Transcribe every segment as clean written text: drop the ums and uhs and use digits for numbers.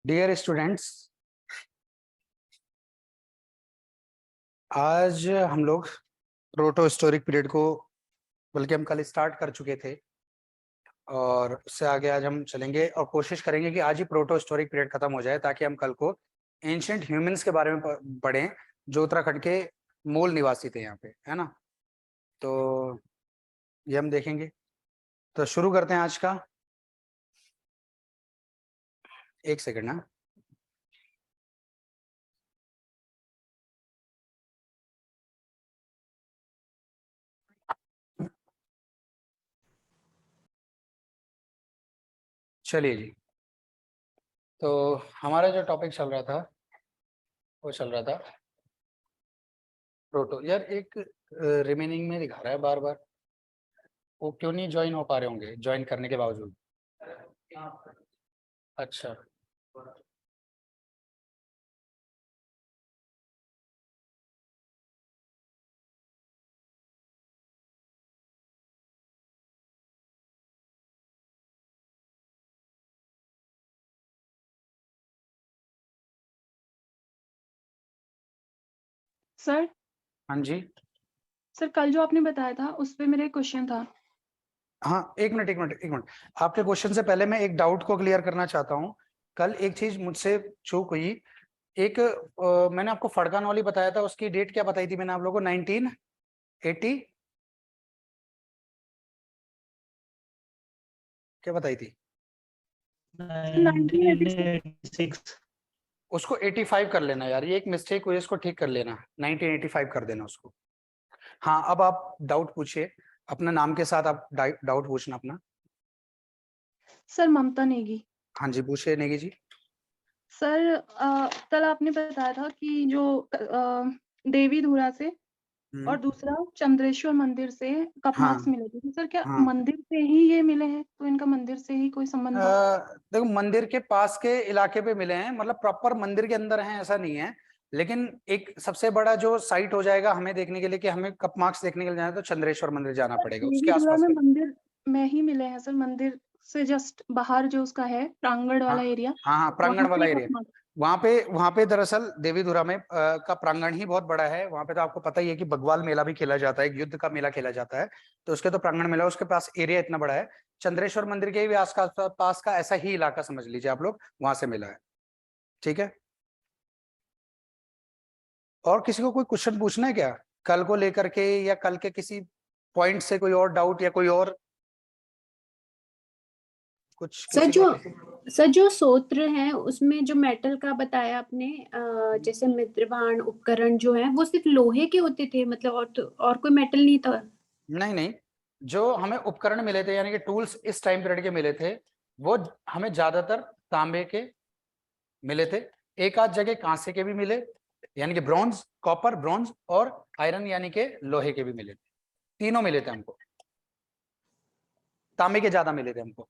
Dear students, आज हम लोग प्रोटो हिस्टोरिक पीरियड को बल्कि हम कल स्टार्ट कर चुके थे और उससे आगे आज हम चलेंगे और कोशिश करेंगे कि आज ही प्रोटो हिस्टोरिक पीरियड खत्म हो जाए ताकि हम कल को एंशिएंट ह्यूमंस के बारे में पढ़ें जो उत्तराखंड के मूल निवासी थे यहाँ पे, है ना। तो ये हम देखेंगे। तो शुरू करते हैं आज का। एक सेकंड ना। चलिए जी। तो हमारा जो टॉपिक चल रहा था वो चल रहा था प्रोटो। यार एक रिमेनिंग में दिखा रहा है बार बार, वो क्यों नहीं ज्वाइन हो पा रहे होंगे ज्वाइन करने के बावजूद। अच्छा, सर हाँ जी। सर कल जो आपने बताया था उस पे मेरा एक क्वेश्चन था। हाँ, एक मिनट एक मिनट एक मिनट। आपके क्वेश्चन से पहले मैं एक डाउट को क्लियर करना चाहता हूँ। कल एक चीज मुझसे चूक हुई। एक मैंने आपको फड़कान वाली बताया था, उसकी डेट क्या बताई थी मैंने आप लोगों को? 1980 क्या बताई थी? 1986। उसको 85 कर लेना यार, ये एक मिस्टेक हुई, इसको ठीक कर लेना, 1985 कर देना उसको। हाँ, अब आप डाउट पूछिए, अपना नाम के साथ आप डाउट पूछना अपना। सर ममता नेगी। हाँ जी, पूछिए नेगी जी। सर कल आपने बताया था कि जो देवी धुरा से और दूसरा चंद्रेश्वर मंदिर से कप हाँ मार्क्स मिले थे, तो सर क्या हाँ। मंदिर से ही ये मिले हैं? तो इनका मंदिर से ही कोई संबंध था? देखो, मंदिर के पास के इलाके पे मिले हैं, मतलब प्रॉपर मंदिर के अंदर हैं ऐसा नहीं है। लेकिन एक सबसे बड़ा जो साइट हो जाएगा हमें देखने के लिए कि हमें कप मार्क्स देखने के लिए जाना है, तो चंद्रेश्वर मंदिर जाना सर पड़ेगा, उसके देवी धुरा आसपास में के। मंदिर में ही मिले हैं सर, मंदिर से जस्ट बाहर जो उसका है प्रांगण हाँ वाला एरिया, हाँ हाँ, प्रांगण वहां वाला पे एरिया। Cup marks. वहां पे दरअसल देवीधुरा में का प्रांगण ही बहुत बड़ा है। वहां पे तो आपको पता ही है कि बग्वाल मेला भी खेला जाता है, एक युद्ध का मेला खेला जाता है। तो उसके तो प्रांगण मेला, उसके पास एरिया इतना बड़ा है। चंद्रेश्वर मंदिर के भी आस पास का ऐसा ही इलाका समझ लीजिए आप लोग, वहां से मिला है। ठीक है। और किसी को कोई क्वेश्चन पूछना है क्या कल को लेकर के, या कल के किसी पॉइंट से कोई और डाउट या कोई और कुछ सर किसी जो को? सर जो सूत्र है उसमें जो मेटल का बताया आपने, जैसे मित्रबाण उपकरण जो है वो सिर्फ लोहे के होते थे, मतलब और कोई मेटल नहीं था? नहीं नहीं, जो हमें उपकरण मिले थे यानी कि टूल्स इस टाइम पीरियड के मिले थे, वो हमें ज्यादातर तांबे के मिले थे। एक आध जगह कांसे के भी मिले, यानी कि ब्रॉन्ज, कॉपर, ब्रॉन्ज और आयरन यानी कि लोहे के भी मिले थे। तीनों मिले थे हमको। तांबे के ज्यादा मिले थे हमको,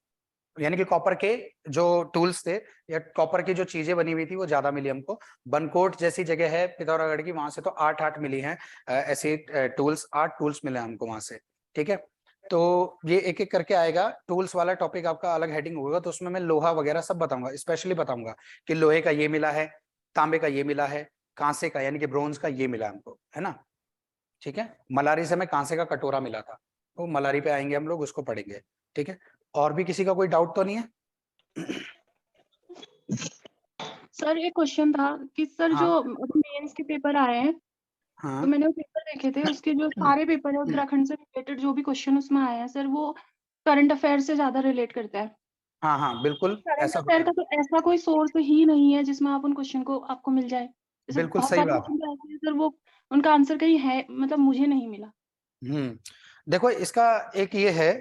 यानी कि कॉपर के जो टूल्स थे या कॉपर की जो चीजें बनी हुई थी वो ज्यादा मिली हमको। बनकोट जैसी जगह है पिथौरागढ़ की, वहां से तो 8 मिली हैं ऐसे टूल्स, 8 टूल्स मिले हमको वहां से। ठीक है। तो ये एक एक करके आएगा, टूल्स वाला टॉपिक आपका अलग हेडिंग होगा, तो उसमें मैं लोहा वगैरह सब बताऊंगा, स्पेशली बताऊंगा कि लोहे का ये मिला है, तांबे का ये मिला है, कांसे का यानी कि ब्रोंज का ये मिला हमको, है ना। ठीक है। मलारी से हमें कांसे का कटोरा मिला था, वो मलारी पे आएंगे हम लोग, उसको पढ़ेंगे। ठीक है। और भी किसी का कोई डाउट तो नहीं है? सर एक क्वेश्चन था कि सर हाँ जो मेंस के पेपर आए हैं, तो हाँ मैंने वो पेपर देखे थे, उसके जो सारे पेपर है उत्तराखंड से रिलेटेड जो भी क्वेश्चन उसमें आए हैं सर, वो करंट अफेयर से ज्यादा रिलेट करता है। हाँ हाँ, बिल्कुल करंट ऐसा अफेयर होता का है। तो ऐसा कोई सोर्स ही नहीं है जिसमें आप उन क्वेश्चन को आपको मिल जाए। जैसे बिल्कुल बहुत सही सारे बात। क्वेश्चन तो ऐसे हैं सर, वो उनका आंसर कहीं है, मतलब मुझे नहीं मिला। देखो, इसका एक ये है,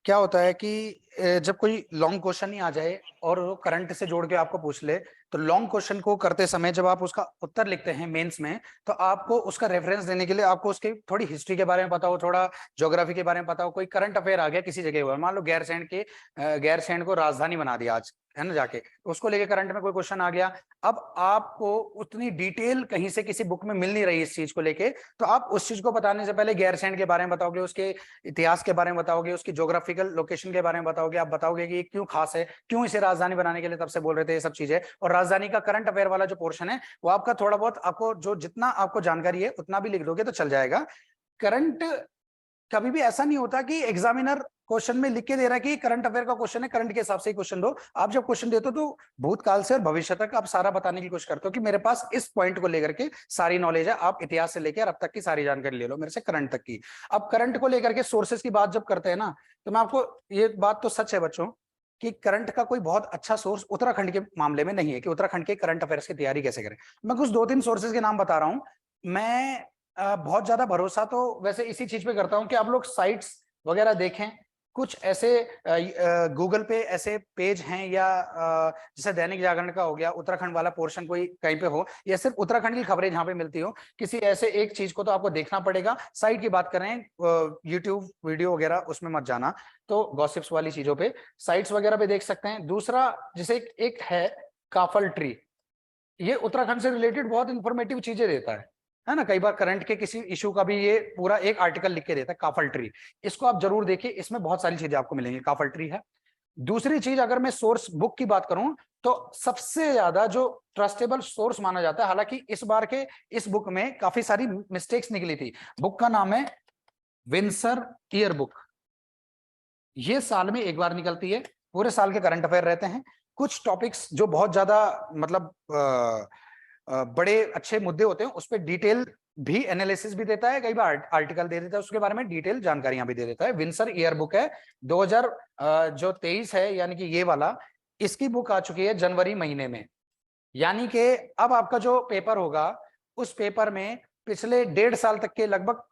क्या होता है कि जब कोई लॉन्ग क्वेश्चन ही आ जाए और वो करंट से जोड़ के आपको पूछ ले, तो लॉन्ग क्वेश्चन को करते समय जब आप उसका उत्तर लिखते हैं मेंस में, तो आपको उसका रेफरेंस देने के लिए आपको उसकी थोड़ी हिस्ट्री के बारे में पता हो, थोड़ा ज्योग्राफी के बारे में पता हो। कोई करंट अफेयर आ गया किसी जगह हुआ, मान लो गैरसैंण को राजधानी बना दिया आज, है ना, जाके उसको लेके करंट में कोई क्वेश्चन आ गया। अब आपको उतनी डिटेल कहीं से किसी बुक में मिल नहीं रही इस चीज को लेके, तो आप उस चीज को बताने से पहले गैरसैंण के बारे में बताओगे, उसके इतिहास के बारे में बताओगे, उसकी ज्योग्राफिकल लोकेशन के बारे में बताओगे, आप बताओगे कि ये क्यों खास है, क्यों इसे राजधानी बनाने के लिए तब से बोल रहे थे, ये सब चीजें। और राजधानी का करंट अफेयर वाला जो पोर्शन है वो आपका थोड़ा बहुत, आपको जो जितना आपको जानकारी है उतना भी लिख दोगे तो चल जाएगा। करंट कभी भी ऐसा नहीं होता कि एग्जामिनर क्वेश्चन में लिख के दे रहा है कि करंट अफेयर का क्वेश्चन है, करंट के हिसाब से ही क्वेश्चन दो। आप जब क्वेश्चन देते हो तो भूतकाल से और भविष्य तक आप सारा बताने की कोशिश करते हो कि मेरे पास इस पॉइंट को लेकर के सारी नॉलेज है, आप इतिहास से लेकर अब तक की सारी जानकारी ले लो मेरे से करंट तक की। अब करंट को लेकर के सोर्सेस की बात जब करते हैं ना, तो मैं आपको, ये बात तो सच है बच्चों कि करंट का कोई बहुत अच्छा सोर्स उत्तराखंड के मामले में नहीं है कि उत्तराखंड के करंट अफेयर्स की तैयारी कैसे करें। मैं कुछ 2-3 सोर्सेज के नाम बता रहा हूं। मैं बहुत ज्यादा भरोसा तो वैसे इसी चीज पे करता हूं कि आप लोग साइट्स वगैरह देखें। कुछ ऐसे गूगल पे ऐसे पेज हैं या जैसे दैनिक जागरण का हो गया, उत्तराखंड वाला पोर्शन कोई कहीं पे हो, या सिर्फ उत्तराखंड की खबरें जहां पे मिलती हो, किसी ऐसे एक चीज को तो आपको देखना पड़ेगा। साइट की बात कर रहे हैं, यूट्यूब वीडियो वगैरह उसमें मत जाना, तो गॉसिप्स वाली चीजों पे साइट्स वगैरह पे देख सकते हैं। दूसरा जैसे एक है काफल ट्री, ये उत्तराखंड से रिलेटेड बहुत इंफॉर्मेटिव चीजें देता है ना। कई बार करंट के किसी इशू का भी ये पूरा एक आर्टिकल लिख के देता है, काफल ट्री। इसको आप जरूर देखिए, इसमें बहुत सारी चीजें आपको मिलेंगी, काफल ट्री है। दूसरी चीज, अगर मैं सोर्स बुक की बात करूं तो सबसे ज्यादा जो ट्रस्टेबल सोर्स माना जाता है, हालांकि इस बार के इस बुक में काफी सारी मिस्टेक्स निकली थी। बुक का नाम है विंसर ईयर बुक। ये साल में एक बार निकलती है, पूरे साल के करंट अफेयर रहते हैं। कुछ टॉपिक्स जो बहुत ज्यादा मतलब बड़े अच्छे मुद्दे होते हैं उस पर डिटेल भी एनालिसिस भी देता है, कई बार आर्टिकल दे देता है, उसके बारे में डिटेल जानकारियां भी दे देता है। विंसर ईयर बुक है 2023 है, यानी कि ये वाला, इसकी बुक आ चुकी है जनवरी महीने में। यानी कि अब आपका जो पेपर होगा उस पेपर में पिछले 1.5 साल तक के लगभग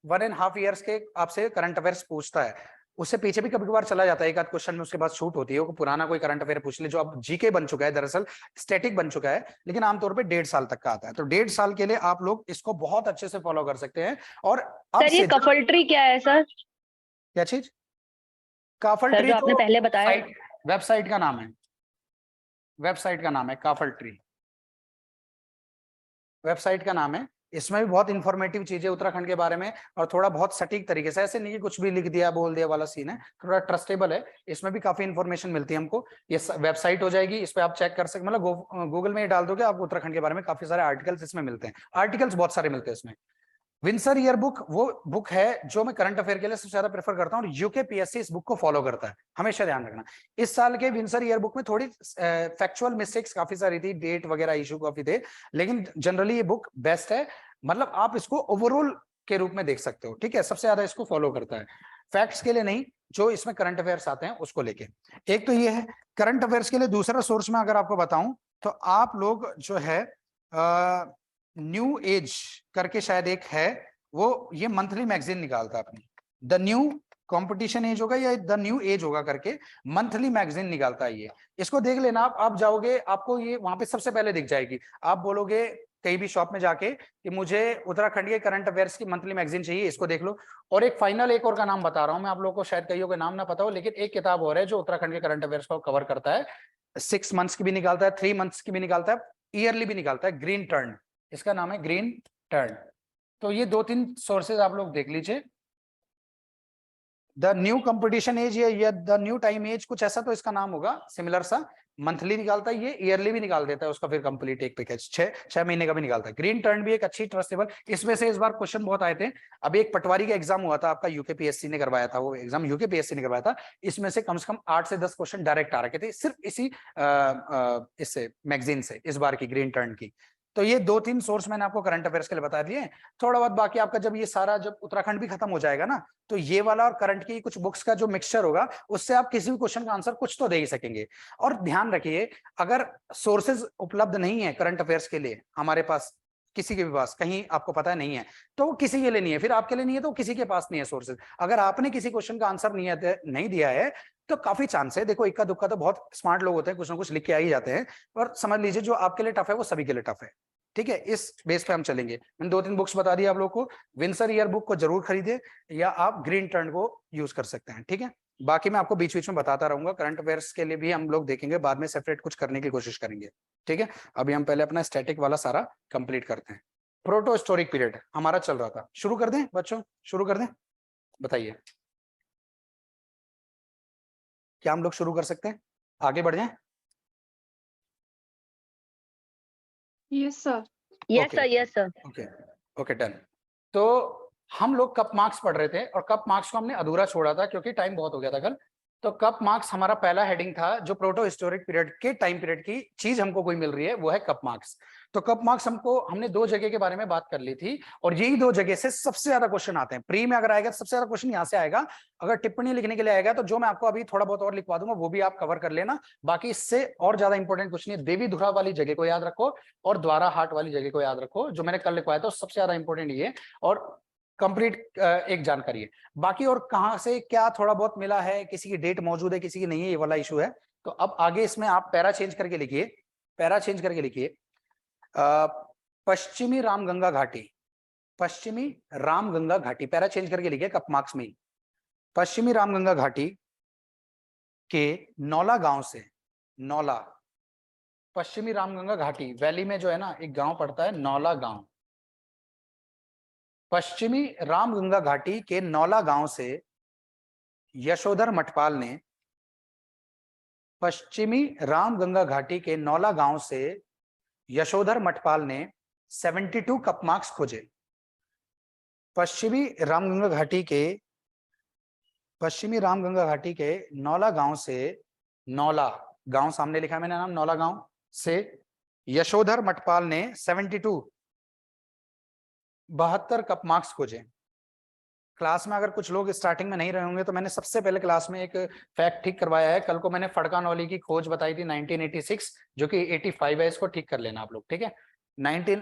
1.5 ईयर्स के आपसे करंट अफेयर्स पूछता है। उससे पीछे भी कभी कभार चला जाता है एक आध क्वेश्चन में, उसके बाद छूट होती है, वो पुराना कोई करंट अफेयर पूछ ले जो अब जीके बन चुका है, दरअसल स्टैटिक बन चुका है, लेकिन आमतौर पे 1.5 साल तक का आता है। तो 1.5 साल के लिए आप लोग इसको बहुत अच्छे से फॉलो कर सकते हैं। और अब सर ये काफल ट्री क्या है सर? क्या चीज? काफल सर ट्री जो आपने तो पहले बताया, वेबसाइट का नाम है, वेबसाइट का नाम है काफल ट्री, वेबसाइट का नाम है। इसमें भी बहुत इंफॉर्मेटिव चीजें उत्तराखंड के बारे में, और थोड़ा बहुत सटीक तरीके से, ऐसे नहीं कि कुछ भी लिख दिया बोल दिया वाला सीन है, थोड़ा ट्रस्टेबल है। इसमें भी काफी इंफॉर्मेशन मिलती है हमको। ये वेबसाइट हो जाएगी, इस पे आप चेक कर सकते, मतलब गूगल में ही डाल दोगे आपको उत्तराखंड के बारे में काफी सारे आर्टिकल्स इसमें मिलते हैं, आर्टिकल्स बहुत सारे मिलते हैं इसमें। विंसर ईयर बुक वो बुक है जो मैं करंट अफेयर के लिए सबसे ज्यादा प्रेफर करता हूँ, और यूके पीएससी इस बुक को फॉलो करता है, हमेशा ध्यान रखना। इस साल के विंसर ईयर बुक में थोड़ी फैक्चुअल मिस्टेक्स काफी सारी थी, डेट वगैरह इशू काफी थे, लेकिन जनरली ये बुक बेस्ट है। मतलब आप इसको ओवरऑल के रूप में देख सकते हो, ठीक है। सबसे ज्यादा इसको फॉलो करता है, फैक्ट्स के लिए नहीं, जो इसमें करंट अफेयर्स आते हैं उसको लेके। एक तो ये है करंट अफेयर्स के लिए। दूसरा सोर्स में अगर आपको बताऊं तो आप लोग जो है न्यू एज करके शायद एक है, वो ये मंथली मैगजीन निकालता है अपनी, द न्यू कंपटीशन एज होगा या द न्यू एज होगा करके, मंथली मैगजीन निकालता है ये। इसको देख लेना आप जाओगे, आपको ये वहां पे सबसे पहले दिख जाएगी। आप बोलोगे कहीं भी शॉप में जाके कि मुझे उत्तराखंड के करंट अफेयर्स की मंथली मैगजीन चाहिए, इसको देख लो। और एक फाइनल एक और का नाम बता रहा हूं मैं आप लोगों को, शायद कईयों का नाम ना पता हो, लेकिन एक किताब और है जो उत्तराखंड के करंट अफेयर्स को कवर करता है। 6 मंथ्स की भी निकालता है, 3 मंथ्स की भी निकालता है, ईयरली भी निकालता है। ग्रीन टर्न इसका नाम है, ग्रीन टर्न। तो ये 2-3 सोर्सेज आप लोग देख लीजिए। द न्यू कंपटीशन एज या द न्यू टाइम एज, कुछ ऐसा तो इसका नाम होगा, सिमिलर सा। मंथली निकालता है ये, ईयरली भी निकाल देता है उसका फिर कंप्लीट एक पैकेज, 6 महीने का भी निकालता है। ग्रीन टर्न भी एक अच्छी ट्रस्टेबल, इसमें से इस बार क्वेश्चन बहुत आए थे। अभी एक पटवारी का एग्जाम हुआ था आपका, यूकेपीएससी ने करवाया था, वो एग्जाम यूकेपीएससी ने करवाया था। इसमें से कम 8 से 10 क्वेश्चन डायरेक्ट आ रखे थे सिर्फ इसी इससे मैगजीन से, इस बार की ग्रीन टर्न की। तो ये 2-3 सोर्स मैंने आपको करंट अफेयर्स के लिए बता दिए। थोड़ा बहुत बाकी आपका जब ये सारा, जब उत्तराखंड भी खत्म हो जाएगा ना, तो ये वाला और करंट की कुछ बुक्स का जो मिक्सचर होगा, उससे आप किसी भी क्वेश्चन का आंसर कुछ तो दे ही सकेंगे। और ध्यान रखिए, अगर सोर्सेज उपलब्ध नहीं है करंट अफेयर्स के लिए हमारे पास, किसी के भी पास, कहीं आपको पता नहीं है, तो किसी के लिए नहीं है, फिर आपके लिए नहीं है तो किसी के पास नहीं है सोर्सेज। अगर आपने किसी क्वेश्चन का आंसर नहीं दिया है तो काफी चांस है, देखो इक्का दुक्का तो बहुत स्मार्ट लोग होते हैं, कुछ ना कुछ लिख के आ ही जाते हैं, और समझ लीजिए जो आपके लिए टफ है वो सभी के लिए टफ है, ठीक है। इस बेस पे हम चलेंगे। मैंने 2-3 बुक्स बता दी आप लोग को। विंसर ईयर बुक को जरूर खरीदे, या आप ग्रीन टर्न को यूज कर सकते हैं, ठीक है। बाकी मैं आपको बीच बीच में बताता रहूंगा। करंट अफेयर्स के लिए भी हम लोग देखेंगे, बाद में सेपरेट कुछ करने की कोशिश करेंगे, ठीक है। अभी हम पहले अपना स्टैटिक वाला सारा कंप्लीट करते हैं। प्रोटो हिस्टोरिक पीरियड हमारा चल रहा था, शुरू कर दें बच्चों, शुरू कर दें, बताइए क्या हम लोग शुरू कर सकते हैं, आगे बढ़ जाएं? Yes sir. Yes sir, yes sir. Okay okay done. तो हम लोग कप मार्क्स पढ़ रहे थे और कप मार्क्स को हमने अधूरा छोड़ा था क्योंकि टाइम बहुत हो गया था कल। तो कप मार्क्स हमारा पहला हेडिंग था, जो प्रोटो हिस्टोरिक पीरियड के टाइम पीरियड की चीज हमको कोई मिल रही है वो है कप मार्क्स। तो कप मार्क्स हमने 2 जगह के बारे में बात कर ली थी और यही 2 जगह से सबसे ज्यादा क्वेश्चन आते हैं। प्री में अगर आएगा तो सबसे ज्यादा क्वेश्चन यहाँ से आएगा। अगर टिप्पणी लिखने के लिए आएगा तो जो मैं आपको अभी थोड़ा बहुत और लिखवा दूंगा वो भी आप कवर कर लेना। बाकी इससे और ज्यादा इंपॉर्टेंट कुछ नहीं है। देवी धुरा वाली जगह को याद रखो और द्वारा हाट वाली जगह को याद रखो, जो मैंने कल लिखवाया था सबसे ज्यादा इंपॉर्टेंट ये और कंप्लीट एक जानकारी है। बाकी और कहां से क्या थोड़ा बहुत मिला है, किसी की डेट मौजूद है किसी की नहीं है, ये वाला इशू है। तो अब आगे इसमें आप पैरा चेंज करके लिखिए, पैरा चेंज करके लिखिए पश्चिमी रामगंगा घाटी, पश्चिमी रामगंगा घाटी, पैरा चेंज करके लिखिए कप मार्क्स में। पश्चिमी रामगंगा घाटी के नौला गांव से, नौला, पश्चिमी रामगंगा घाटी वैली में जो है ना एक गांव पड़ता है नौला गांव। पश्चिमी रामगंगा घाटी के नौला गांव से यशोधर मठपाल ने, पश्चिमी रामगंगा घाटी के नौला गांव से यशोधर मठपाल ने 72 कप मार्क्स खोजे। पश्चिमी रामगंगा घाटी के नौला गांव से, नौला गांव सामने लिखा है मैंने नाम, नौला गांव से यशोधर मठपाल ने 72 कप मार्क्स खोजे। क्लास में अगर कुछ लोग स्टार्टिंग में नहीं रहे होंगे तो मैंने सबसे पहले क्लास में एक फैक्ट ठीक करवाया है। कल को मैंने फड़कानौली की खोज बताई थी 1986, जो कि 85 है, इसको ठीक कर लेना आप लोग, ठीक है।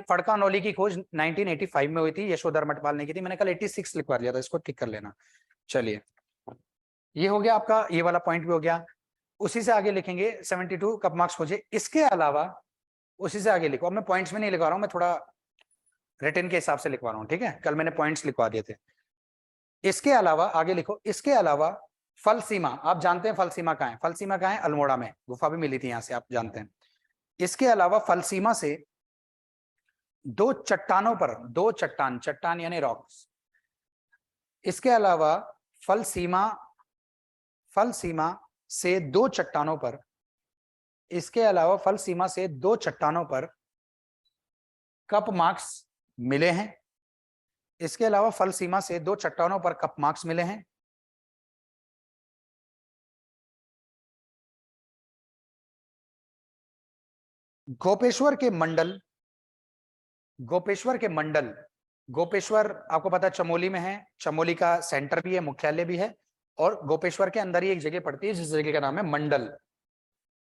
फड़कानौली की खोज 1985 में हुई थी, यशोधर मठपाल ने की थी। मैंने कल 86 लिखवा दिया था, इसको ठीक कर लेना। चलिए ये हो गया आपका, ये वाला पॉइंट भी हो गया। उसी से आगे लिखेंगे 72 कप मार्क्स खोजे। इसके अलावा उसी से आगे लिखो, अब मैं पॉइंट्स में नहीं लिखवा रहा हूं, मैं थोड़ा रिटन के हिसाब से लिखवा रहा हूं, ठीक है। कल मैंने पॉइंट्स लिखवा दिए थे। इसके अलावा आगे लिखो, इसके अलावा फल सीमा, आप जानते हैं फल सीमा कहाँ है, फल सीमा कहाँ है, अल्मोड़ा में, गुफा भी मिली थी यहां से, आप जानते हैं। इसके अलावा फल सीमा से 2 चट्टानों पर, 2 चट्टान, चट्टान यानी रॉक्स। इसके अलावा फल सीमा से 2 चट्टानों पर, इसके अलावा फल सीमा से 2 चट्टानों पर कप मार्क्स मिले हैं। इसके अलावा फल सीमा से 2 चट्टानों पर कप मार्क्स मिले हैं। गोपेश्वर के मंडल, गोपेश्वर आपको पता है चमोली में है, चमोली का सेंटर भी है, मुख्यालय भी है, और गोपेश्वर के अंदर ही एक जगह पड़ती है जिस जगह का नाम है मंडल।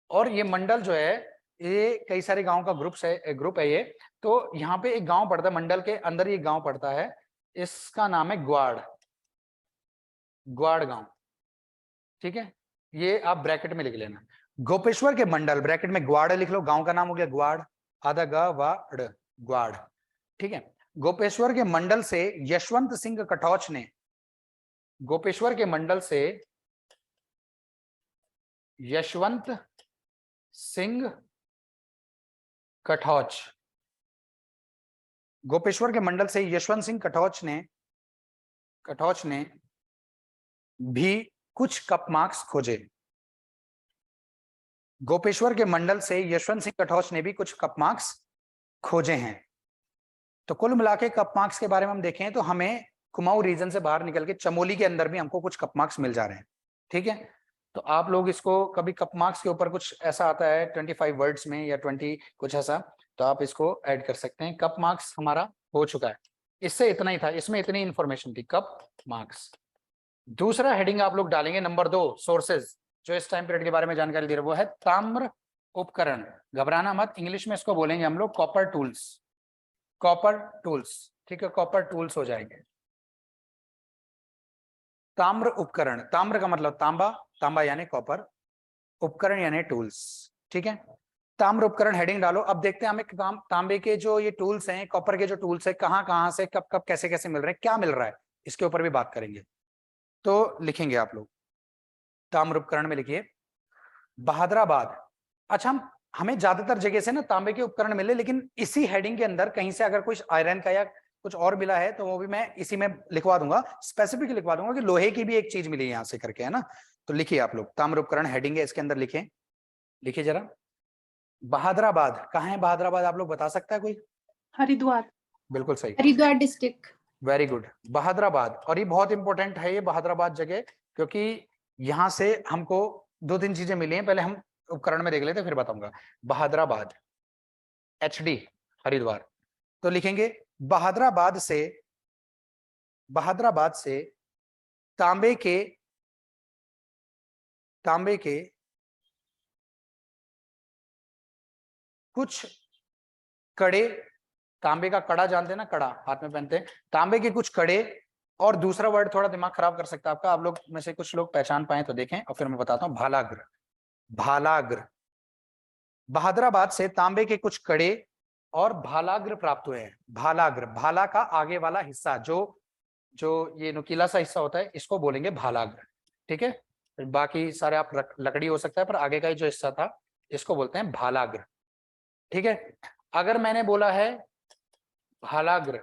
और ये मंडल जो है ये कई सारे गांव का ग्रुप है ये। तो यहाँ पे एक गांव पड़ता है, मंडल के अंदर ही एक गांव पड़ता है, इसका नाम है ग्वाड़ गांव, ठीक है। ये आप ब्रैकेट में लिख लेना, गोपेश्वर के मंडल ब्रैकेट में ग्वाड़ लिख लो, गांव का नाम हो गया ग्वाड़, आधा ग ग्वाड़, ठीक है। गोपेश्वर के मंडल से यशवंत सिंह कटौच ने, गोपेश्वर के मंडल से यशवंत सिंह कटौच, गोपेश्वर के मंडल से यशवंत सिंह कटौच ने भी कुछ कप मार्क्स खोजे। गोपेश्वर के मंडल से यशवंत सिंह कटौच ने भी कुछ कप मार्क्स खोजे हैं। तो कुल मिला के कप मार्क्स के बारे में हम देखें तो हमें कुमाऊं रीजन से बाहर निकल के चमोली के अंदर भी हमको कुछ कप मार्क्स मिल जा रहे हैं, ठीक है। तो आप लोग इसको कभी कप मार्क्स के ऊपर कुछ ऐसा आता है 25 वर्ड्स में या 20 कुछ ऐसा, तो आप इसको ऐड कर सकते हैं। कप मार्क्स हमारा हो चुका है, इससे इतना ही था, इसमें इतनी इंफॉर्मेशन थी, कप मार्क्स। दूसरा हेडिंग आप लोग डालेंगे नंबर 2, सोर्सेज, जो इस टाइम पीरियड के बारे में जानकारी दे रहे वो है ताम्र उपकरण। घबराना मत, इंग्लिश में इसको बोलेंगे हम लोग कॉपर टूल्स, ठीक है, कॉपर टूल्स हो जाएंगे। ताम्र उपकरण, ताम्र का मतलब तांबा, तांबा यानी कॉपर, उपकरण यानी टूल्स, ठीक है। ताम्र उपकरण हेडिंग डालो। अब देखते हैं हमें तांबे के जो ये टूल्स हैं, कॉपर के जो टूल्स है, कहां से कब कब कैसे कैसे मिल रहे हैं, क्या मिल रहा है, इसके ऊपर भी बात करेंगे। तो लिखेंगे आप लोग ताम्र उपकरण में लिखिए बहादुराबाद। अच्छा, हमें ज्यादातर जगह से ना तांबे के उपकरण मिले, लेकिन इसी हेडिंग के अंदर कहीं से अगर कुछ आयरन का या कुछ और मिला है तो वो भी मैं इसी में लिखवा दूंगा, स्पेसिफिक लिखवा दूंगा कि लोहे की भी एक चीज मिली है यहां से करके, है ना। तो लिखिए आप लोग, ताम्र उपकरण हेडिंग है, इसके अंदर लिखें, लिखिए जरा। बहादुराबाद कहाँ है? बहादुराबाद आप लोग बता सकता है कोई? हरिद्वार। बिल्कुल सही, Haridwar district. Very good, Bahadurabad. और ये बहुत इंपॉर्टेंट है ये बहादुराबाद जगह, क्योंकि यहां से हमको 2-3 चीजें मिली हैं। पहले हम उपकरण में देख लेते हैं, फिर बताऊंगा। बहादुराबाद, HD, हरिद्वार। तो लिखेंगे बहादुराबाद से तांबे के कुछ कड़े, तांबे का कड़ा जानते हैं ना, कड़ा हाथ में पहनते हैं, तांबे के कुछ कड़े, और दूसरा वर्ड थोड़ा दिमाग खराब कर सकता है आपका, आप लोग में से कुछ लोग पहचान पाए तो देखें, और फिर मैं बताता हूं। भालाग्र, भालाग्र। बहादुराबाद से तांबे के कुछ कड़े और भालाग्र प्राप्त हुए हैं। भालाग्र, भाला का आगे वाला हिस्सा, जो जो ये नुकीला सा हिस्सा होता है, इसको बोलेंगे भालाग्र, ठीक है। बाकी सारे आप लकड़ी हो सकता है, पर आगे का ही जो हिस्सा था इसको बोलते हैं भालाग्र, ठीक है। अगर मैंने बोला है भालाग्र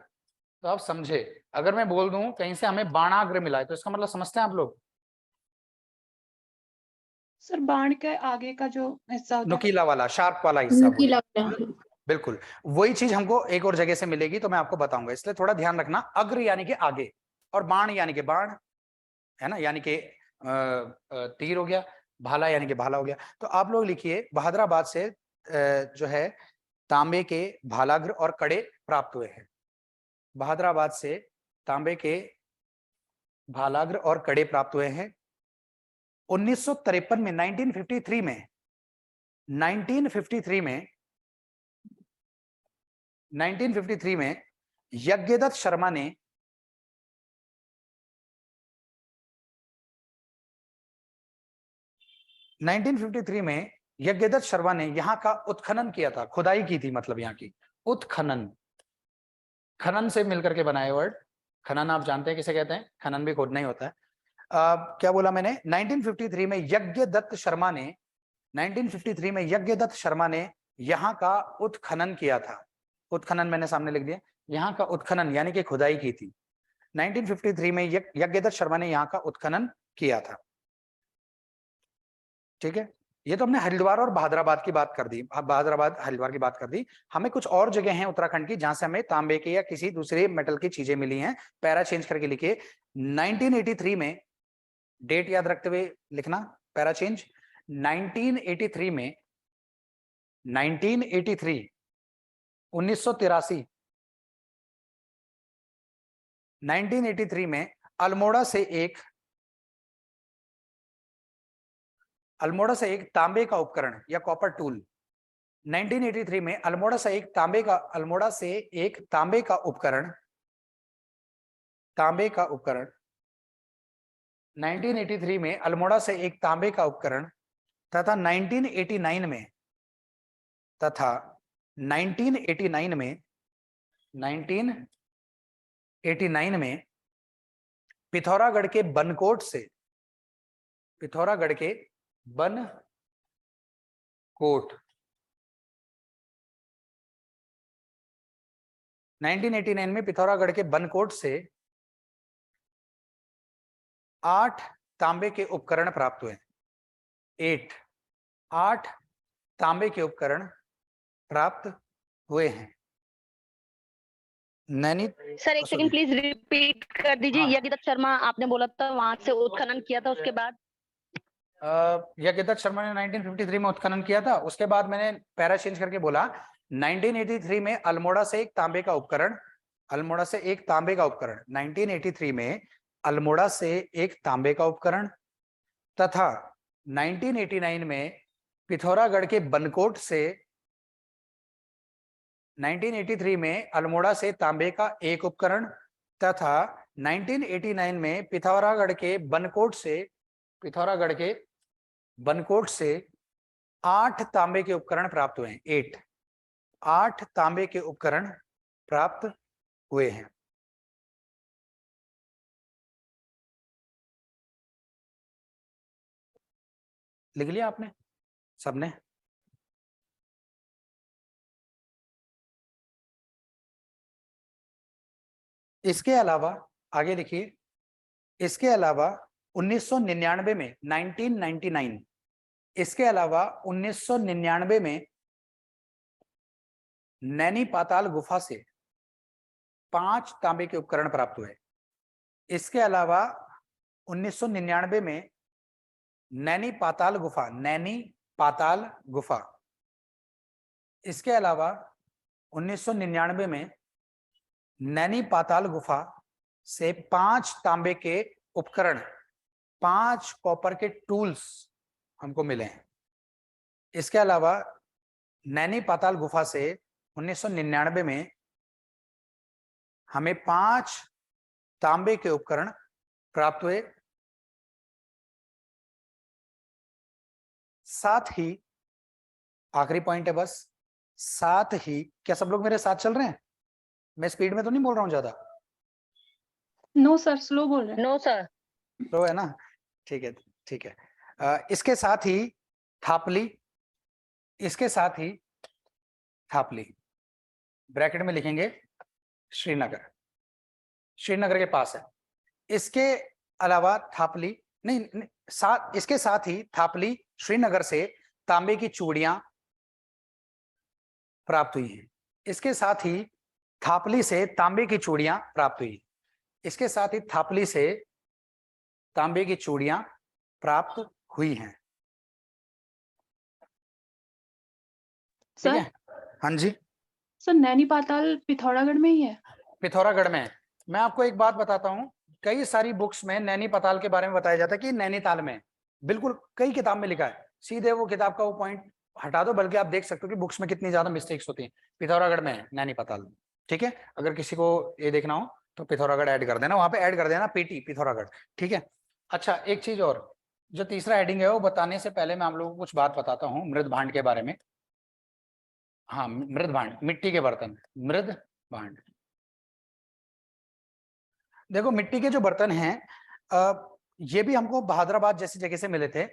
तो आप समझे, अगर मैं बोल दूं कहीं से हमें बाणाग्र मिला है तो इसका मतलब समझते हैं आप लोग? सर बाण के आगे का जो हिस्सा होता है, नुकीला वाला, शार्प वाला हिस्सा, नुकीला बोलिए। वाला। बिल्कुल वही चीज हमको एक और जगह से मिलेगी, तो मैं आपको बताऊंगा, इसलिए थोड़ा ध्यान रखना। अग्र यानी कि आगे, और बाण यानी कि बाण, है ना, यानी कि तीर हो गया, भाला यानी कि भाला हो गया। तो आप लोग लिखिए बहादुराबाद से जो है तांबे के भालाग्र और कड़े प्राप्त हुए हैं। बहादुराबाद से तांबे के भालाग्र और कड़े प्राप्त हुए हैं। 1953 में, 1953 में 1953 में यज्ञदत्त शर्मा ने 1953 में यज्ञदत्त शर्मा ने यहाँ का उत्खनन किया था, खुदाई की थी, मतलब यहाँ की उत्खनन, खनन से मिलकर के बनाए वर्ड। खनन आप जानते हैं किसे कहते हैं, खनन भी खोदना ही होता है। क्या बोला मैंने? 1953 में यज्ञदत्त शर्मा ने 1953 में यज्ञदत्त शर्मा ने यहाँ का उत्खनन किया था। उत्खनन मैंने सामने लिख दिया, यहाँ का उत्खनन यानी कि खुदाई की थी। 1953 में यज्ञदत्त शर्मा ने यहाँ का उत्खनन किया था, ठीक है। ये तो हमने हरिद्वार और बहादुराबाद की बात कर दी, बहादुराबाद हरिद्वार की बात कर दी। हमें कुछ और जगह हैं उत्तराखंड की जहां से हमें तांबे के या किसी दूसरे मेटल की चीजें मिली हैं। पैरा चेंज करके लिखिए 1983 में, डेट याद रखते हुए लिखना, पैरा चेंज 1983 में, 1983 1983 1983 में अल्मोड़ा से एक तांबे का उपकरण या कॉपर टूल, 1983 में अल्मोड़ा से एक तांबे का उपकरण 1983 में अल्मोड़ा से एक तांबे का उपकरण तथा 1989 में पिथौरागढ़ के बनकोट से, पिथौरागढ़ के बनकोट 1989 में पिथौरागढ़ के बनकोट से 8 तांबे के उपकरण प्राप्त हुए। 8 तांबे के उपकरण प्राप्त हुए हैं। नैनी सर एक सेकंड प्लीज रिपीट कर दीजिए। यज्ञदत्त शर्मा आपने बोला था वहां से उत्खनन किया था, उसके बाद? यज्ञदत्त शर्मा ने 1953 में उत्खनन किया था, उसके बाद मैंने पैरा चेंज करके बोला 1983 में अल्मोड़ा से एक तांबे का उपकरण, 1983 में अल्मोड़ा से एक तांबे का उपकरण तथा 1989 में पिथौरागढ़ के बनकोट से 1983 में अल्मोड़ा से तांबे का एक उपकरण तथा 1989 में पिथौरागढ़ के बनकोट से 8 तांबे के उपकरण प्राप्त हुए हैं। 8 तांबे के उपकरण प्राप्त हुए हैं। लिख लिया आपने सबने? इसके अलावा आगे लिखिए, इसके अलावा 1999 में 1999, इसके अलावा 1999 में नैनी पाताल गुफा से 5 तांबे के उपकरण प्राप्त हुए। इसके अलावा 1999 में नैनी पाताल गुफा, नैनी पाताल गुफा, इसके अलावा 1999 में नैनी पाताल गुफा से 5 तांबे के उपकरण, 5 कॉपर के टूल्स हमको मिले हैं। इसके अलावा नैनी पाताल गुफा से 1999 में हमें 5 तांबे के उपकरण प्राप्त हुए। साथ ही आखिरी पॉइंट है बस, साथ ही, क्या सब लोग मेरे साथ चल रहे हैं? मैं स्पीड में तो नहीं बोल रहा हूं ज्यादा? नो सर, स्लो बोल रहे हैं। No sir. स्लो है ना? ठीक है, ठीक है। इसके साथ ही थापली, इसके साथ ही थापली, ब्रैकेट में लिखेंगे श्रीनगर, श्रीनगर के पास है। इसके अलावा थापली नहीं, इसके साथ ही थापली, श्रीनगर से तांबे की चूड़ियां प्राप्त हुई हैं। इसके साथ ही थापली से तांबे की चूड़ियां प्राप्त हुई। इसके साथ ही थापली से तांबे की चूड़ियां प्राप्त हुई हैं। ठीक है? हाँ जी सर, नैनी पाताल पिथौरागढ़ में ही है? पिथौरागढ़ में। मैं आपको एक बात बताता हूँ, कई सारी बुक्स में नैनी पाताल के बारे में बताया जाता है कि नैनीताल में, बिल्कुल कई किताब में लिखा है। सीधे वो किताब का वो पॉइंट हटा दो, बल्कि आप देख सकते हो कि बुक्स में कितनी ज्यादा मिस्टेक्स होती हैं। पिथौरागढ़ में है नैनी पाताल। ठीक है, अगर किसी को ये देखना हो तो पिथौरागढ़ ऐड कर देना, वहां पे ऐड कर देना पीटी पिथौरागढ़। ठीक है। अच्छा, एक चीज और, जो तीसरा हेडिंग है वो बताने से पहले मैं आप लोगों को कुछ बात बताता हूँ मृद भांड के बारे में। हाँ, मृद भांड, मिट्टी के बर्तन, मृद भांड। देखो, मिट्टी के जो बर्तन हैं, ये भी हमको बहादुराबाद जैसी जगह से मिले थे।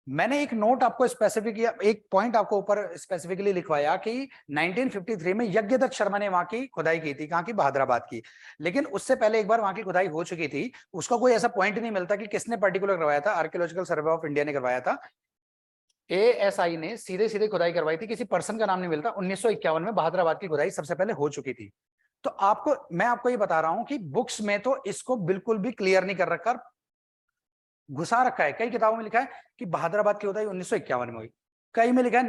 मैंने एक नोट आपको स्पेसिफिक, एक पॉइंट आपको ऊपर स्पेसिफिकली लिखवाया कि 1953 में यज्ञदत्त शर्मा ने वहां की खुदाई की थी, कहां की? बहादुराबाद की। लेकिन उससे पहले एक बार वहां की खुदाई हो चुकी थी। उसका कोई ऐसा पॉइंट नहीं मिलता कि किसने पर्टिकुलर करवाया था। आर्कियोलॉजिकल सर्वे ऑफ इंडिया ने करवाया था, ASI ने सीधे सीधे खुदाई करवाई थी, किसी पर्सन का नाम नहीं मिलता। 1951 में बहादुराबाद की खुदाई सबसे पहले हो चुकी थी। तो मैं आपको ये बता रहा हूं कि बुक्स में तो इसको बिल्कुल भी क्लियर नहीं कर रखा, घुसा रखा है। कई किताबों में लिखा है कि बहादुराबाद की खुदाई 1951 में हुई, कई में लिखा है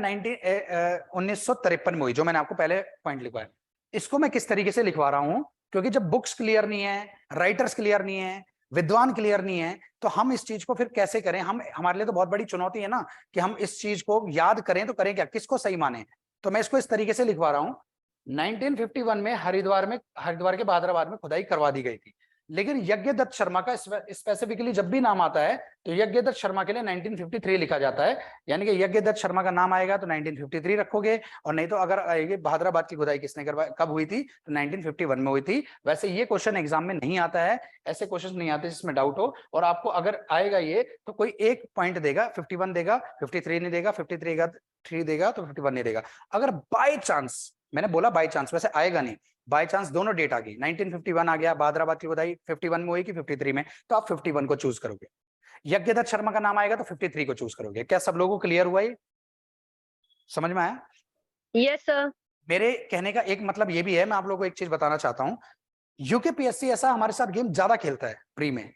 1953 में हुई, जो मैंने आपको पहले पॉइंट लिखवाया। इसको मैं किस तरीके से लिखवा रहा हूं, क्योंकि जब बुक्स क्लियर नहीं है, राइटर्स क्लियर नहीं है, विद्वान क्लियर नहीं है, तो हम इस चीज को फिर कैसे करें? हमारे लिए तो बहुत बड़ी चुनौती है ना कि हम इस चीज को याद करें, तो करें क्या, किसको सही माने? तो मैं इसको इस तरीके से लिखवा रहा हूं, 1951 में हरिद्वार के बहादुराबाद में खुदाई करवा दी गई थी। लेकिन यज्ञदत्त शर्मा का स्पेसिफिकली जब भी नाम आता है तो यज्ञदत्त शर्मा के लिए 1953 लिखा जाता है। यानी कि यज्ञदत्त शर्मा का नाम आएगा तो 1953 रखोगे, और नहीं तो अगर आएगी बहादुराबाद की खुदाई किसने करवाई, कब हुई थी, तो 1951 में हुई थी। वैसे ये क्वेश्चन एग्जाम में नहीं आता है, ऐसे क्वेश्चन नहीं आते जिसमें डाउट हो। और आपको अगर आएगा ये तो कोई एक पॉइंट देगा, 51 देगा, 53 नहीं देगा, 53 देगा तो 51 नहीं देगा। अगर बाय चांस, मैंने बोला बाय चांस, वैसे आएगा नहीं, बाय चांस दोनों डेट आ गई, 1951 आ गया, बहादुराबाद की खुदाई 51 में हुई कि 53 में, तो आप 51 को चूज करोगे। यज्ञदत्त शर्मा का नाम आएगा तो 53 को चूज करोगे। क्या सब लोगों को क्लियर हुआ, ये समझ में आया? Yes sir. मेरे कहने का एक मतलब ये भी है, मैं आप लोगों को एक चीज बताना चाहता हूं, यूकेपीएससी ऐसा हमारे साथ गेम ज्यादा खेलता है प्री में।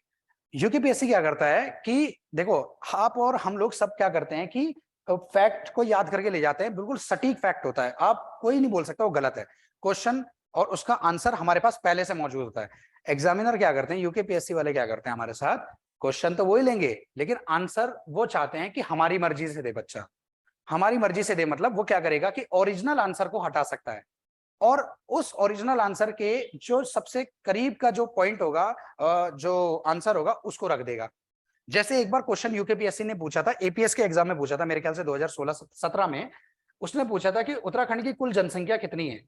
यूकेपीएससी क्या करता है कि देखो, आप और हम लोग सब क्या करते हैं कि फैक्ट को याद करके ले जाते हैं, बिल्कुल सटीक फैक्ट होता है, आप कोई नहीं बोल सकता वो गलत है। क्वेश्चन और उसका आंसर हमारे पास पहले से मौजूद होता है। एग्जामिनर क्या करते हैं, यूकेपीएससी वाले क्या करते हैं हमारे साथ, क्वेश्चन तो वही लेंगे लेकिन आंसर वो चाहते हैं कि हमारी मर्जी से दे बच्चा, हमारी मर्जी से दे। मतलब वो क्या करेगा कि ओरिजिनल आंसर को हटा सकता है और उस ओरिजिनल आंसर के जो सबसे करीब का जो पॉइंट होगा, जो आंसर होगा, उसको रख देगा। जैसे एक बार क्वेश्चन यूकेपीएससी ने पूछा था, एपीएस के एग्जाम में पूछा था, मेरे ख्याल से 2016-17 में, उसने पूछा था कि उत्तराखंड की कुल जनसंख्या कितनी है,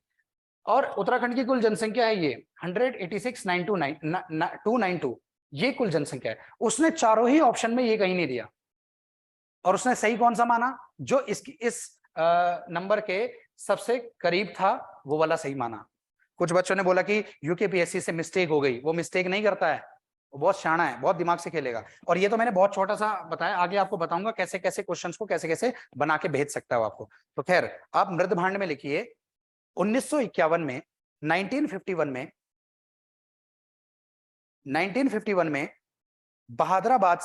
और उत्तराखंड की कुल जनसंख्या है ये 186,292, ये कुल जनसंख्या है। उसने चारों ही ऑप्शन में ये कहीं नहीं दिया, और उसने सही कौन सा माना? जो इस नंबर के सबसे करीब था वो वाला सही माना। कुछ बच्चों ने बोला कि यूकेपीएससी से मिस्टेक हो गई, वो मिस्टेक नहीं करता है, वो बहुत शाना है, बहुत दिमाग से खेलेगा। और ये तो मैंने बहुत छोटा सा बताया, आगे आपको बताऊंगा कैसे कैसे क्वेश्चंस को कैसे कैसे बना के भेज सकता है आपको। तो खैर आप मृदभांड में लिखिए 1951 में 1951 में बहादुराबाद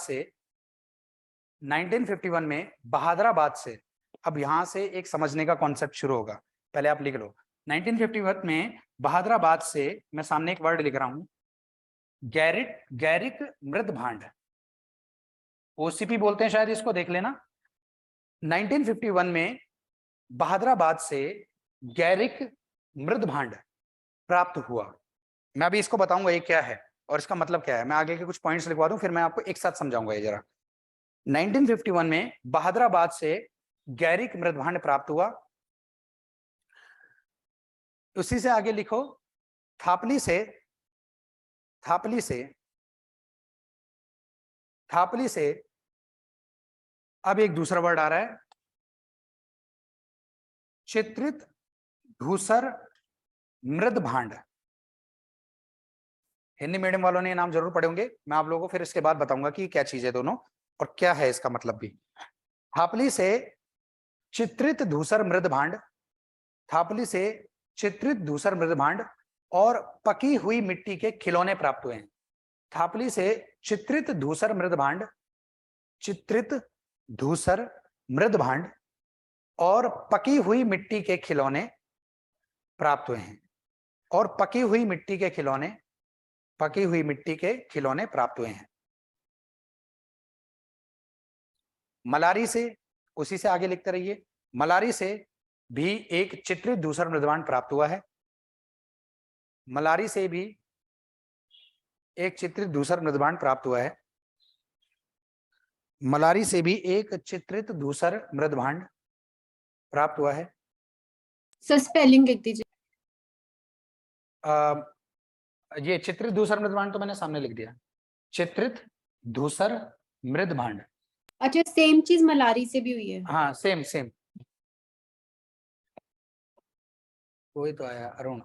से अब यहां से एक समझने का कॉन्सेप्ट शुरू होगा। पहले आप लिख लो 1951 में बहादुराबाद से, मैं सामने एक वर्ड लिख रहा हूं, गैरिक मृदभांड, ओसीपी बोलते हैं शायद इसको, देख लेना। 1951 में बहादुराबाद से गैरिक मृदभांड प्राप्त हुआ। मैं अभी इसको बताऊंगा ये क्या है और इसका मतलब क्या है। मैं आगे के कुछ पॉइंट्स लिखवा दूं, फिर मैं आपको एक साथ समझाऊंगा ये जरा। 1951 में बहादुराबाद से गैरिक मृदभांड प्राप्त हुआ। उसी से आगे लिखो थापली से अब एक दूसरा वर्ड आ रहा है, चित्रित धूसर मृदभांड। हिंदी मीडियम वालों ने ये नाम जरूर पढ़े होंगे, मैं आप लोगों को फिर इसके बाद बताऊंगा कि क्या चीज है दोनों और क्या है इसका मतलब भी। थापली से चित्रित धूसर मृदभांड, थापली से चित्रित धूसर मृदभांड और पकी हुई मिट्टी के खिलौने प्राप्त हुए हैं। थापली से चित्रित धूसर मृदभांड और पकी हुई मिट्टी के खिलौने प्राप्त हुए हैं, और पकी हुई मिट्टी के खिलौने प्राप्त हुए हैं। मलारी से, उसी से आगे लिखते रहिए, मलारी से भी एक चित्रित धूसर मृदभांड प्राप्त हुआ है। मलारी से भी एक चित्रित धूसर मृदभांड प्राप्त हुआ है। मलारी से भी एक चित्रित धूसर मृदभांड प्राप्त हुआ है। सर स्पेलिंग लिख दीजिए। ये चित्रित धूसर मृदभांड तो मैंने सामने लिख दिया, चित्रित धूसर मृदभांड। अच्छा, सेम चीज मलारी से भी हुई है। हाँ सेम वही तो आया अरुण।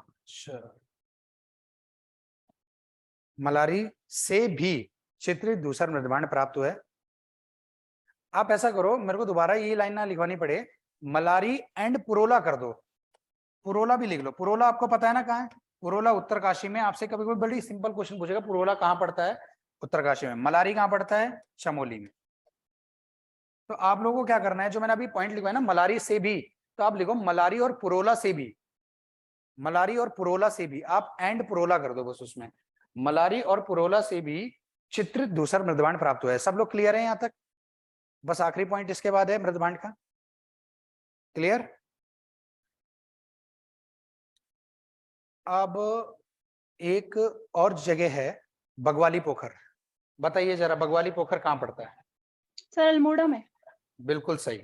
मलारी से भी चित्रित धूसर मृदभांड प्राप्त हुआ है। आप ऐसा करो, मेरे को दोबारा ये लाइन ना लिखवानी पड़े, मलारी एंड पुरोला कर दो, पुरोला भी लिख लो। पुरोला आपको पता है ना कहाँ है? पुरोला उत्तरकाशी में। आपसे कभी कोई बड़ी सिंपल क्वेश्चन पूछेगा, पुरोला कहाँ पड़ता है? उत्तरकाशी में। मलारी कहाँ पड़ता है? चमोली में। तो आप लोगों को क्या करना है, जो मैंने अभी पॉइंट लिखवाया ना मलारी से भी, तो आप लिखो मलारी और पुरोला से भी, मलारी और पुरोला से भी, आप एंड पुरोला कर दो बस उसमें। मलारी और पुरोला से भी चित्रित धूसर मृदभांड प्राप्त हुआ है। सब लोग क्लियर है यहाँ तक? बस आखिरी पॉइंट इसके बाद है मृदभांड का। क्लियर? अब एक और जगह है बगवाली पोखर। बताइए जरा बगवाली पोखर कहाँ पड़ता है? सर अल्मोड़ा में। बिल्कुल सही।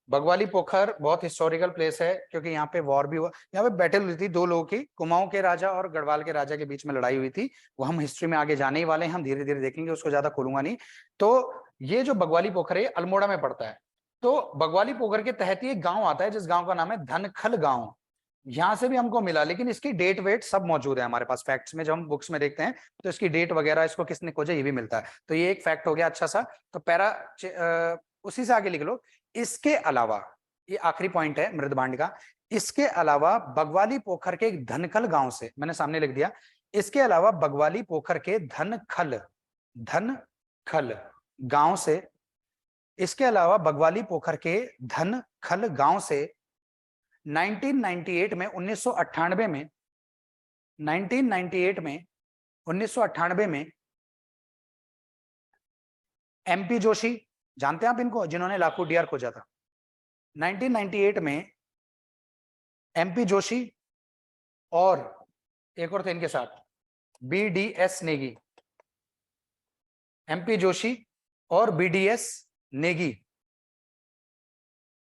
बगवाली पोखर बहुत हिस्टोरिकल प्लेस है, क्योंकि यहाँ पे वॉर भी हुआ, यहाँ पे बैटल हुई थी दो लोगों की, कुमाऊं के राजा और गढ़वाल के राजा के बीच में लड़ाई हुई थी। वो हम हिस्ट्री में आगे जाने ही वाले हैं, हम धीरे धीरे देखेंगे, उसको ज्यादा खोलूंगा नहीं। तो ये जो बगवाली पोखर है अल्मोड़ा में पड़ता है। तो बगवाली पोखर के तहत ही एक गाँव आता है जिस गाँव का नाम है धनखल गाँव। यहाँ से भी हमको मिला, लेकिन इसकी डेट वेट सब मौजूद है हमारे पास फैक्ट्स में। जब हम बुक्स में देखते हैं तो इसकी डेट वगैरह, इसको किसने खोजा, ये भी मिलता है। तो ये एक फैक्ट हो गया अच्छा सा। तो उसी से आगे लिख लो, इसके अलावा, ये आखिरी पॉइंट है मृदभांड का, इसके अलावा बगवाली पोखर के धनखल गांव से, मैंने सामने लिख दिया, इसके अलावा बगवाली पोखर के धनखल गांव से, इसके अलावा बगवाली पोखर के धनखल गांव से 1998 में 1998 में एमपी जोशी, जानते हैं आप इनको, जिन्होंने लाखों डियर खोजा था। 1998 में एमपी जोशी और एक और थे इनके साथ, बीडीएस नेगी। एमपी जोशी और बीडीएस नेगी,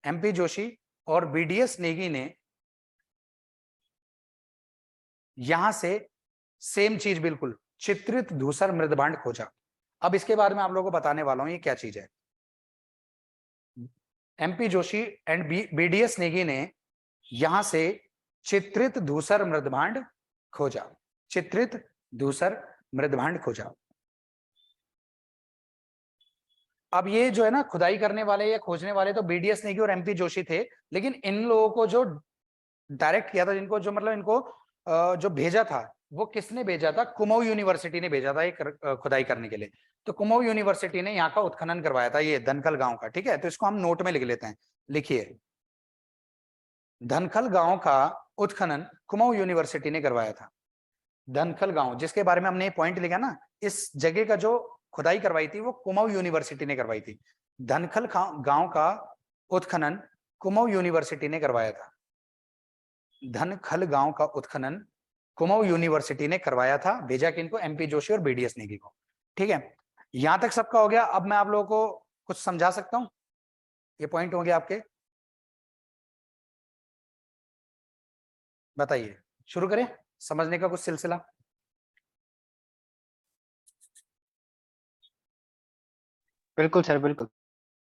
एमपी जोशी और बीडीएस नेगी ने यहां से सेम चीज बिल्कुल चित्रित धूसर मृदभांड खोजा। अब इसके बारे में आप लोगों को बताने वाला हूं ये क्या चीज है। MP Joshi and BDS Negi ने यहां से चित्रित धूसर मृदभांड खोजा। चित्रित धूसर मृदभांड खोजा। अब ये जो है ना खुदाई करने वाले या खोजने वाले तो BDS नेगी और MP जोशी थे, लेकिन इन लोगों को जो डायरेक्ट किया था, जिनको जो मतलब इनको जो भेजा था, वो किसने भेजा था? कुमाऊं यूनिवर्सिटी ने भेजा था एक खुदाई करने के लिए। तो कुमाऊं यूनिवर्सिटी ने यहाँ का उत्खनन करवाया था, ये धनखल गांव का। ठीक है, तो इसको हम नोट में लिख लेते हैं। लिखिए, धनखल गांव का उत्खनन कुमाऊं यूनिवर्सिटी ने करवाया था। धनखल गांव जिसके बारे में हमने पॉइंट लिखा ना, इस जगह का जो खुदाई करवाई थी वो कुमाऊं यूनिवर्सिटी ने करवाई थी। धनखल गांव का उत्खनन कुमाऊं यूनिवर्सिटी ने करवाया था। धनखल गांव का उत्खनन कुमाऊं यूनिवर्सिटी ने करवाया था। भेजा किनको? MP जोशी और BDS नेगी को। ठीक है, यहां तक सबका हो गया। अब मैं आप लोगों को कुछ समझा सकता हूं? ये पॉइंट हो गया आपके? बताइए, शुरू करें समझने का कुछ सिलसिला। बिल्कुल सर, बिल्कुल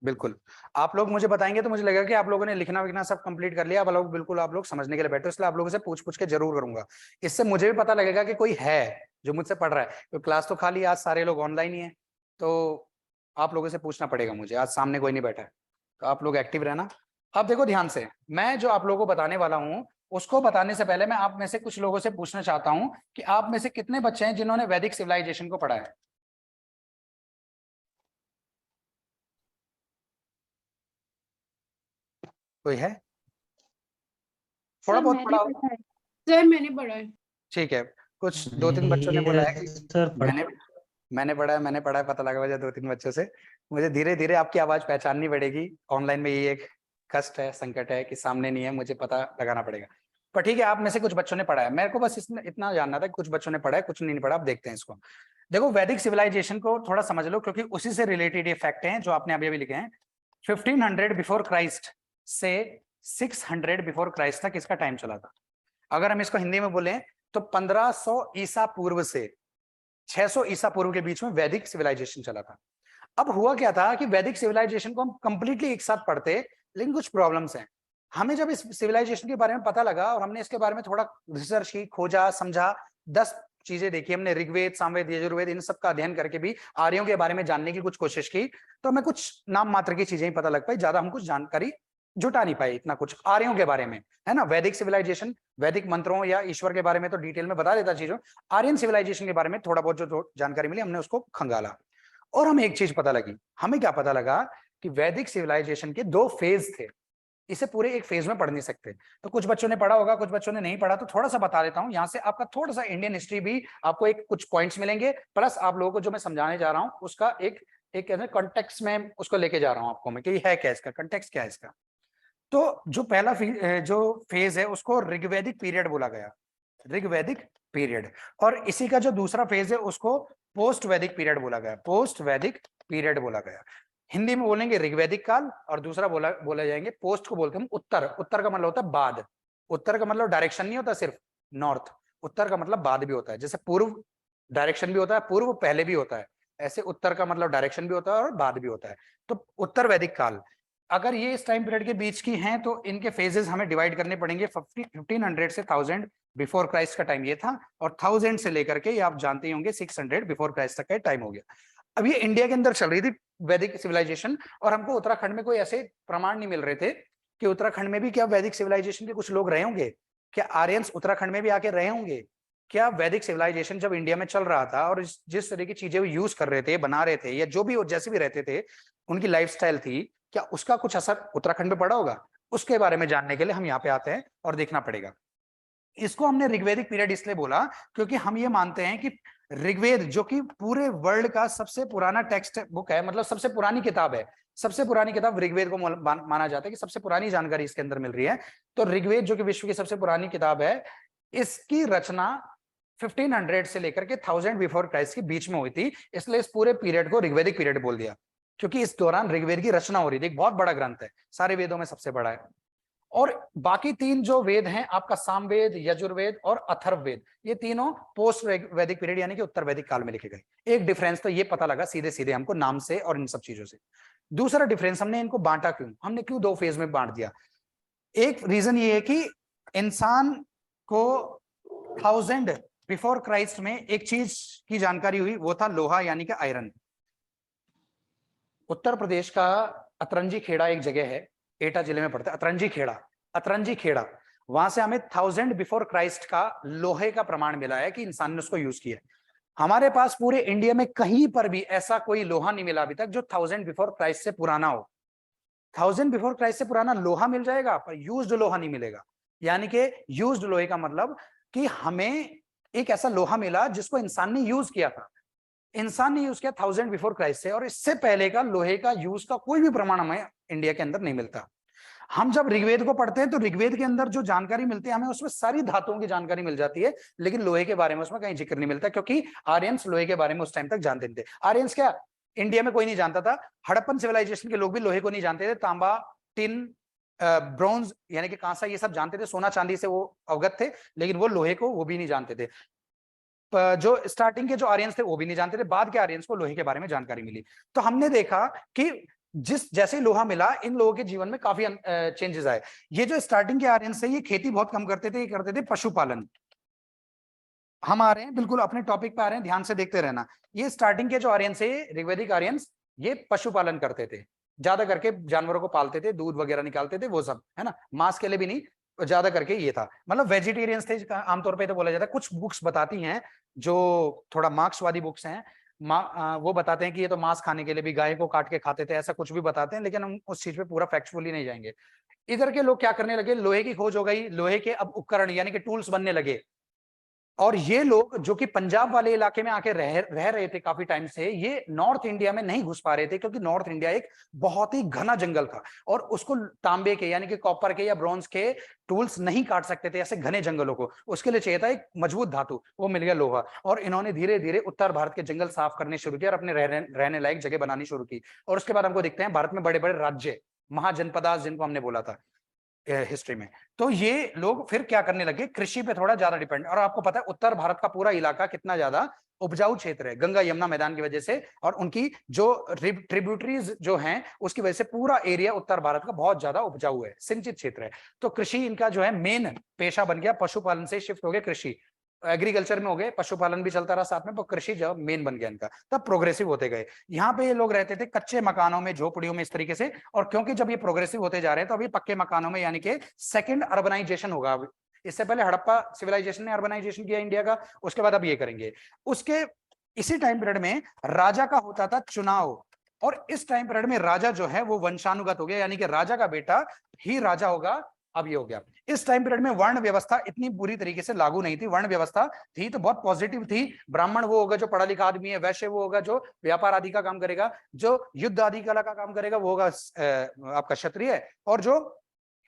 बिल्कुल। आप लोग मुझे बताएंगे तो मुझे लगेगा कि आप लोगों ने लिखना विखना सब कंप्लीट कर लिया। अब लोग बिल्कुल आप लोग समझने के लिए बैठो, इसलिए आप लोगों से पूछ के जरूर करूंगा। इससे मुझे भी पता लगेगा कि कोई है जो मुझसे पढ़ रहा है। तो क्लास तो खाली, आज सारे लोग ऑनलाइन ही है, तो आप लोगों से पूछना पड़ेगा मुझे। आज सामने कोई नहीं बैठा है, तो आप लोग एक्टिव रहना। अब देखो ध्यान से, मैं जो आप लोगों को बताने वाला हूँ उसको बताने से पहले मैं आप में से कुछ लोगों से पूछना चाहता हूँ कि आप में से कितने बच्चे हैं जिन्होंने वैदिक सिविलाइजेशन को पढ़ा है? कोई है? थोड़ा सर बहुत मैंने पढ़ा होगा। पढ़ा है। सर मैंने पढ़ा है। ठीक है, कुछ 2-3 बच्चों ने बोला है कि सर मैंने पढ़ा है। पता लगा मुझे 2-3 बच्चों से। मुझे धीरे धीरे आपकी आवाज पहचाननी पड़ेगी। ऑनलाइन में ये एक कष्ट है, संकट है कि सामने नहीं है, मुझे पता लगाना पड़ेगा। पर ठीक है, आप में से कुछ बच्चों ने पढ़ा है। मेरे को बस इसमें इतना जानना था कि कुछ बच्चों ने पढ़ा है, कुछ नहीं पढ़ा। आप देखते हैं इसको। देखो, वैदिक सिविलाइजेशन को थोड़ा समझ लो, क्योंकि उसी से रिलेटेड ये फैक्ट हैं जो आपने अभी अभी लिखे हैं। 1500 बिफोर क्राइस्ट से 600 बिफोर क्राइस्ट तक इसका टाइम चला था। अगर हम इसको हिंदी में बोलें तो 1500 ईसा पूर्व से 600 ईसा पूर्व के बीच में वैदिक सिविलाइजेशन चला था। अब हुआ क्या था कि वैदिक सिविलाइजेशन को हम कंप्लीटली एक साथ पढ़ते, लेकिन कुछ प्रॉब्लम्स हैं। हमें जब इस सिविलाइजेशन के बारे में पता लगा और हमने इसके बारे में थोड़ा रिसर्च की, खोजा, समझा, 10 चीजें देखी हमने, ऋग्वेद, सामवेद, यजुर्वेद, इन सब का अध्ययन करके भी आर्यों के बारे में जानने की कुछ कोशिश की, तो हमें कुछ नाम मात्र की चीजें ही पता लग पाई। ज्यादा हम कुछ जानकारी जुटा नहीं पाए इतना कुछ आर्यों के बारे में, है ना। वैदिक सिविलाइजेशन, वैदिक मंत्रों या ईश्वर के बारे में तो डिटेल में बता देता चीजों। आर्यन सिविलाइजेशन के बारे में थोड़ा बहुत जो जानकारी मिली, हमने उसको खंगाला और हमें एक चीज पता लगी। हमें क्या पता लगा कि वैदिक सिविलाइजेशन के 2 फेज थे। इसे पूरे एक फेज में पढ़ नहीं सकते। तो कुछ बच्चों ने पढ़ा होगा, कुछ बच्चों ने नहीं पढ़ा, तो थोड़ा सा बता देता हूं। यहां से आपका थोड़ा सा इंडियन हिस्ट्री भी आपको एक कुछ पॉइंट्स मिलेंगे, प्लस आप लोगों को जो मैं समझाने जा रहा हूं उसका एक कॉन्टेक्स्ट में उसको लेके जा रहा हूं आपको मैं, कि है क्या इसका कॉन्टेक्स्ट, क्या है इसका। तो जो पहला जो फेज है उसको ऋग्वैदिक पीरियड बोला गया, ऋग्वैदिक पीरियड। और इसी का जो दूसरा फेज है उसको पोस्ट वैदिक पीरियड बोला गया, पोस्ट वैदिक पीरियड बोला गया। हिंदी में बोलेंगे ऋग्वैदिक काल, और दूसरा बोला जाएंगे पोस्ट को बोलते हैं उत्तर। उत्तर का मतलब होता है बाद। उत्तर का मतलब डायरेक्शन नहीं होता सिर्फ नॉर्थ, उत्तर का मतलब बाद भी होता है। जैसे पूर्व डायरेक्शन भी होता है, पूर्व पहले भी होता है, ऐसे उत्तर का मतलब डायरेक्शन भी होता है और बाद भी होता है। तो उत्तर वैदिक काल, अगर ये इस टाइम पीरियड के बीच की हैं तो इनके फेजेस हमें डिवाइड करने पड़ेंगे। 1500 से 1000 बिफोर क्राइस्ट का टाइम ये था, और 1000 से लेकर के ये आप जानते ही होंगे 600 बिफोर क्राइस्ट तक का टाइम हो गया। अब ये इंडिया के अंदर चल रही थी वैदिक सिविलाइजेशन, और हमको उत्तराखंड में कोई ऐसे प्रमाण नहीं मिल रहे थे कि उत्तराखंड में भी क्या वैदिक सिविलाइजेशन के कुछ लोग रहे होंगे, क्या आर्यंस उत्तराखंड में भी आके रहे होंगे, क्या वैदिक सिविलाइजेशन जब इंडिया में चल रहा था और जिस तरह की चीजें वो यूज कर रहे थे, बना रहे थे, या जो भी जैसे भी रहते थे, उनकी लाइफस्टाइल थी, क्या उसका कुछ असर उत्तराखंड पे पड़ा होगा? उसके बारे में जानने के लिए हम यहाँ पे आते हैं और देखना पड़ेगा। इसको हमने ऋग्वैदिक पीरियड इसलिए बोला क्योंकि हम ये मानते हैं कि ऋग्वेद, जो कि पूरे वर्ल्ड का सबसे पुराना टेक्स्ट बुक है, मतलब सबसे पुरानी किताब है, सबसे पुरानी किताब ऋग्वेद को माना जाता है कि सबसे पुरानी जानकारी इसके अंदर मिल रही है। तो ऋग्वेद जो कि विश्व की सबसे पुरानी किताब है, इसकी रचना 1500 से लेकर के 1000 बिफोर क्राइस्ट के बीच में हुई थी, इसलिए इस पूरे पीरियड को ऋग्वैदिक पीरियड बोल दिया, क्योंकि इस दौरान ऋग्वेद की रचना हो रही थी। एक बहुत बड़ा ग्रंथ है, सारे वेदों में सबसे बड़ा है। और बाकी 3 जो वेद हैं आपका, सामवेद, यजुर्वेद और अथर्ववेद, ये तीनों पोस्ट वैदिक पीरियड यानी कि उत्तर वैदिक काल में लिखे गए। एक डिफरेंस तो ये पता लगा सीधे सीधे हमको नाम से और इन सब चीजों से। दूसरा डिफरेंस, हमने इनको बांटा क्यों, हमने क्यों दो फेज में बांट दिया? एक रीजन ये है कि इंसान को 1000 बिफोर क्राइस्ट में एक चीज की जानकारी हुई, वो था लोहा यानी कि आयरन। उत्तर प्रदेश का अतरंजी खेड़ा एक जगह है, एटा जिले में पड़ता है, अतरंजी खेड़ा, वहां से हमें 1000 बिफोर क्राइस्ट का लोहे का प्रमाण मिला है कि इंसान ने उसको यूज किया। हमारे पास पूरे इंडिया में कहीं पर भी ऐसा कोई लोहा नहीं मिला अभी तक जो 1000 बिफोर क्राइस्ट से पुराना हो। 1000 बिफोर क्राइस्ट से पुराना लोहा मिल जाएगा पर यूज्ड लोहा नहीं मिलेगा। यानी कि यूज्ड लोहे का मतलब कि हमें एक ऐसा लोहा मिला जिसको इंसान ने यूज किया था, इंसान ने यूज किया 1000 बिफोर क्राइस्ट से, और इससे पहले का लोहे का यूज का कोई भी प्रमाण हमें इंडिया के अंदर नहीं मिलता। हम जब ऋग्वेद को पढ़ते हैं तो ऋग्वेद के अंदर जो जानकारी मिलती है हमें उसमें सारी धातुओं की जानकारी मिल जाती है, लेकिन लोहे के बारे में उसमें कहीं जिक्र नहीं मिलता, क्योंकि आर्यंस लोहे के बारे में उस टाइम तक जानते नहीं थे। आर्यंस क्या इंडिया में कोई नहीं जानता था, हड़प्पन सिविलाइजेशन के लोग भी लोहे को नहीं जानते थे, तांबा, टिन, ब्रॉन्ज यानी कि कांसा ये सब जानते थे, सोना चांदी से वो अवगत थे, लेकिन वो लोहे को वो भी नहीं जानते थे। जो स्टार्टिंग के जो आर्यंस थे वो भी नहीं जानते थे, बाद के आर्यंस को लोहे के बारे में जानकारी मिली। तो हमने देखा कि जैसे ही लोहा मिला इन लोगों के जीवन में काफी चेंजेस आए। ये जो स्टार्टिंग के आर्यंस थे ये खेती बहुत कम करते थे, ये करते थे पशुपालन। हम आ रहे हैं बिल्कुल अपने टॉपिक पे आ रहे हैं, ध्यान से देखते रहना। ये स्टार्टिंग के जो आर्यंस है ऋग्वैदिक आर्यंस, ये पशुपालन करते थे, ज्यादा करके जानवरों को पालते थे, दूध वगैरह निकालते थे, वो सब है ना, मांस के लिए भी नहीं, ज्यादा करके ये था, मतलब वेजिटेरियंस थे आमतौर पे तो बोला जाता है। कुछ बुक्स बताती हैं जो थोड़ा मार्क्सवादी बुक्स हैं, वो बताते हैं कि ये तो मांस खाने के लिए भी गाय को काट के खाते थे, ऐसा कुछ भी बताते हैं, लेकिन हम उस चीज पे पूरा फैक्चुअली नहीं जाएंगे। इधर के लोग क्या करने लगे, लोहे की खोज हो गई, लोहे के अब उपकरण यानी कि टूल्स बनने लगे, और ये लोग जो कि पंजाब वाले इलाके में आके रह रहे थे काफी टाइम से, ये नॉर्थ इंडिया में नहीं घुस पा रहे थे, क्योंकि नॉर्थ इंडिया एक बहुत ही घना जंगल था और उसको तांबे के यानी कि कॉपर के या ब्रॉन्ज के टूल्स नहीं काट सकते थे ऐसे घने जंगलों को, उसके लिए चाहिए था एक मजबूत धातु, वो मिल गया लोहा। और इन्होंने धीरे धीरे उत्तर भारत के जंगल साफ करने शुरू किए और अपने रहने लायक जगह बनानी शुरू की। और उसके बाद हमको दिखते हैं भारत में बड़े बड़े राज्य, महाजनपदास जिनको हमने बोला था हिस्ट्री में, तो ये लोग फिर क्या करने लगे, कृषि पे थोड़ा ज्यादा डिपेंड। और आपको पता है उत्तर भारत का पूरा इलाका कितना ज्यादा उपजाऊ क्षेत्र है, गंगा यमुना मैदान की वजह से, और उनकी जो ट्रिब्यूटरीज जो हैं उसकी वजह से पूरा एरिया उत्तर भारत का बहुत ज्यादा उपजाऊ है, सिंचित क्षेत्र है। तो कृषि इनका जो है मेन पेशा बन गया, पशुपालन से शिफ्ट हो गया कृषि, एग्रीकल्चर में हो गए, पशुपालन भी चलता रहा साथ में, पर कृषि जब मेन बन गया इनका, तब प्रोग्रेसिव होते गए। यहाँ पे ये लोग रहते थे कच्चे मकानों में, झोपड़ियों में, इस तरीके से, और क्योंकि जब ये प्रोग्रेसिव होते जा रहे हैं तो अभी पक्के मकानों में, यानी कि सेकंड अर्बनाइजेशन होगा। इससे पहले हड़प्पा सिविलाइजेशन ने अर्बनाइजेशन किया इंडिया का, उसके बाद अब ये करेंगे। उसके इसी टाइम पीरियड में राजा का होता था चुनाव, और इस टाइम पीरियड में राजा जो है वो वंशानुगत हो गया, यानी कि राजा का बेटा ही राजा होगा, अब ये हो गया। इस टाइम पीरियड में वर्ण व्यवस्था इतनी बुरी तरीके से लागू नहीं थी, वर्ण व्यवस्था थी तो बहुत पॉजिटिव थी। ब्राह्मण वो होगा जो पढ़ा लिखा आदमी है, वैश्य वो होगा जो व्यापार आदि का काम करेगा, जो युद्ध आदि कला का काम करेगा वो होगा आपका क्षत्रिय, और जो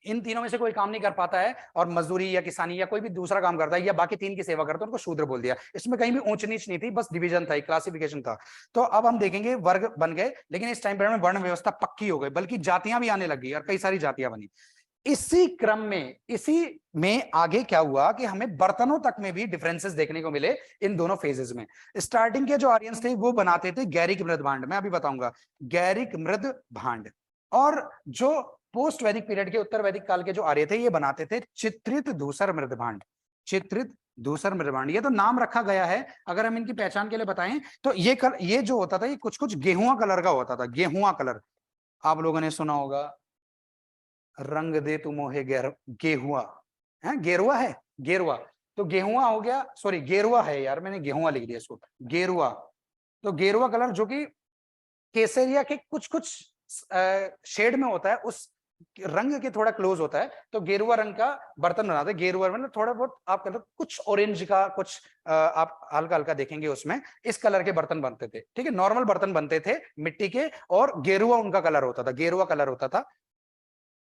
इन तीनों में से कोई काम नहीं कर पाता है और मजदूरी या किसानी या कोई भी दूसरा काम करता है या बाकी तीन की सेवा करता है, उनको शूद्र बोल दिया। इसमें कहीं भी ऊंच नीच नहीं थी, बस डिवीजन था, क्लासिफिकेशन था। तो अब हम देखेंगे वर्ग बन गए, लेकिन इस टाइम पीरियड में वर्ण व्यवस्था पक्की हो गई, बल्कि जातियां भी आने लगी और कई सारी जातियां बनी। इसी क्रम में, इसी में आगे क्या हुआ कि हमें बर्तनों तक में भी डिफरेंसेस देखने को मिले इन दोनों फेजेस में। स्टार्टिंग के जो आर्यंस थे वो बनाते थे गैरिक मृद भांड, मैं अभी बताऊंगा गैरिक मृद भांड, और जो पोस्ट वैदिक पीरियड के, उत्तर वैदिक काल के जो आर्य थे ये बनाते थे चित्रित धूसर मृद भांड, चित्रित धूसर मृद भांड। ये तो नाम रखा गया है, अगर हम इनकी पहचान के लिए बताएं तो ये जो होता था ये कुछ कुछ गेहुआ कलर का होता था, गेहुआ कलर, आप लोगों ने सुना होगा, रंग दे तू मोहे गेहुआ है, गेरुआ है, गेरुआ, तो गेहुआ हो गया, सॉरी गेरुआ है यार, मैंने गेहुआ लिख दिया इसको, गेरुआ। तो गेरुआ कलर जो कि केसरिया के कुछ कुछ शेड में होता है, उस रंग के थोड़ा क्लोज होता है, तो गेरुआ रंग का बर्तन बनाते हैं। गेरुआ मतलब थोड़ा बहुत आप कहते कुछ ऑरेंज का, कुछ आप हल्का हल्का देखेंगे उसमें, इस कलर के बर्तन बनते थे, ठीक है, नॉर्मल बर्तन बनते थे मिट्टी के, और गेरुआ उनका कलर होता था, गेरुआ कलर होता था।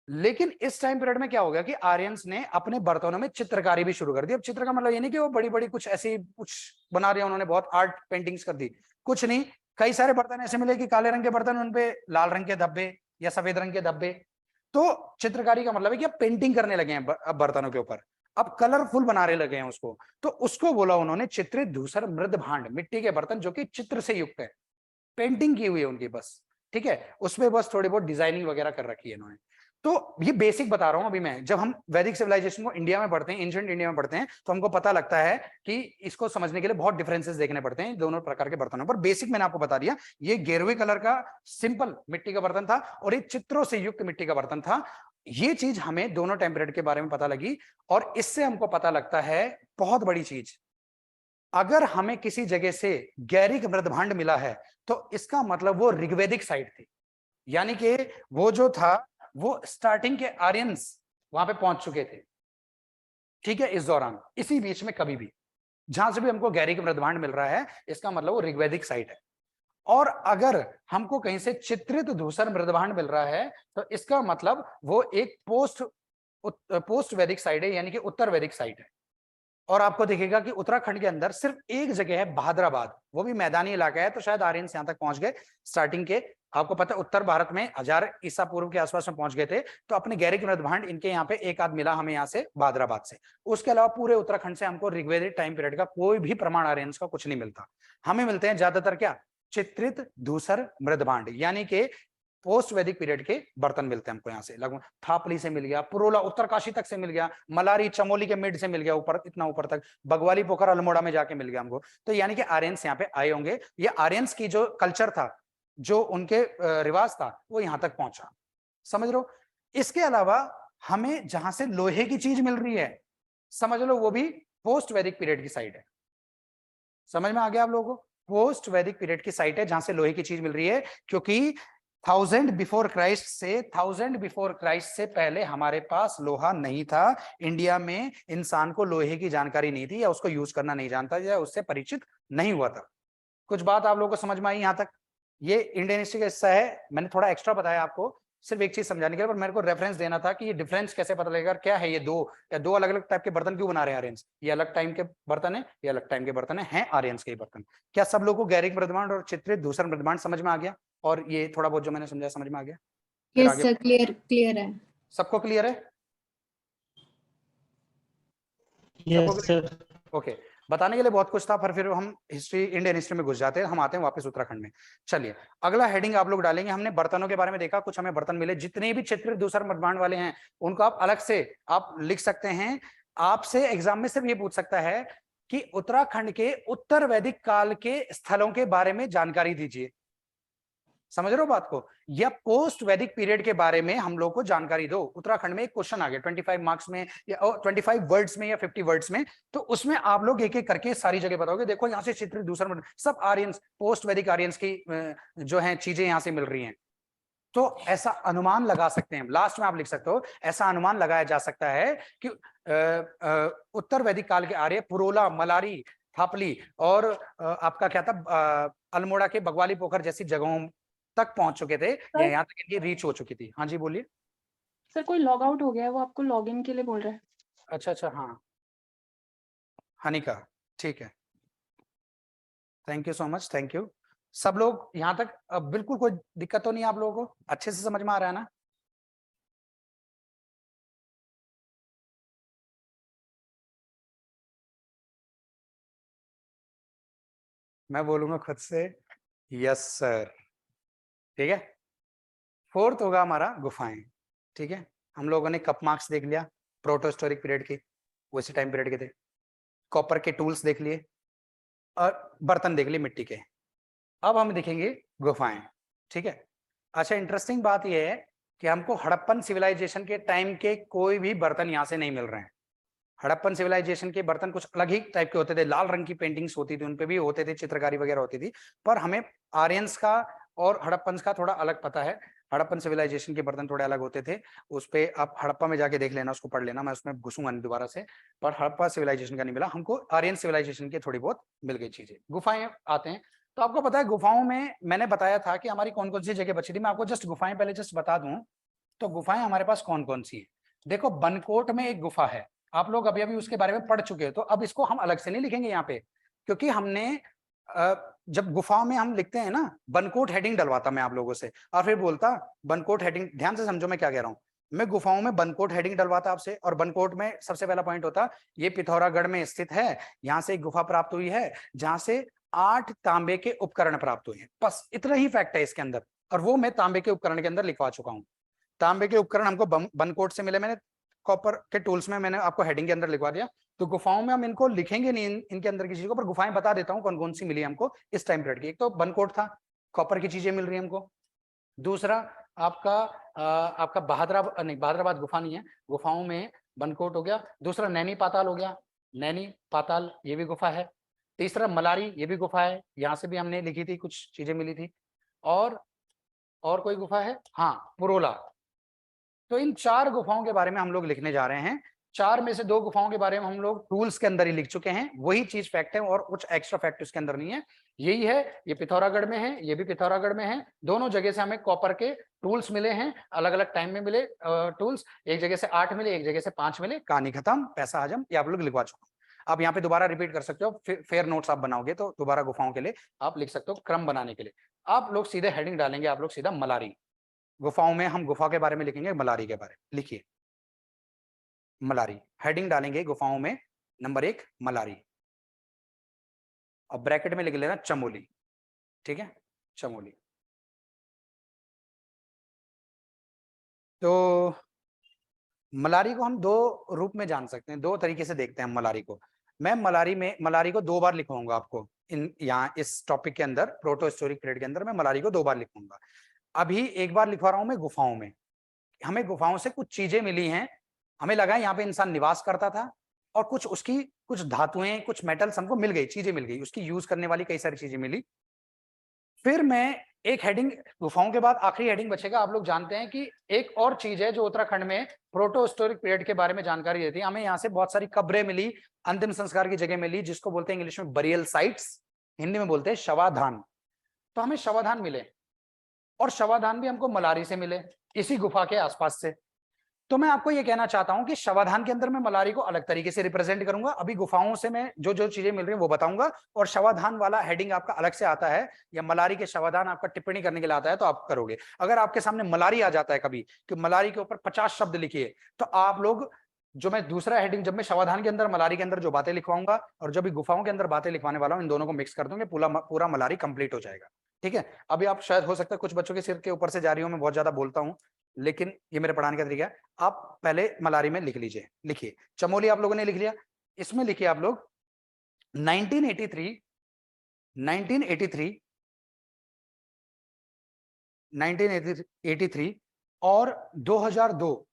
लेकिन इस टाइम पीरियड में क्या हो गया कि आर्यंस ने अपने बर्तनों में चित्रकारी भी शुरू कर दी। अब चित्र का मतलब ये नहीं कि वो बड़ी बड़ी कुछ ऐसी कुछ बना रहे, उन्होंने बहुत आर्ट पेंटिंग्स कर दी, कुछ नहीं, कई सारे बर्तन ऐसे मिले कि काले रंग के बर्तन, उनपे लाल रंग के धब्बे या सफेद रंग के धब्बे। तो चित्रकारी का मतलब है कि अब पेंटिंग करने लगे हैं बर्तनों के ऊपर, अब कलरफुल बनाने लगे हैं उसको, तो उसको बोला उन्होंने चित्रित धूसर मृद भांड, मिट्टी के बर्तन जो कि चित्र से युक्त है, पेंटिंग की हुई है उनकी बस। ठीक है, उसमें बस थोड़ी बहुत डिजाइनिंग वगैरह कर रखी है इन्होंने। तो ये बेसिक बता रहा हूं अभी मैं। जब हम वैदिक सिविलाइजेशन को इंडिया में पढ़ते हैं, एंशिएंट इंडिया में पढ़ते हैं, तो हमको पता लगता है कि इसको समझने के लिए बहुत डिफरेंसेस देखने पड़ते हैं दोनों प्रकार के बर्तनों पर। बेसिक मैंने आपको बता दिया, ये गेरुए कलर का सिंपल मिट्टी का बर्तन था और एक चित्रों से युक्त मिट्टी का बर्तन था। ये चीज हमें दोनों टाइम पीरियड के बारे में पता लगी, और इससे हमको पता लगता है बहुत बड़ी चीज, अगर हमें किसी जगह से गैरिक मृदभांड मिला है तो इसका मतलब वो ऋग्वैदिक साइट थी, यानी कि वो जो था वो स्टार्टिंग के आर्यंस वहां पे पहुंच चुके थे। ठीक है, इस दौरान इसी बीच में कभी भी जहां से भी हमको गैरिक मृदभांड मिल रहा है, इसका मतलब वो ऋग्वैदिक साइट है। और अगर हमको कहीं से चित्रित धूसर मृदभांड मिल रहा है तो इसका मतलब वो एक पोस्ट वैदिक साइट है, यानी कि उत्तर वैदिक साइट है। और आपको दिखेगा कि उत्तराखंड के अंदर सिर्फ एक जगह है बहादुराबाद, वो भी मैदानी इलाका है, तो शायद आर्यंस यहां तक पहुंच गए स्टार्टिंग के। आपको पता है उत्तर भारत में 1000 ईसा पूर्व के आसपास में पहुंच गए थे, तो अपने गैरिक मृदभांड इनके यहाँ पे एक आध मिला हमें यहाँ से बहादुराबाद से। उसके अलावा पूरे उत्तराखंड से हमको ऋग्वैदिक टाइम पीरियड का कोई भी प्रमाण आर्यंस का कुछ नहीं मिलता। हमें मिलते हैं ज्यादातर क्या, चित्रित धूसर मृदभांड, यानी कि पोस्ट वैदिक पीरियड के बर्तन मिलते हैं हमको यहाँ से। लगभग थापली से मिल गया, पुरोला उत्तरकाशी तक से मिल गया, मलारी चमोली के मिड से मिल गया, ऊपर इतना ऊपर तक, बगवाली पोखर अल्मोड़ा में जाके मिल गया हमको। तो यानी कि आर्यंस यहाँ पे आए होंगे, ये आर्यंस की जो कल्चर था, जो उनके रिवाज था, वो यहाँ तक पहुंचा। समझ लो। इसके अलावा हमें जहां से लोहे की चीज मिल रही है, समझ लो वो भी पोस्ट वैदिक पीरियड की साइड है। समझ में आ गया आप लोगों को? पोस्ट वैदिक पीरियड की साइट है जहां से लोहे की चीज मिल रही है, क्योंकि 1000 बिफोर क्राइस्ट से पहले हमारे पास लोहा नहीं था। इंडिया में इंसान को लोहे की जानकारी नहीं थी, या उसको यूज करना नहीं जानता, या उससे परिचित नहीं हुआ था। कुछ बात आप लोगों को समझ में आई यहां तक? ये इंडियन हिस्ट्री का हिस्सा है, मैंने थोड़ा एक्स्ट्रा बताया आपको सिर्फ एक चीज समझाने के लिए, पर मेरे को रेफरेंस देना था कि ये डिफरेंस कैसे पता लगेगा, क्या है ये दो अलग अलग टाइप के बर्तन क्यों बना रहे हैं आर्यंस। ये अलग टाइम के बर्तन है, ये अलग टाइम के बर्तन है आर्यंस के बर्तन। क्या सब लोगों को गैरिक मृदभांड और चित्रित धूसर मृदभांड समझ में आ गया? और ये थोड़ा बहुत जो मैंने समझा समझ में आ गया? यस सर, क्लियर है। सबको क्लियर है? Yes sir. ओके, बताने के लिए बहुत कुछ था, पर फिर हम हिस्ट्री, इंडियन हिस्ट्री में घुस जाते हैं। हम आते हैं वापस उत्तराखंड में। चलिए, अगला हेडिंग आप लोग डालेंगे। हमने बर्तनों के बारे में देखा, कुछ हमें बर्तन मिले, जितने भी चित्रित धूसर मृदभांड वाले हैं उनको आप अलग से आप लिख सकते हैं। आपसे एग्जाम में सिर्फ ये पूछ सकता है कि उत्तराखंड के उत्तर वैदिक काल के स्थलों के बारे में जानकारी दीजिए। समझ रहे हो बात को? या पोस्ट वैदिक पीरियड के बारे में हम लोग को जानकारी दो। उत्तराखंड में एक क्वेश्चन आ गया 25 मार्क्स में, या 25 वर्ड्स में, या 50 वर्ड्स में, तो उसमें आप लोग एक एक करके सारी जगह बताओगे। देखो यहाँ से चित्रित दूसरा सब आर्यंस, पोस्ट वैदिक आर्यंस की जो है चीजें यहाँ से मिल रही हैं। तो ऐसा अनुमान लगा सकते हैं, लास्ट में आप लिख सकते हो, ऐसा अनुमान लगाया जा सकता है कि उत्तर वैदिक काल के आर्य पुरोला, मलारी, थापली और आपका क्या था, अल्मोड़ा के बगवाली पोखर जैसी जगहों तक पहुंच चुके थे, या यहाँ तक इनकी रीच हो चुकी थी। हाँ जी बोलिए सर। कोई लॉग आउट हो गया है, वो आपको लॉग इन के लिए बोल रहा है। अच्छा, हाँ हनिका, ठीक है, thank you so much, thank you. सब लोग यहाँ तक बिल्कुल कोई दिक्कत तो नहीं आप लोगों को? अच्छे से समझ में आ रहा है ना? मैं बोलूंगा खुद से यस सर। ठीक है, फोर्थ होगा हमारा गुफाएं। ठीक है, हम लोगों ने कप मार्क्स देख लिया प्रोटोस्टोरिक पीरियड के, उसी टाइम पीरियड के थे। कॉपर के टूल्स देख लिए और बर्तन देख लिए मिट्टी के। अब हम देखेंगे गुफाएं। ठीक है, अच्छा इंटरेस्टिंग बात यह है कि हमको हड़प्पन सिविलाइजेशन के टाइम के कोई भी बर्तन यहाँ से नहीं मिल रहे हैं। हड़प्पन सिविलाइजेशन के बर्तन कुछ अलग ही टाइप के होते थे, लाल रंग की पेंटिंग्स होती थी, उनपे भी होते थे, चित्रकारी वगैरह होती थी। पर हमें आर्यंस का और हड़प्पन का थोड़ा अलग पता है। हड़प्पन सिविलाइजेशन के बर्तन थोड़े अलग होते थे, उस पे आप हड़प्पा में जाके देख लेना, उसको पढ़ लेना, मैं उसमें घुसूंगा नहीं दोबारा से। पर हड़प्पा सिविलाइजेशन का नहीं मिला हमको, आर्यन सिविलाइजेशन की थोड़ी बहुत मिल गई चीजें। गुफाएं आते हैं, तो आपको पता है गुफाओं में मैंने बताया था कि हमारी कौन कौन सी जगह बची थी। मैं आपको जस्ट गुफाएं पहले जस्ट बता दूं, तो गुफाएं हमारे पास कौन कौन सी है। देखो, बनकोट में एक गुफा है, आप लोग अभी अभी उसके बारे में पढ़ चुके हो, तो अब इसको हम अलग से नहीं लिखेंगे यहाँ पे, क्योंकि हमने जब गुफाओं में हम लिखते हैं ना, बनकोट हेडिंग डलवाता मैं आप लोगों से, और फिर बोलता बनकोट हेडिंग, ध्यान से समझो मैं क्या कह रहा हूँ। मैं गुफाओं में बनकोट हेडिंग डलवाता आपसे, और बनकोट में सबसे पहला पॉइंट होता, ये पिथौरागढ़ में स्थित है, यहाँ से एक गुफा प्राप्त हुई है जहां से 8 तांबे के उपकरण प्राप्त हुए हैं। बस इतना ही फैक्ट है इसके अंदर, और वो मैं तांबे के उपकरण के अंदर लिखवा चुका हूँ। तांबे के उपकरण हमको बनकोट से मिले, मैंने कॉपर के टूल्स में मैंने आपको हेडिंग के अंदर लिखवा दिया। तो गुफाओं में हम इनको लिखेंगे नहीं, इनके अंदर की चीजों को, पर गुफाएं बता देता हूँ कौन कौन सी मिली हमको इस टाइम पीरियड की। एक तो बनकोट था, कॉपर की चीजें मिल रही है हमको। दूसरा आपका बहादुराबाद गुफा नहीं है, गुफाओं में बनकोट हो गया। दूसरा नैनी पाताल हो गया, नैनी पाताल ये भी गुफा है। तीसरा मलारी, ये भी गुफा है, यहाँ से भी हमने लिखी थी, कुछ चीजें मिली थी। और कोई गुफा है, हाँ पुरोला। तो इन 4 गुफाओं के बारे में हम लोग लिखने जा रहे हैं। 4 में से 2 गुफाओं के बारे में हम लोग टूल्स के अंदर ही लिख चुके हैं, वही चीज फैक्ट है और कुछ एक्स्ट्रा फैक्ट उसके अंदर नहीं है। यही है, ये पिथौरागढ़ में है, ये भी पिथौरागढ़ में है। दोनों जगह से हमें कॉपर के टूल्स मिले हैं, अलग अलग टाइम में मिले टूल्स। एक जगह से 8 मिले, एक जगह से 5 मिले। कहानी खत्म, पैसा हजम, ये आप लोग लिखवा चुके हो। आप यहाँ पे दोबारा रिपीट कर सकते हो, फेयर नोट्स आप बनाओगे तो दोबारा गुफाओं के लिए आप लिख सकते हो। क्रम बनाने के लिए आप लोग सीधे हेडिंग डालेंगे, आप लोग सीधा मलारी। गुफाओं में हम गुफा के बारे में लिखेंगे, मलारी के बारे में लिखिए। मलारी हेडिंग डालेंगे गुफाओं में, नंबर 1 मलारी, और ब्रैकेट में लिख लेना चमोली। ठीक है, चमोली। तो मलारी को हम 2 रूप में जान सकते हैं, 2 तरीके से देखते हैं हम मलारी को। मैं मलारी को 2 बार लिखवाऊंगा आपको यहाँ इस टॉपिक के अंदर, प्रोटो हिस्टोरिक पीरियड के अंदर मैं मलारी को 2 बार लिखवाऊंगा। अभी एक बार लिखवा रहा हूं मैं गुफाओं में। हमें गुफाओं से कुछ चीजें मिली हैं, हमें लगा यहाँ पे इंसान निवास करता था, और कुछ धातुएं, कुछ मेटल्स हमको मिल गई, चीजें मिल गई, उसकी यूज करने वाली कई सारी चीजें मिली। फिर मैं एक हेडिंग, गुफाओं के बाद आखिरी हेडिंग बचेगा। आप लोग जानते हैं कि एक और चीज है जो उत्तराखंड में प्रोटो हिस्टोरिक पीरियड के बारे में जानकारी देती है। हमें यहाँ से बहुत सारी कब्रें मिली, अंतिम संस्कार की जगह मिली, जिसको बोलते हैं इंग्लिश में बरियल साइट्स, हिंदी में बोलते हैं शवाधान। तो हमें शवाधान मिले, और शवाधान भी हमको मलारी से मिले, इसी गुफा के आसपास से। तो मैं आपको ये कहना चाहता हूं कि शवाधान के अंदर मैं मलारी को अलग तरीके से रिप्रेजेंट करूंगा। अभी गुफाओं से मैं जो जो चीजें मिल रही हैं वो बताऊंगा, और शवाधान वाला हेडिंग आपका अलग से आता है, या मलारी के शवाधान आपका टिप्पणी करने के लिए आता है तो आप करोगे। अगर आपके सामने मलारी आ जाता है कभी कि मलारी के ऊपर 50 शब्द लिखिए, तो आप लोग, जो मैं दूसरा हेडिंग, जब मैं शवाधान के अंदर मलारी के अंदर जो बातें लिखवाऊंगा और जब भी गुफाओं के अंदर बातें लिखवाने वाला हूं, इन दोनों को मिक्स कर दूंगे, पूरा मलारी कंप्लीट हो जाएगा। ठीक है, अभी आप शायद हो सकता है कुछ बच्चों के सिर के ऊपर से जा रही हूं, मैं बहुत ज्यादा बोलता हूं, लेकिन ये मेरे पढ़ाने का तरीका है। आप पहले मलारी में लिख लीजिए, लिखिए चमोली आप लोगों ने लिख लिया, इसमें लिखिए आप लोग 1983 और 2002,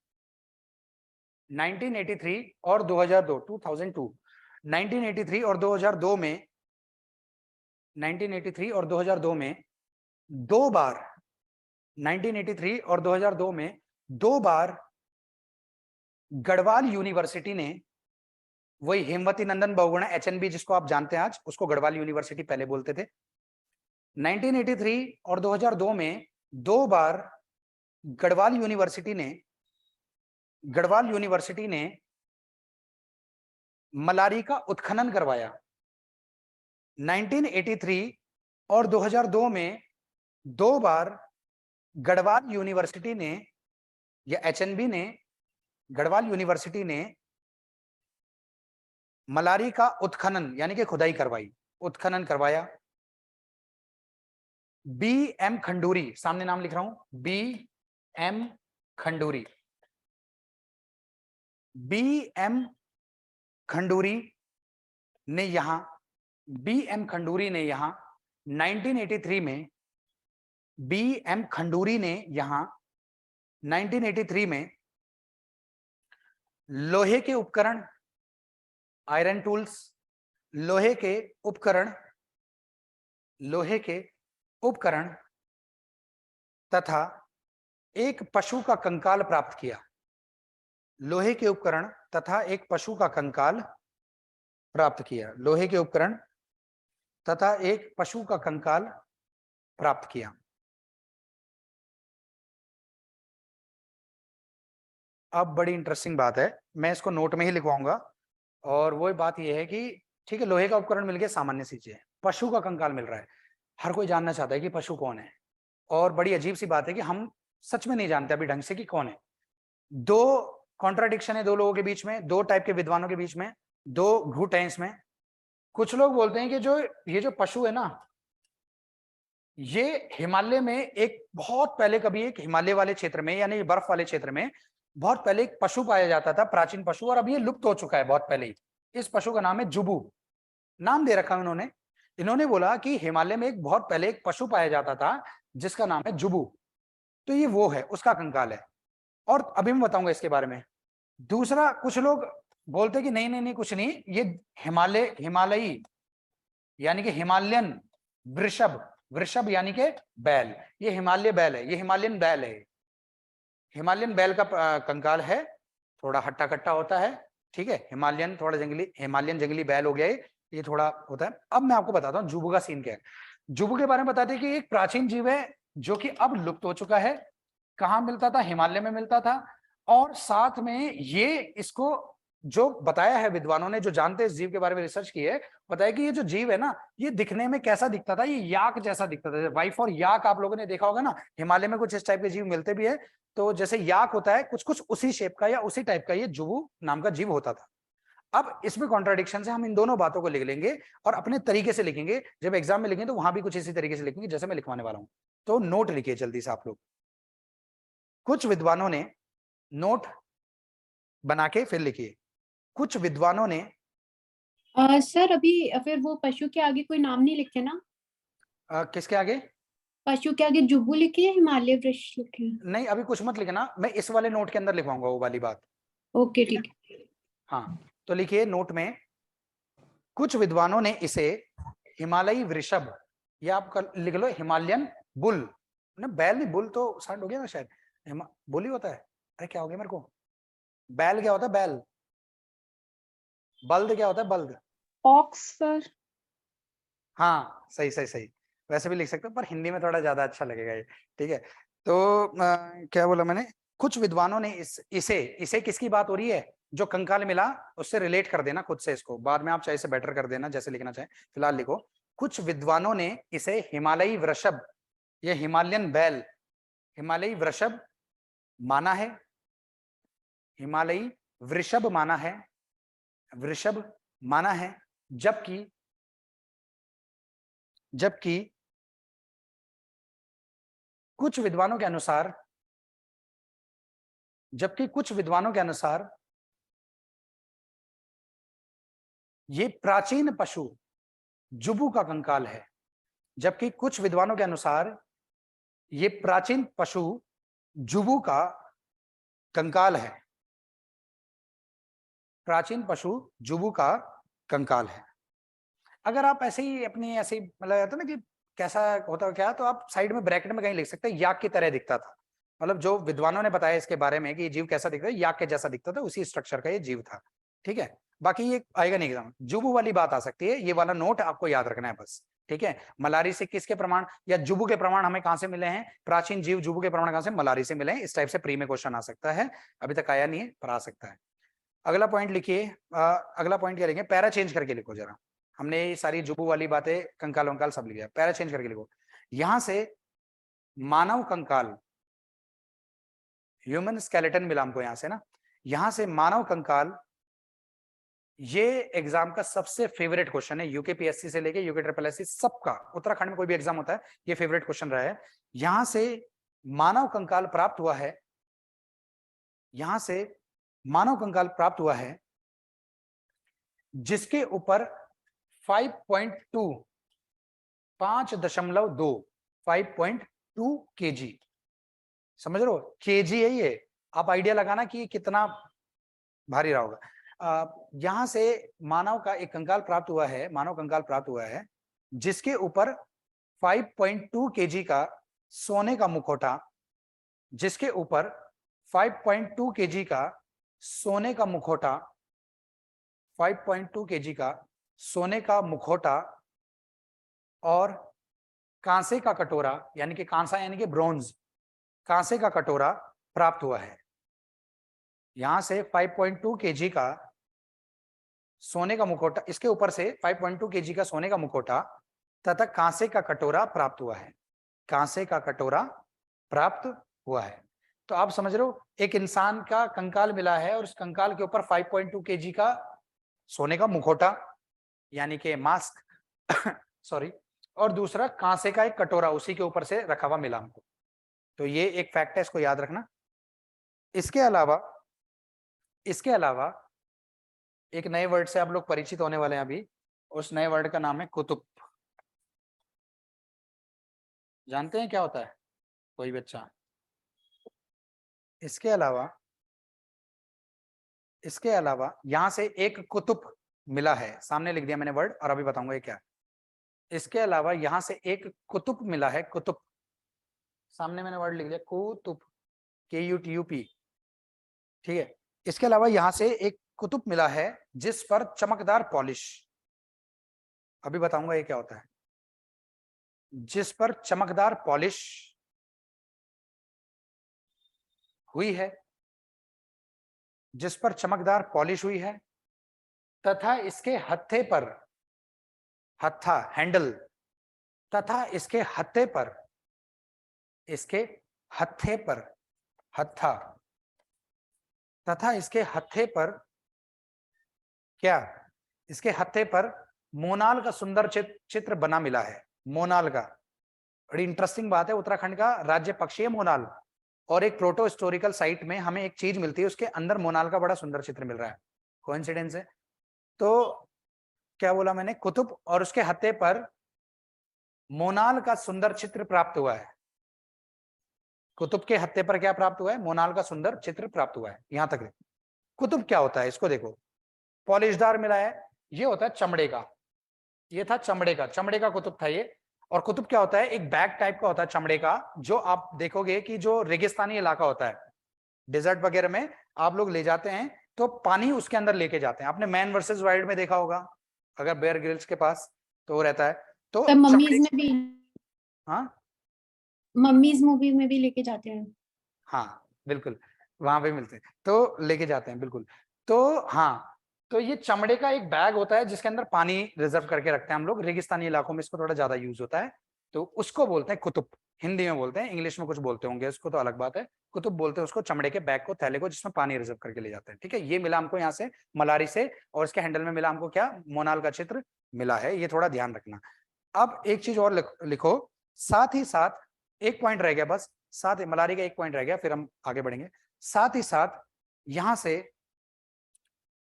1983 और 2002, 2002, 1983 और 2002 में, 1983 और 2002 में 2 बार, 1983 और 2002 में 2 बार गढ़वाल यूनिवर्सिटी ने, वही हेमवती नंदन बहुगुणा HNB जिसको आप जानते हैं आज, उसको गढ़वाल यूनिवर्सिटी पहले बोलते थे। 1983 और 2002 में 2 बार गढ़वाल यूनिवर्सिटी ने मलारी का उत्खनन करवाया। 1983 और 2002 में 2 बार गढ़वाल यूनिवर्सिटी ने, या HNB ने, गढ़वाल यूनिवर्सिटी ने मलारी का उत्खनन यानी कि खुदाई करवाई, उत्खनन करवाया। BM खंडूरी, सामने नाम लिख रहा हूं, BM खंडूरी, BM खंडूरी ने यहां 1983 में, BM खंडूरी ने यहां 1983 में लोहे के उपकरण, आयरन टूल्स, लोहे के उपकरण तथा एक पशु का कंकाल प्राप्त किया। लोहे के उपकरण तथा एक पशु का कंकाल प्राप्त किया, लोहे के उपकरण तथा एक पशु का कंकाल प्राप्त किया। अब बड़ी इंटरेस्टिंग बात है, मैं इसको नोट में ही लिखवाऊंगा, और वो बात यह है कि ठीक है, लोहे का उपकरण मिल गया, सामान्य सी चीज है, पशु का कंकाल मिल रहा है। हर कोई जानना चाहता है कि पशु कौन है, और बड़ी अजीब सी बात है कि हम सच में नहीं जानते अभी ढंग से कि कौन है। 2 कॉन्ट्राडिक्शन है 2 लोगों के बीच में, 2 टाइप के विद्वानों के बीच में, 2 घुट हैं इसमें। कुछ लोग बोलते हैं कि ये जो पशु है ना, ये हिमालय में एक बहुत पहले, कभी एक हिमालय वाले क्षेत्र में यानी बर्फ वाले क्षेत्र में बहुत पहले एक पशु पाया जाता था, प्राचीन पशु, और अब ये लुप्त हो चुका है बहुत पहले ही। इस पशु का नाम है जुबू, नाम दे रखा है उन्होंने। इन्होंने बोला कि हिमालय में एक बहुत पहले एक पशु पाया जाता था जिसका नाम है जुबू, तो ये वो है, उसका कंकाल है। और अभी मैं बताऊंगा इसके बारे में। दूसरा, कुछ लोग बोलते कि नहीं नहीं नहीं कुछ नहीं, ये हिमालयी यानी कि हिमालयन वृषभ, वृषभ यानी कि बैल, ये हिमालय बैल है, ये हिमालयन बैल है। हिमालयन बैल का कंकाल है, थोड़ा हट्टा कट्टा होता है, ठीक है। हिमालयन थोड़ा जंगली, हिमालयन जंगली बैल हो गया ये थोड़ा होता है। अब मैं आपको बताता हूँ जुबू का सीन क्या है। जुबू के बारे में बताते हैं कि एक प्राचीन जीव है जो कि अब लुप्त हो चुका है। कहाँ मिलता था? हिमालय में मिलता था। और साथ में ये, इसको जो बताया है विद्वानों ने, जो जानते हैं इस जीव के बारे में, रिसर्च की है, बताया कि ये जो जीव है ना, ये दिखने में कैसा दिखता था? ये याक जैसा दिखता था। वाइफ और याक आप लोगों ने देखा होगा ना, हिमालय में कुछ इस टाइप के जीव मिलते भी है। तो जैसे याक होता है, कुछ कुछ उसी शेप का या उसी टाइप का ये जुबू नाम का जीव होता था। अब इसमें कॉन्ट्राडिक्शन है, हम इन दोनों बातों को लिख लेंगे और अपने तरीके से लिखेंगे। जब एग्जाम में लिखेंगे तो वहां भी कुछ इसी तरीके से लिखेंगे जैसे मैं लिखवाने वाला हूं। तो नोट लिखिए जल्दी से आप लोग। कुछ विद्वानों ने, नोट बना के फिर लिखिए। कुछ विद्वानों ने सर अभी फिर वो पशु के आगे कोई नाम नहीं लिखे ना? किसके आगे? पशु के आगे जुबू लिखे या हिमालय वृक्ष लिखे? नहीं, अभी कुछ मत लिखना, मैं इस वाले नोट के अंदर लिखवाऊंगा वो वाली बात। ओके ठीक है। हाँ, तो लिखिए नोट में, कुछ विद्वानों ने इसे हिमालयी वृषभ, या आप लिख लो हिमालयन बुल, ना बैल नहीं, बुल तो साउंड हो गया ना शायद, बुल ही होता है। अरे क्या हो गया मेरे को? बैल क्या होता है? बैल। बल्द क्या होता है? बल्द। Ox sir. हाँ सही सही सही, वैसे भी लिख सकते हो पर हिंदी में थोड़ा ज्यादा अच्छा लगेगा ये, ठीक है। तो क्या बोला मैंने? कुछ विद्वानों ने इसे किसकी बात हो रही है? जो कंकाल मिला उससे रिलेट कर देना खुद से, इसको बाद में आप चाहे इसे बेटर कर देना जैसे लिखना चाहे, फिलहाल लिखो। कुछ विद्वानों ने इसे हिमालयी वृषभ या हिमालयन बैल, हिमालयी वृषभ माना है, हिमालयी वृषभ माना है, वृषभ माना है। जबकि कुछ विद्वानों के अनुसार ये प्राचीन पशु जुबू का कंकाल है। जबकि कुछ विद्वानों के अनुसार ये प्राचीन पशु जुबू का कंकाल है, प्राचीन पशु जुबू का कंकाल है। अगर आप ऐसे ही अपनी ऐसे ही मतलब आता ना कि कैसा होता है क्या, तो आप साइड में ब्रैकेट में कहीं लिख सकते हैं याक की तरह दिखता था। मतलब जो विद्वानों ने बताया इसके बारे में कि ये जीव कैसा दिखता है, याक के जैसा दिखता था, उसी स्ट्रक्चर का ये जीव था, ठीक है। बाकी ये आएगा नहीं एग्जाम, जुबू वाली बात आ सकती है, ये वाला नोट आपको याद रखना है बस, ठीक है। मलारी से किसके प्रमाण या जुबू के प्रमाण हमें कहां से मिले हैं? प्राचीन जीव जुबू के प्रमाण कहां से? मलारी से मिले हैं। इस टाइप से प्री में क्वेश्चन आ सकता है, अभी तक आया नहीं है पर आ सकता है। अगला पॉइंट लिखिए। अगला पॉइंट क्या लिखेंगे? पैरा चेंज करके लिखो जरा। हमने ये सारी जुबू वाली बातें, कंकाल वंकाल सब लिख दिया, पैरा चेंज करके लिखो। यहां से मानव कंकाल, ह्यूमन स्केलेटन मिला हमको यहां से ना, यहां से मानव कंकाल, ये एग्जाम का सबसे फेवरेट क्वेश्चन है, यूकेपीएससी से लेके यूके ट्रिपल एससी सबका, उत्तराखंड में कोई भी एग्जाम होता है ये फेवरेट क्वेश्चन रहा है। यहां से मानव कंकाल प्राप्त हुआ है, यहां से मानव कंकाल प्राप्त हुआ है जिसके ऊपर 5.2 5.2 kg, समझ रहे हो? केजी है ये, आप आइडिया लगाना कि कितना भारी रहा होगा। यहां से मानव का एक कंकाल प्राप्त हुआ है, मानव कंकाल प्राप्त हुआ है जिसके ऊपर 5.2 kg का सोने का मुखौटा, जिसके ऊपर 5.2 kg का सोने का मुखौटा, 5.2 kg का सोने का मुखौटा और कांसे का कटोरा, यानी कि कांसा यानी कि ब्रॉन्ज, कांसे का कटोरा प्राप्त हुआ है। यहां से 5.2 kg का सोने का मुखौटा, इसके ऊपर से 5.2 kg का सोने का मुखौटा तथा कांसे का कटोरा प्राप्त हुआ है, कांसे का कटोरा प्राप्त हुआ है। तो आप समझ रहे हो, एक इंसान का कंकाल मिला है और उस कंकाल के ऊपर 5.2 kg का सोने का मुखौटा यानी कि मास्क सॉरी, और दूसरा कांसे का एक कटोरा उसी के ऊपर से रखा हुआ मिला हमको। तो ये एक फैक्ट है, इसको याद रखना। इसके अलावा एक नए वर्ड से आप लोग परिचित होने वाले हैं अभी, उस नए वर्ड का नाम है कुतुब। जानते हैं क्या होता है कोई बच्चा? इसके अलावा यहां से एक कुतुब मिला है, सामने लिख दिया मैंने वर्ड और अभी बताऊंगा ये क्या। इसके अलावा यहां से एक कुतुब मिला है, कुतुब, सामने मैंने वर्ड लिख दिया कुतुब, KUTUP, ठीक है। इसके अलावा यहां से एक कुतुब मिला है जिस पर चमकदार पॉलिश, अभी बताऊंगा ये क्या होता है, जिस पर चमकदार पॉलिश हुई है, जिस पर चमकदार पॉलिश हुई है तथा इसके हत्थे पर, हत्था हैंडल, तथा इसके हत्थे पर, हत्था, तथा इसके हत्थे पर क्या, इसके हत्थे पर मोनाल का सुंदर चित्र बना मिला है। मोनाल का, बड़ी इंटरेस्टिंग बात है, उत्तराखंड का राज्य पक्षी है मोनाल, और एक प्रोटो हिस्टोरिकल साइट में हमें एक चीज मिलती है, उसके अंदर मोनाल का बड़ा सुंदर चित्र मिल रहा है। कोइंसिडेंस है? तो क्या बोला मैंने? कुतुब और उसके हत्थे पर मोनाल का सुंदर चित्र प्राप्त हुआ है। कुतुब के हत्थे पर क्या प्राप्त हुआ है? मोनाल का सुंदर चित्र प्राप्त हुआ है। यहां तक कुतुब क्या होता है इसको देखो, पॉलिशदार मिला है, ये होता है चमड़े का, ये था चमड़े का कुतुब था ये। और कुतुब क्या होता है? एक बैग टाइप का होता है चमड़े का, जो आप देखोगे कि जो रेगिस्तानी इलाका होता है, डेजर्ट वगैरह में आप लोग ले जाते हैं तो पानी उसके अंदर लेके जाते हैं। आपने मैन वर्सेस वाइल्ड में देखा होगा, अगर बेयर ग्रिल्स के पास तो वो रहता है। तो मम्मीज में भी, हाँ मम्मीज मूवी में भी लेके जाते हैं। हाँ बिल्कुल, वहां पे मिलते हैं तो लेके जाते हैं, बिल्कुल। तो हाँ, तो ये चमड़े का एक बैग होता है जिसके अंदर पानी रिजर्व करके रखते हैं हम लोग। रेगिस्तानी इलाकों में इसको थोड़ा ज्यादा यूज होता है, तो उसको बोलते हैं कुतुब। हिंदी में बोलते हैं, इंग्लिश में कुछ बोलते होंगे इसको, तो अलग बात है। कुतुब बोलते हैं उसको, चमड़े के बैग को, थैले को, जिसमें पानी रिजर्व करके ले जाते हैं। ठीक है, ये मिला हमको यहाँ से मलारी से, और इसके हैंडल में मिला हमको क्या? मोनाल का चित्र मिला है, ये थोड़ा ध्यान रखना। अब एक चीज और लिखो, साथ ही साथ एक पॉइंट रह गया बस, साथ ही मलारी का एक पॉइंट रह गया, फिर हम आगे बढ़ेंगे। साथ ही साथ यहां से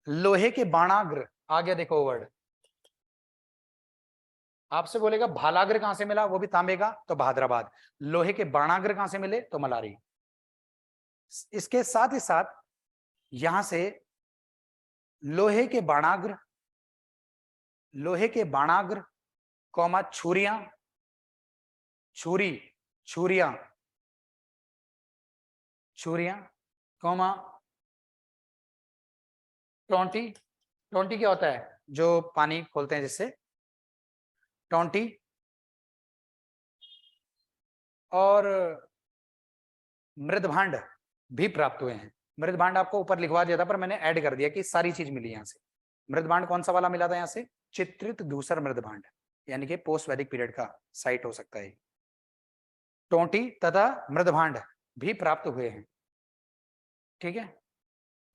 लोहे के बाणाग्र आ गया, देखो वर्ड। आपसे बोलेगा भालाग्र कहां से मिला, वो भी तांबे का, तो बहादुराबाद। लोहे के बाणाग्र कहां से मिले, तो मलारी। इसके साथ ही साथ यहां से लोहे के बाणाग्र, कौमा छुरियां, छुरियां, कौमा टोंटी। टोंटी क्या होता है? जो पानी खोलते हैं जिससे, टोंटी। और मृदभांड भी प्राप्त हुए हैं। मृदभांड आपको ऊपर लिखवा दिया था, पर मैंने ऐड कर दिया कि सारी चीज मिली यहां से। मृदभांड कौन सा वाला मिला था? यहां से चित्रित धूसर मृदभांड, यानी कि पोस्ट वैदिक पीरियड का साइट हो सकता है। टोंटी तथा मृदभांड भी प्राप्त हुए हैं। ठीक है,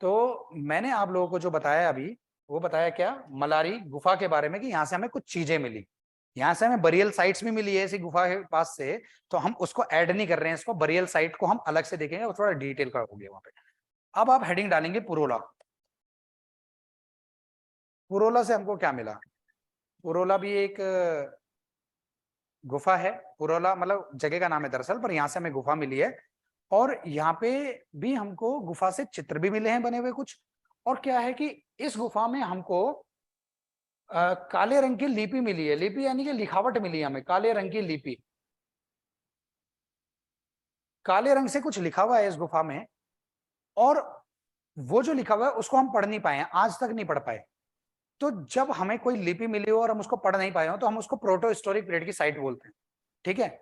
तो मैंने आप लोगों को जो बताया अभी, वो बताया क्या? मलारी गुफा के बारे में, कि यहाँ से हमें कुछ चीजें मिली, यहाँ से हमें बरियल साइट्स भी मिली है इसी गुफा के पास से, तो हम उसको ऐड नहीं कर रहे हैं, इसको बरियल साइट को हम अलग से देखेंगे और थोड़ा डिटेल का हो गया वहां पे। अब आप हेडिंग डालेंगे पुरोला। पुरोला से हमको क्या मिला? पुरोला भी एक गुफा है। पुरोला मतलब जगह का नाम है दरअसल, पर यहाँ से हमें गुफा मिली है, और यहाँ पे भी हमको गुफा से चित्र भी मिले हैं बने हुए कुछ। और क्या है कि इस गुफा में हमको काले रंग की लिपि मिली है। लिपि यानी कि लिखावट मिली है हमें, काले रंग की लिपि, काले रंग से कुछ लिखा हुआ है इस गुफा में, और वो जो लिखा हुआ है उसको हम पढ़ नहीं पाए हैं, आज तक नहीं पढ़ पाए। तो जब हमें कोई लिपि मिली हो और हम उसको पढ़ नहीं पाए हो, तो हम उसको प्रोटो हिस्टोरिक पीरियड की साइट बोलते हैं। ठीक है,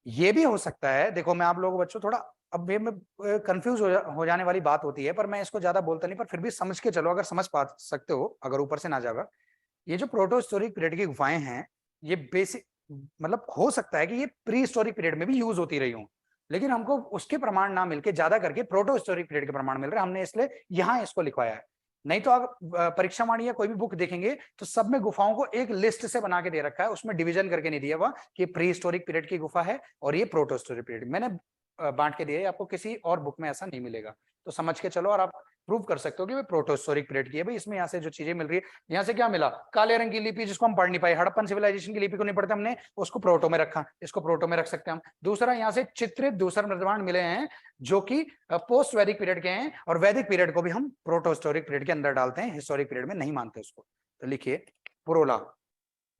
ये भी हो सकता है, देखो मैं आप लोगों बच्चों थोड़ा, अब ये में कंफ्यूज हो जाने वाली बात होती है, पर मैं इसको ज्यादा बोलता नहीं, पर फिर भी समझ के चलो, अगर समझ पा सकते हो, अगर ऊपर से ना जाएगा। ये जो प्रोटो हिस्टोरिक पीरियड की गुफाएं हैं, ये बेसिक मतलब हो सकता है कि ये प्री हिस्टोरिक पीरियड में भी यूज होती रही हो, लेकिन हमको उसके प्रमाण ना मिलके ज्यादा करके प्रोटो हिस्टोरिक पीरियड के प्रमाण मिल रहे हैं, हमने इसलिए यहाँ इसको लिखवाया है। नहीं तो आप परीक्षा वाणी या कोई भी बुक देखेंगे तो सब में गुफाओं को एक लिस्ट से बना के दे रखा है, उसमें डिवीजन करके नहीं दिया हुआ कि प्री हिस्टोरिक पीरियड की गुफा है और ये प्रोटोहिस्टोरिक पीरियड। मैंने बांट के दिया है, आपको किसी और बुक में ऐसा नहीं मिलेगा। तो समझ के चलो और आप प्रूव कर सकते हो कि प्रोटोहिस्टोरिक पीरियड की है भाई। इसमें यहाँ से जो चीजें मिल रही है, यहाँ से क्या मिला, काले रंग की लिपि जिसको हम पढ़ नहीं पाए, हड़प्पन सिविलाइजेशन की लिपि को नहीं पढ़ते हमने, उसको प्रोटो में रखा, इसको प्रोटो में रख सकते हैं हम। दूसरा, यहाँ से चित्रित दूसरा निर्माण मिले हैं जो कि पोस्ट वैदिक पीरियड के हैं, और वैदिक पीरियड को भी हम प्रोटोहिस्टोरिक पीरियड के अंदर डालते हैं, हिस्टोरिक पीरियड में नहीं मानते उसको। तो लिखिए पुरोला।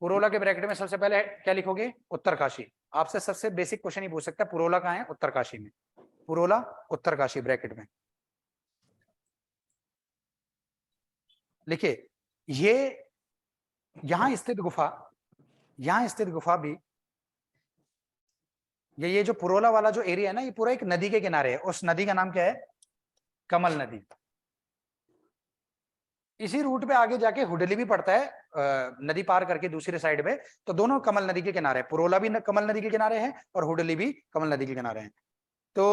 पुरोला के ब्रैकेट में सबसे पहले क्या लिखोगे, उत्तरकाशी। आपसे सबसे बेसिक क्वेश्चन ही पूछ सकता है, पुरोला कहाँ है, उत्तरकाशी में। पुरोला उत्तरकाशी ब्रैकेट में लिखिए। ये यहां स्थित गुफा, यहां स्थित गुफा भी, ये जो पुरोला वाला जो एरिया है ना, ये पूरा एक नदी के किनारे है। उस नदी का नाम क्या है, कमल नदी। इसी रूट पे आगे जाके हुडली भी पड़ता है, नदी पार करके दूसरे साइड में। तो दोनों कमल नदी के किनारे, पुरोला भी कमल नदी के किनारे है और हुडली भी कमल नदी के किनारे है। तो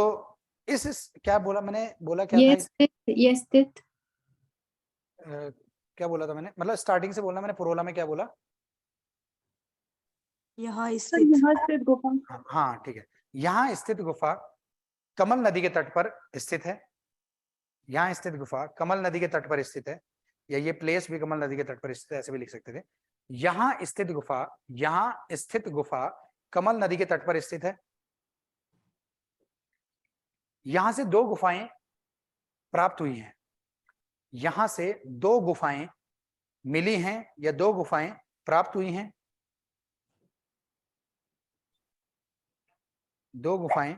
इस क्या बोला मैंने, बोला क्या था, ये स्थित क्या बोला था मैंने, मतलब स्टार्टिंग से बोलना मैंने, पुरोला में क्या बोला, यहाँ स्थित गुफा। हाँ ठीक है। यहाँ स्थित गुफा कमल नदी के तट पर स्थित है। यहाँ स्थित गुफा कमल नदी के तट पर स्थित है, या ये प्लेस भी कमल नदी के तट पर स्थित है, ऐसे भी लिख सकते थे। यहाँ स्थित गुफा, यहाँ स्थित गुफा कमल नदी के तट पर स्थित है। यहां से दो गुफाएं प्राप्त हुई हैं, यहां से दो गुफाएं मिली हैं या दो गुफाएं प्राप्त हुई हैं। दो गुफाएं,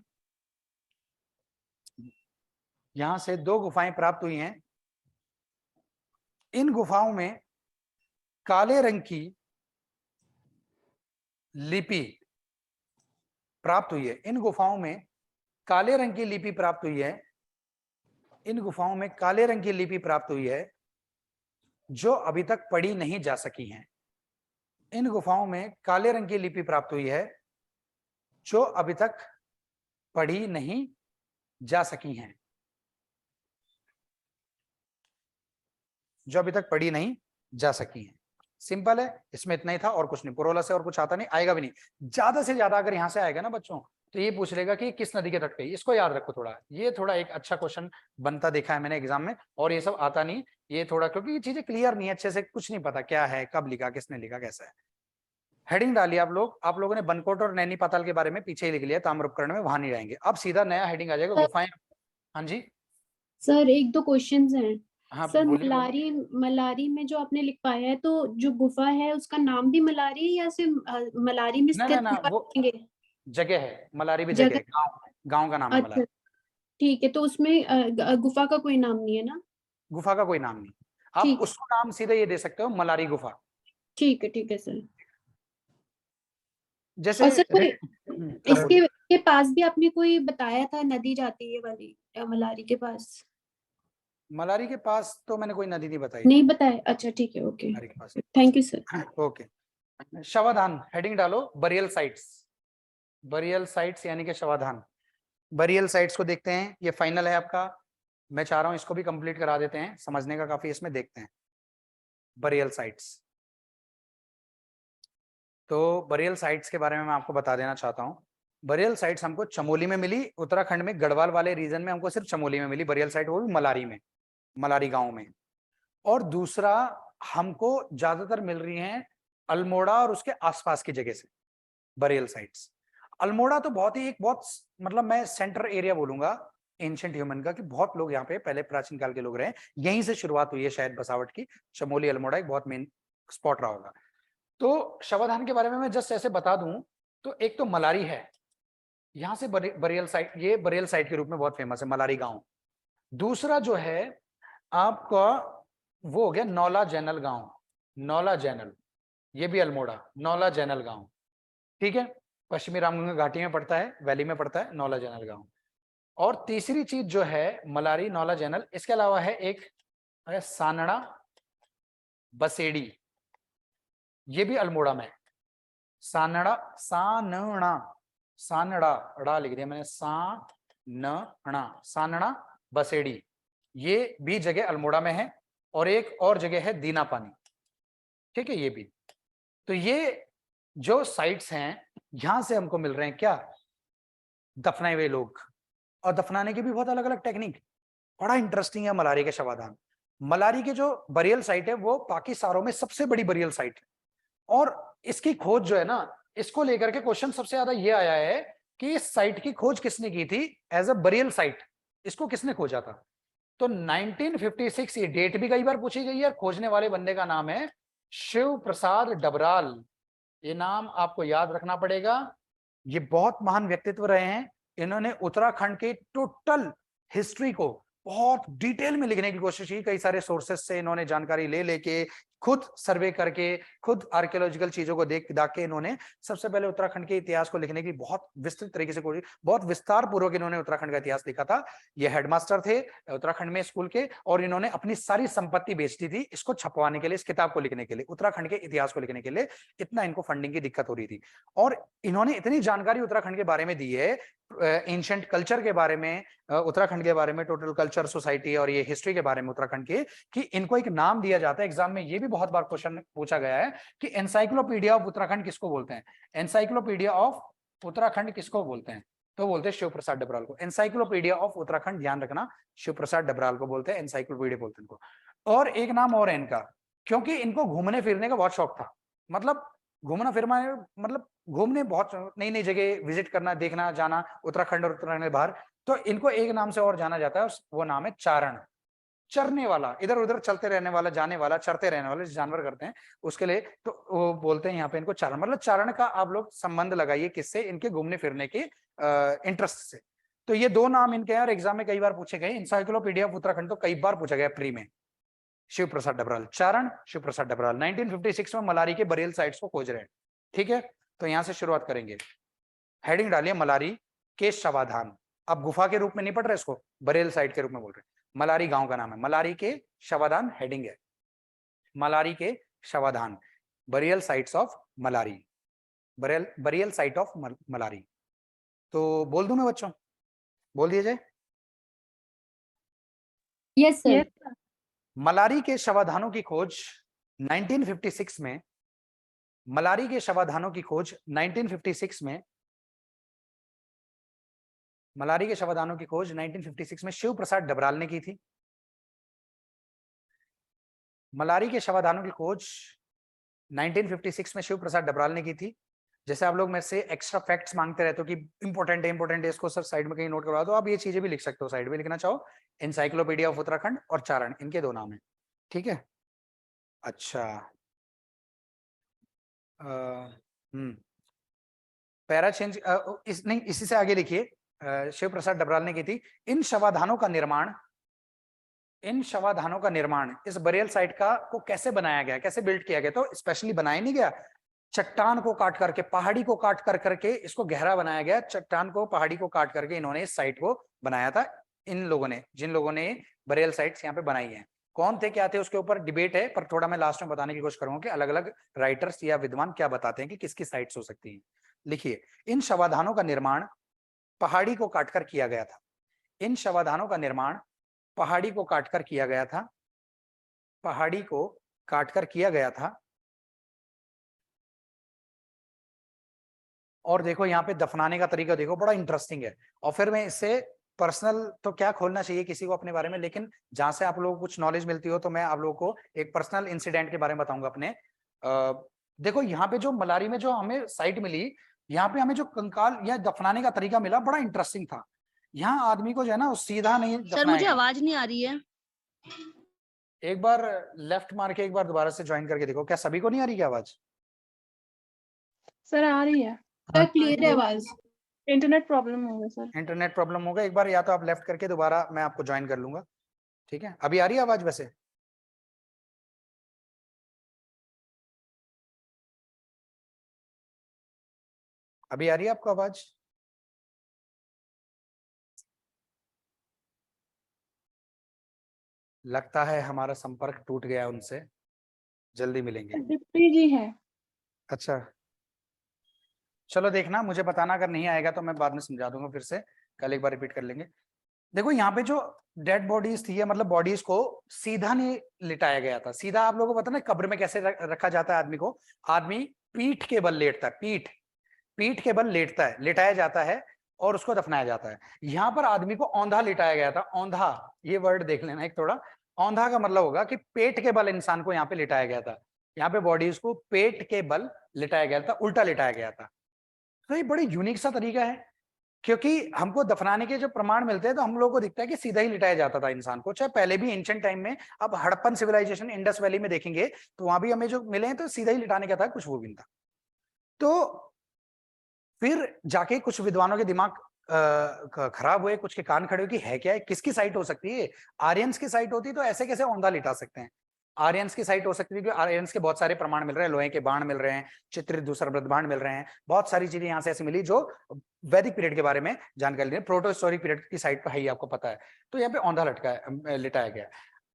यहां से दो गुफाएं प्राप्त हुई हैं। इन गुफाओं में काले रंग की लिपि प्राप्त हुई है। इन गुफाओं में काले रंग की लिपि प्राप्त हुई है। इन गुफाओं में काले रंग की लिपि प्राप्त हुई है जो अभी तक पढ़ी नहीं जा सकी हैं। इन गुफाओं में काले रंग की लिपि प्राप्त हुई है जो अभी तक पढ़ी नहीं जा सकी हैं, जो अभी तक पढ़ी नहीं जा सकी हैं। सिंपल है, इसमें इतना ही था और कुछ नहीं। पुरोला से और कुछ आता नहीं, आएगा भी नहीं। ज्यादा से ज्यादा अगर यहां से आएगा ना बच्चों, तो ये पूछ लेगा कि किस नदी के तट पे। इसको याद रखो थोड़ा, ये थोड़ा एक अच्छा क्वेश्चन बनता देखा है मैंने एग्जाम में। और ये सब आता नहीं, ये थोड़ा, क्योंकि ये चीजें क्लियर नहीं है अच्छे से, कुछ नहीं पता क्या है, कब लिखा, किसने लिखा, कैसा है। हेडिंग डालिए आप लोग। आप लोगों ने बनकोट और नैनी पाताल के बारे में पीछे ही लिख लिया, ताम्रपकरण में, वहां नहीं जाएंगे। अब सीधा नया हेडिंग आ जाएगा, गुफाएं। हाँ जी सर, एक दो क्वेश्चंस हैं। हाँ सर, बोलिए। मलारी में जो आपने लिखवाया है, तो जो गुफा है उसका नाम भी मलारी है या सिर्फ मलारी में ना स्थित ना, गुफा वो लिखेंगे? जगह है, मलारी भी जगह है, गांव का नाम है अच्छा, मलारी। ठीक है। तो उसमें गुफा का कोई नाम नहीं है ना? गुफा का कोई नाम नहीं, आप ठीक उसको नाम सीधे ये दे सकते हो, मलारी गुफा। ठीक है सर। जैसे और सर, कोई बोलिए। इसके पास भी आपने कोई बताया था, नदी जाती है वाली, मलारी के पास? मलारी के पास तो मैंने कोई नदी नहीं बताई नहीं बताया? अच्छा, ठीक है, ओके। मलारी के पास। Thank you sir. ओके, शवाधान हेडिंग डालो, बरियल साइट्स। बरियल साइट्स यानी कि शवाधान। बरियल साइट्स को देखते हैं, ये फाइनल है आपका। मैं चाह रहा हूं इसको भी कंप्लीट करा देते हैं, समझने का काफी इसमें देखते हैं। बरियल साइट्स, तो बरियल साइट्स के बारे में मैं आपको बता देना चाहता हूँ। बरियल साइट्स हमको चमोली में मिली, उत्तराखंड में गढ़वाल वाले रीजन में हमको सिर्फ चमोली में मिली बरियल साइट, वो भी मलारी में, मलारी गांव में। और दूसरा, हमको ज्यादातर मिल रही हैं अल्मोड़ा और उसके आसपास की जगह से बरियल साइट्स। अल्मोड़ा तो बहुत ही एक बहुत, मतलब मैं सेंटर एरिया बोलूंगा एंशिएंट ह्यूमन का, कि बहुत लोग यहाँ पे पहले प्राचीन काल के लोग रहे, यहीं से शुरुआत हुई है शायद बसावट की। चमोली अल्मोड़ा एक बहुत मेन स्पॉट रहा होगा। तो शवाधान के बारे में मैं जस्ट ऐसे बता दूं, तो एक तो मलारी है, यहां से बरियल साइट, ये बरियल साइट के रूप में बहुत फेमस है मलारी गांव। दूसरा जो है आपका, वो हो गया नौला जैनल गांव। नौला जैनल, ये भी अल्मोड़ा, नौला जैनल गांव, ठीक है। पश्चिमी रामगंगा घाटी में पड़ता है, वैली में पड़ता है नौला जैनल गांव। और तीसरी चीज जो है मलारी, नौला जैनल, इसके अलावा है एक सानड़ा बसेड़ी, ये भी अल्मोड़ा में। सानड़ा, सानड़ा ड़ा लिख दिया मैंने, सानड़ा बसेड़ी, ये भी जगह अल्मोड़ा में है। और एक और जगह है दीना पानी, ठीक है, ये भी। तो ये जो साइट्स हैं यहां से हमको मिल रहे हैं क्या, दफनाए हुए लोग, और दफनाने की भी बहुत अलग अलग टेक्निक। बड़ा इंटरेस्टिंग है मलारी के शवाधान। मलारी के जो बरियल साइट है वो पाकिस्तान में सबसे बड़ी बरियल साइट है, और इसकी खोज जो है ना, इसको लेकर के क्वेश्चन सबसे ज्यादा ये आया है कि इस साइट की खोज किसने की थी एज अ बरियल साइट, इसको किसने खोजा था। तो 1956, ये डेट भी कई बार पूछी गई है। खोजने वाले बंदे का नाम है शिव प्रसाद डबराल, ये नाम आपको याद रखना पड़ेगा। ये बहुत महान व्यक्तित्व रहे हैं। इन्होंने उत्तराखंड के टोटल हिस्ट्री को बहुत डिटेल में लिखने की कोशिश की। कई सारे सोर्सेस से इन्होंने जानकारी ले लेके, खुद सर्वे करके, खुद आर्कियोलॉजिकल चीजों को देख दाख के इन्होंने सबसे पहले उत्तराखंड के इतिहास को लिखने की बहुत विस्तृत तरीके से कोशिश, बहुत विस्तार पूर्वक इन्होंने उत्तराखंड का इतिहास लिखा था। ये हेडमास्टर थे उत्तराखंड में स्कूल के, और इन्होंने अपनी सारी संपत्ति बेच दी थी इसको छपवाने के लिए, इस किताब को लिखने के लिए, उत्तराखंड के इतिहास को लिखने के लिए। इतना इनको फंडिंग की दिक्कत हो रही थी, और इन्होंने इतनी जानकारी उत्तराखंड के बारे में दी है, एंशिएंट कल्चर के बारे में, उत्तराखंड के बारे में, टोटल कल्चर सोसाइटी और ये हिस्ट्री के बारे में उत्तराखंड के, कि इनको एक नाम दिया जाता है। एग्जाम में ये भी बहुत बार क्वेश्चन पूछा गया है कि एनसाइक्लोपीडिया ऑफ उत्तराखंड किसको बोलते हैं, एनसाइक्लोपीडिया ऑफ उत्तराखंड किसको बोलते हैं, तो बोलते हैं शिव प्रसाद डबराल को। एनसाइक्लोपीडिया ऑफ उत्तराखंड, ध्यान रखना, शिव प्रसाद डबराल को बोलते हैं, एनसाइक्लोपीडिया बोलते हैं इनको। और एक नाम और है इनका, क्योंकि इनको घूमने फिरने का बहुत शौक था, मतलब घूमना फिरना, मतलब घूमने, बहुत नई नई जगह विजिट करना, देखना, जाना, उत्तराखंड और उत्तराखंड के बाहर। तो इनको एक नाम से और जाना जाता है, वो नाम है चारण, चरने वाला, इधर उधर चलते रहने वाला, जाने वाला, चरते रहने वाले, जानवर करते हैं उसके लिए, तो वो बोलते हैं यहाँ पे इनको चारण। मतलब चारण का आप लोग संबंध लगाइए किससे, इनके घूमने फिरने के इंटरेस्ट से। तो ये दो नाम इनके हैं और एग्जाम में कई बार पूछे गए। इंसाइक्लोपीडिया ऑफ उत्तराखंड तो कई बार पूछा गया प्री में। शिव प्रसाद डबराल, चारण शिव प्रसाद डबराल 1956 में मलारी के बरेल साइट्स को खोज रहे हैं, ठीक है। तो यहां से शुरुआत करेंगे, हेडिंग डालिए मलारी के शवाधान। अब गुफा के रूप में नहीं पढ़ रहे इसको, बरेल साइट के रूप में बोल रहे हैं। मलारी गांव का नाम है, मलारी के शवाधान हेडिंग है, मलारी के शवाधान, burial sites of Malari, burial site of Malari. तो बोल दूं मैं बच्चों, बोल दिया जाए। Yes sir. मलारी के शवाधानों की खोज 1956 में, मलारी के शवाधानों की खोज 1956 में, मलारी के शवाधानों की खोज 1956 में शिव प्रसाद डबराल ने की थी। मलारी के शवाधानों की खोज 1956 में शिव प्रसाद डबराल ने की थी। जैसे आप लोग मेरे से एक्स्ट्रा फैक्ट्स मांगते रहते हो कि इंपॉर्टेंट है, इसको सर साइड में कहीं नोट करवा दो, आप ये चीजें भी लिख सकते हो, साइड में लिखना चाहो। एनसाइक्लोपीडिया ऑफ उत्तराखंड और चारण, इनके दो नाम है, ठीक है। अच्छा, पैरा चेंज, नहीं, इसी से आगे लिखिए, शिव प्रसाद डबराल ने की थी। इन शवाधानों का निर्माण, इन शवाधानों का निर्माण इस बरियल साइट का को कैसे बनाया गया, कैसे बिल्ड किया गया, तो स्पेशली बनाया नहीं गया, चट्टान को काट करके, पहाड़ी को काट कर करके इसको गहरा बनाया गया। चट्टान को, पहाड़ी को काट करके इन्होंने इस साइट को बनाया था। इन लोगों ने, जिन लोगों ने बरियल साइट्स यहाँ पे बनाई हैं, कौन थे, क्या थे, उसके ऊपर डिबेट है, पर थोड़ा मैं लास्ट में बताने की कोशिश करूंगा कि अलग अलग राइटर्स या विद्वान क्या बताते हैं कि किसकी साइट्स हो सकती हैं। लिखिए, इन शवाधानों का निर्माण पहाड़ी को काटकर किया गया था। इन शवाधानों का निर्माण पहाड़ी को काटकर किया गया था, पहाड़ी को काटकर किया गया था। और देखो यहाँ पे दफनाने का तरीका देखो, बड़ा इंटरेस्टिंग है। और फिर मैं इससे पर्सनल तो क्या खोलना चाहिए किसी को अपने बारे में, लेकिन जहां से आप लोगों को कुछ नॉलेज मिलती हो, तो मैं आप लोगों को एक पर्सनल इंसिडेंट के बारे में बताऊंगा अपने। देखो यहाँ पे जो मलारी में जो हमें साइट मिली, यहाँ पे हमें जो कंकाल या दफनाने का तरीका मिला, बड़ा इंटरेस्टिंग था। यहाँ आदमी को जो है ना, सीधा नहीं सर मुझे आवाज नहीं आ रही है। एक बार लेफ्ट मार के एक बार दोबारा से ज्वाइन करके देखो, क्या सभी को नहीं आ रही क्या आवाज? सर आ रही है, सर क्लियर है आवाज। इंटरनेट प्रॉब्लम होगा सर। इंटरनेट प्रॉब्लम होगा, एक बार या तो आप लेफ्ट करके दोबारा मैं आपको ज्वाइन कर लूंगा, ठीक है। अभी आ रही है आवाज वैसे? अभी आ रही है आपको आवाज? लगता है हमारा संपर्क टूट गया उनसे, जल्दी मिलेंगे। डिप्टी जी है। अच्छा, चलो देखना, मुझे बताना, अगर नहीं आएगा तो मैं बाद में समझा दूंगा फिर से, कल एक बार रिपीट कर लेंगे। देखो यहाँ पे जो डेड बॉडीज थी, मतलब बॉडीज को सीधा नहीं लिटाया गया था। सीधा आप लोगों को पता ना कब्र में कैसे रखा जाता है आदमी को? आदमी पीठ के बल लेटता है, पीठ के बल लेटता है, लिटाया जाता है और उसको दफनाया जाता है। यहाँ पर आदमी को औंधा लिटाया गया था। औंधा, ये वर्ड देख लेना एक थोड़ा। औंधा का मतलब होगा कि पेट के बल इंसान को यहाँ पे लिटाया गया था। यहाँ पे बॉडीज को पेट के बल लिटाया गया था, उल्टा लिटाया गया था। तो ये बड़ी यूनिक सा तरीका है, क्योंकि हमको दफनाने के जो प्रमाण मिलते हैं तो हम लोगों को दिखता है कि सीधा ही लिटाया जाता था इंसान को, चाहे पहले भी एंशिएंट टाइम में। अब हड़प्पन सिविलाइजेशन इंडस वैली में देखेंगे तो वहां भी हमें जो मिले हैं तो सीधा ही लिटाने का था, कुछ वो भी नहीं था। तो फिर जाके कुछ विद्वानों के दिमाग खराब हुए, कुछ के कान खड़े हुए कि है क्या है, किसकी साइट हो सकती है? आर्यंस की साइट होती तो ऐसे कैसे औंधा लिटा सकते हैं? आर्यंस की साइट हो सकती है, क्योंकि आर्यंस के बहुत सारे प्रमाण मिल रहे हैं, लोहे के बाण मिल रहे हैं, चित्रित दूसरा बाण मिल रहे हैं, बहुत सारी चीजें यहाँ से ऐसी मिली जो वैदिक पीरियड के बारे में जानकारी ली, प्रोटो हिस्टोरिक पीरियड की साइट पर है ही, आपको पता है। तो यहाँ पे औंधा लिटाया गया।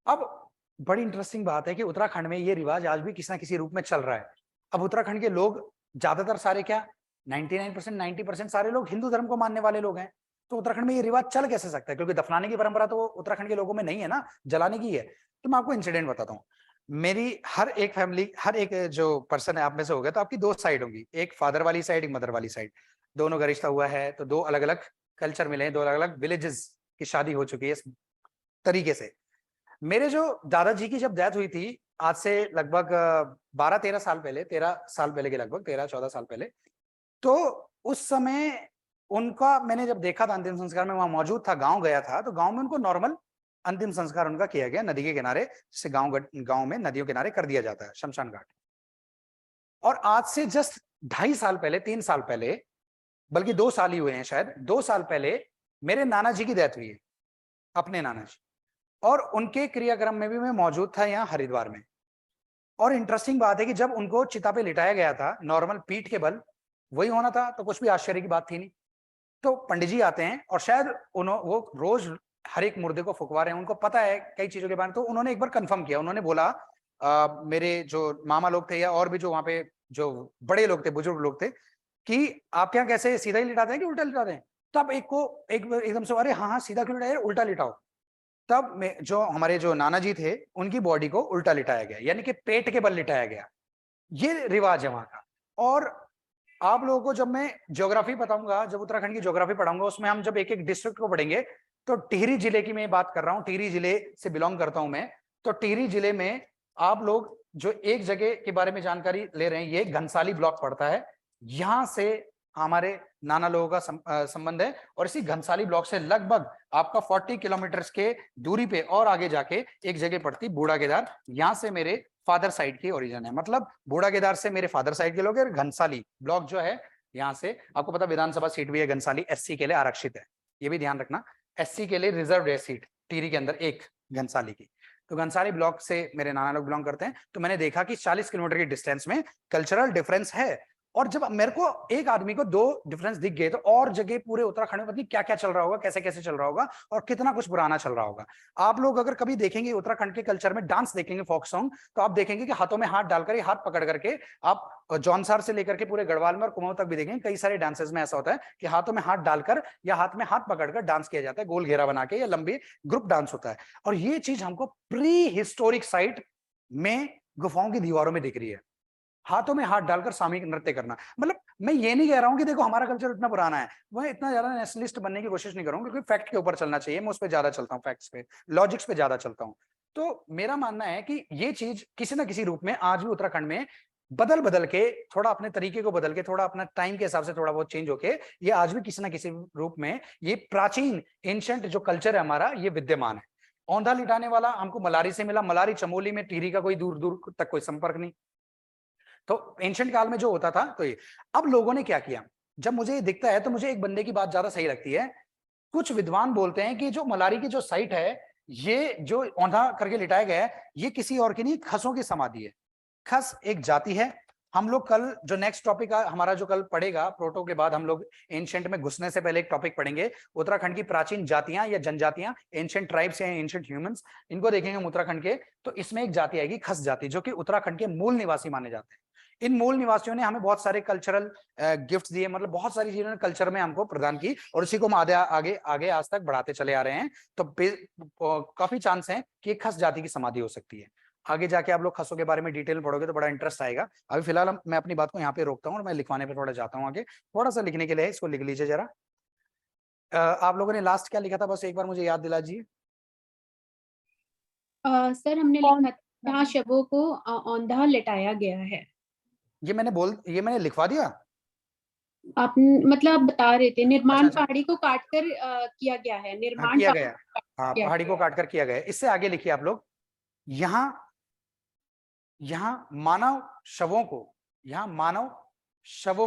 अब बड़ी इंटरेस्टिंग बात है कि उत्तराखंड में ये रिवाज आज भी किसी ना किसी रूप में चल रहा है। अब उत्तराखंड के लोग ज्यादातर सारे क्या 99%, 90% सारे लोग हिंदू धर्म को मानने वाले लोग हैं। तो उत्तराखंड में ये रिवाज चल कैसे सकता है? क्योंकि दफनाने की परंपरा तो उत्तराखंड के लोगों में नहीं है ना, जलाने की है। तो मैं आपको इंसिडेंट बताता हूँ। मेरी हर एक फैमिली, हर एक जो पर्सन है आप में से होगा, तो आपकी दो साइड होंगी, एक फादर वाली साइड, एक मदर वाली साइड, दोनों का रिश्ता हुआ है। तो दो अलग अलग कल्चर मिले हैं, दो अलग अलग विलेजेस की शादी हो चुकी है इस तरीके से। मेरे जो दादाजी की जब डेथ हुई थी आज से लगभग 12-13 साल पहले, 13 साल पहले के लगभग, 13-14 साल पहले, तो उस समय उनका मैंने जब देखा था अंतिम संस्कार में, वहां मौजूद था, गांव गया था, तो गांव में उनको नॉर्मल अंतिम संस्कार उनका किया गया नदी के किनारे, जिसे गांव में नदियों किनारे कर दिया जाता है, शमशान घाट। और आज से जस्ट 2.5 साल पहले, 3 साल पहले, बल्कि 2 साल ही हुए हैं शायद, 2 साल पहले मेरे नाना जी की डेथ हुई है, अपने नाना जी, और उनके क्रियाक्रम में भी मैं मौजूद था यहाँ हरिद्वार में। और इंटरेस्टिंग बात है कि जब उनको चिता पे लिटाया गया था नॉर्मल पीठ के बल, वही होना था, तो कुछ भी आश्चर्य की बात थी नहीं। तो पंडित जी आते हैं और शायद वो रोज हर एक मुर्दे को फुकवा रहे हैं, उनको पता है कई चीजों के बारे में। तो उन्होंने एक बार कंफर्म किया, उन्होंने बोला मेरे जो मामा लोग थे या और भी जो वहां पे जो बड़े लोग थे, बुजुर्ग लोग थे, कि आपके यहाँ कैसे सीधा ही लिटाते हैं कि उल्टा लिटाते हैं? तब एकदम से, अरे हाँ हाँ सीधा क्यों लिटाया, उल्टा लिटाओ। तब जो हमारे जो नाना जी थे उनकी बॉडी को उल्टा लिटाया गया, यानी कि पेट के बल लिटाया गया। ये रिवाज है वहां का। और आप लोगों को जब मैं ज्योग्राफी बताऊंगा, जब उत्तराखंड की ज्योग्राफी पढ़ाऊंगा, उसमें हम जब एक एक डिस्ट्रिक्ट को पढ़ेंगे, तो टिहरी जिले की मैं बात कर रहा हूँ, टिहरी जिले से बिलोंग करता हूं मैं। तो टिहरी जिले में आप लोग जो एक जगह के बारे में जानकारी ले रहे हैं, ये घनसाली ब्लॉक पड़ता है, यहां से हमारे नाना लोगों का संबंध है। और इसी घनसाली ब्लॉक से लगभग आपका 40 किलोमीटर के दूरी पे और आगे जाके एक जगह पड़ती बूढ़ा केदार, यहां से मेरे फादर साइड की ओरिजिन है। मतलब बूढ़ा केदार से मेरे फादर साइड के लोग हैं। घनसाली ब्लॉक जो है, यहाँ से आपको पता विधानसभा सीट भी है घनसाली, एससी के लिए आरक्षित है, ये भी ध्यान रखना, एससी के लिए रिजर्व है सीट टिहरी के अंदर एक घनसाली की। तो घनसाली ब्लॉक से मेरे नाना लोग बिलोंग करते हैं। तो मैंने देखा कि 40 किलोमीटर की डिस्टेंस में कल्चरल डिफरेंस है। और जब मेरे को एक आदमी को 2 डिफरेंस दिख गए, तो और जगह पूरे उत्तराखंड में पता नहीं क्या क्या चल रहा होगा, कैसे कैसे चल रहा होगा, और कितना कुछ पुराना चल रहा होगा। आप लोग अगर कभी देखेंगे उत्तराखंड के कल्चर में डांस देखेंगे, फोक सॉन्ग, तो आप देखेंगे कि हाथों में हाथ डालकर, हाथ पकड़ करके, आप जौनसार से लेकर के पूरे गढ़वाल में और कुमाऊं तक भी देखेंगे, कई सारे डांसेस में ऐसा होता है कि हाथों में हाथ डालकर या हाथ में हाथ पकड़कर डांस किया जाता है, गोल घेरा बना के, या लंबी ग्रुप डांस होता है। और ये चीज हमको प्री हिस्टोरिक साइट में गुफाओं की दीवारों में दिख रही है, हाथों में हाथ डालकर सामूहिक नृत्य करना। मतलब मैं ये नहीं कह रहा हूं कि देखो हमारा कल्चर इतना पुराना है, मैं इतना ज्यादा नेशनलिस्ट बनने की कोशिश नहीं करूंगा, क्योंकि फैक्ट के ऊपर चलना चाहिए, मैं उस पर ज्यादा चलता हूँ, फैक्ट्स पे, लॉजिक्स पे ज्यादा चलता हूँ। तो मेरा मानना है कि ये चीज किसी ना किसी रूप में आज भी उत्तराखंड में बदल के, थोड़ा अपने तरीके को बदल के, थोड़ा अपना टाइम के हिसाब से थोड़ा बहुत चेंज होके, ये आज भी किसी ना किसी रूप में ये प्राचीन एंशिएंट जो कल्चर है हमारा, ये विद्यमान है। औंधा लिटाने वाला हमको मलारी से मिला, मलारी चमोली में, टिहरी का कोई दूर दूर तक कोई संपर्क नहीं। तो एंशिएंट काल में जो होता था, तो ये अब लोगों ने क्या किया, जब मुझे ये दिखता है तो मुझे एक बंदे की बात ज्यादा सही लगती है। कुछ विद्वान बोलते हैं कि जो मलारी की जो साइट है, ये जो औंधा करके लिटाया गया है, ये किसी और की नहीं, खसों की समाधि है। खस एक जाति है। हम लोग कल जो नेक्स्ट टॉपिक हमारा जो कल पढ़ेगा, प्रोटो के बाद हम लोग एंशिएंट में घुसने से पहले एक टॉपिक पढ़ेंगे, उत्तराखंड की प्राचीन जातियां या जनजातियां, एंशिएंट ट्राइब्स या एंशिएंट ह्यूमंस, इनको देखेंगे हम उत्तराखंड के। तो इसमें एक जाति आएगी खस जाति, जो कि उत्तराखंड के मूल निवासी माने जाते हैं। इन मूल निवासियों ने हमें बहुत सारे कल्चरल गिफ्ट्स दिए, मतलब बहुत सारी चीजों कल्चर में हमको प्रदान की, और उसी को हम आगे आगे आगे आज तक बढ़ाते चले आ रहे हैं। तो काफी चांस है कि एक खस जाति की समाधि हो सकती है। आगे जाके आप लोग खसों के बारे में डिटेल पढ़ोगे तो बड़ा इंटरेस्ट आएगा। अभी फिलहाल मैं अपनी बात को यहाँ पे रोकता हूँ और मैं लिखवाने पे थोड़ा जाता हूँ आगे। थोड़ा सा लिखने के लिए इसको लिख लीजिए जरा। आप लोगों ने लास्ट क्या लिखा था, बस एक बार मुझे याद दिला दीजिए। सर हमने लिखा था जहाँ शवों को औंधा लिटाया गया है। ये मैंने लिखवा दिया। आप मतलब आप बता रहे थे निर्माण अच्छा। पहाड़ी को काटकर किया गया है, हाँ, निर्माण किया गया। हाँ, किया पहाड़ी को काटकर किया गया। इससे आगे लिखिए आप लोग, यहाँ मानव शवों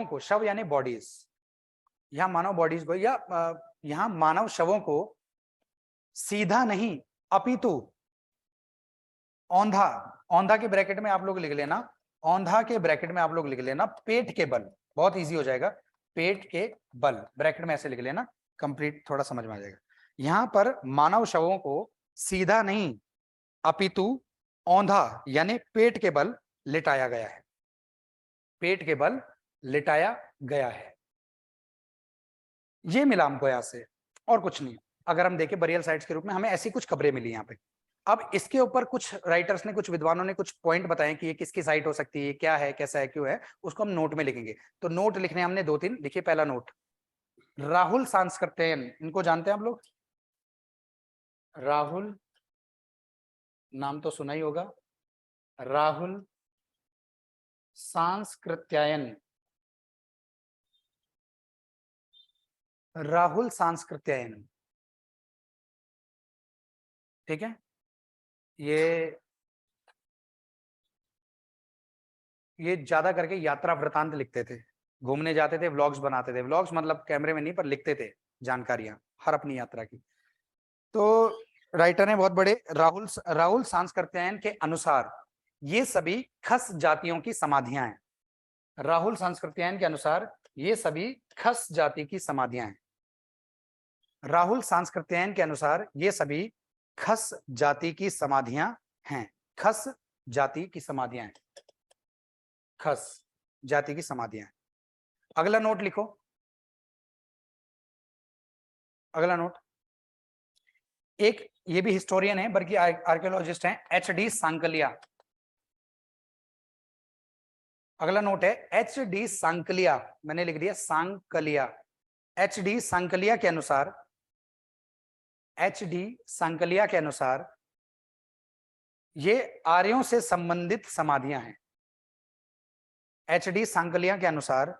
को, शव यानी बॉडीज, यहाँ मानव बॉडीज को या यहाँ मानव शवों को सीधा नहीं अपितु औंधा के ब्रैकेट में आप लोग लिख लेना, औंधा के ब्रैकेट में आप लोग लिख लेना पेट के बल, बहुत इजी हो जाएगा, पेट के बल ब्रैकेट में ऐसे लिख लेना, कंप्लीट थोड़ा समझ में आ जाएगा। यहां पर मानव शवों को सीधा नहीं अपितु औंधा यानी पेट के बल लिटाया गया है, पेट के बल लिटाया गया है। ये मिला हमको यहां से, और कुछ नहीं। अगर हम देखें बरियल साइट्स के रूप में हमें ऐसी कुछ खबरें मिली यहाँ पे। अब इसके ऊपर कुछ राइटर्स ने, कुछ विद्वानों ने कुछ पॉइंट बताए कि ये किसकी साइट हो सकती है, क्या है, कैसा है, क्यों है, उसको हम नोट में लिखेंगे। तो नोट लिखने हमने 2-3 लिखे। पहला नोट, राहुल सांस्कृत्ययन, इनको जानते हैं आप लोग? राहुल नाम तो सुना ही होगा, राहुल सांस्कृत्यायन, राहुल सांस्कृत्यायन, ठीक है। ये ज्यादा करके यात्रा वृतांत लिखते थे, घूमने जाते थे, व्लॉग्स बनाते थे। व्लॉग्स मतलब कैमरे में नहीं, पर लिखते थे जानकारियां हर अपनी यात्रा की। तो राइटर ने बहुत बड़े, राहुल सांस्कृत्यायन के अनुसार ये सभी खस जातियों की समाधियां हैं। राहुल सांस्कृत्यायन के अनुसार ये सभी खस जाति की समाधियां हैं। राहुल सांस्कृत्यायन के अनुसार ये सभी खस जाति की समाधियां हैं। खस जाति की समाधियां हैं, खस जाति की समाधियां हैं। अगला नोट लिखो, अगला नोट, एक ये भी हिस्टोरियन है बल्कि आर्कियोलॉजिस्ट हैं, एच.डी. सांकलिया। अगला नोट है एच.डी. सांकलिया, मैंने लिख दिया सांकलिया। एच.डी. सांकलिया के अनुसार, एच.डी. सांकलिया के अनुसार ये आर्यों से संबंधित समाधियां हैं। एच.डी. सांकलिया के अनुसार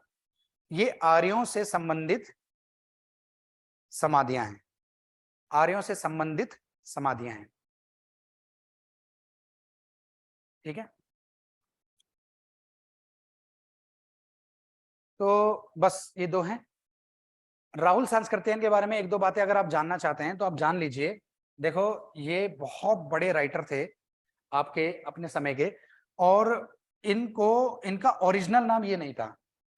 ये आर्यों से संबंधित समाधियां हैं, आर्यों से संबंधित समाधियां हैं, ठीक है। तो बस ये दो हैं। राहुल सांस्कृत्यायन के बारे में 1-2 बातें अगर आप जानना चाहते हैं तो आप जान लीजिए। देखो, ये बहुत बड़े राइटर थे आपके अपने समय के, और इनका ओरिजिनल नाम ये नहीं था।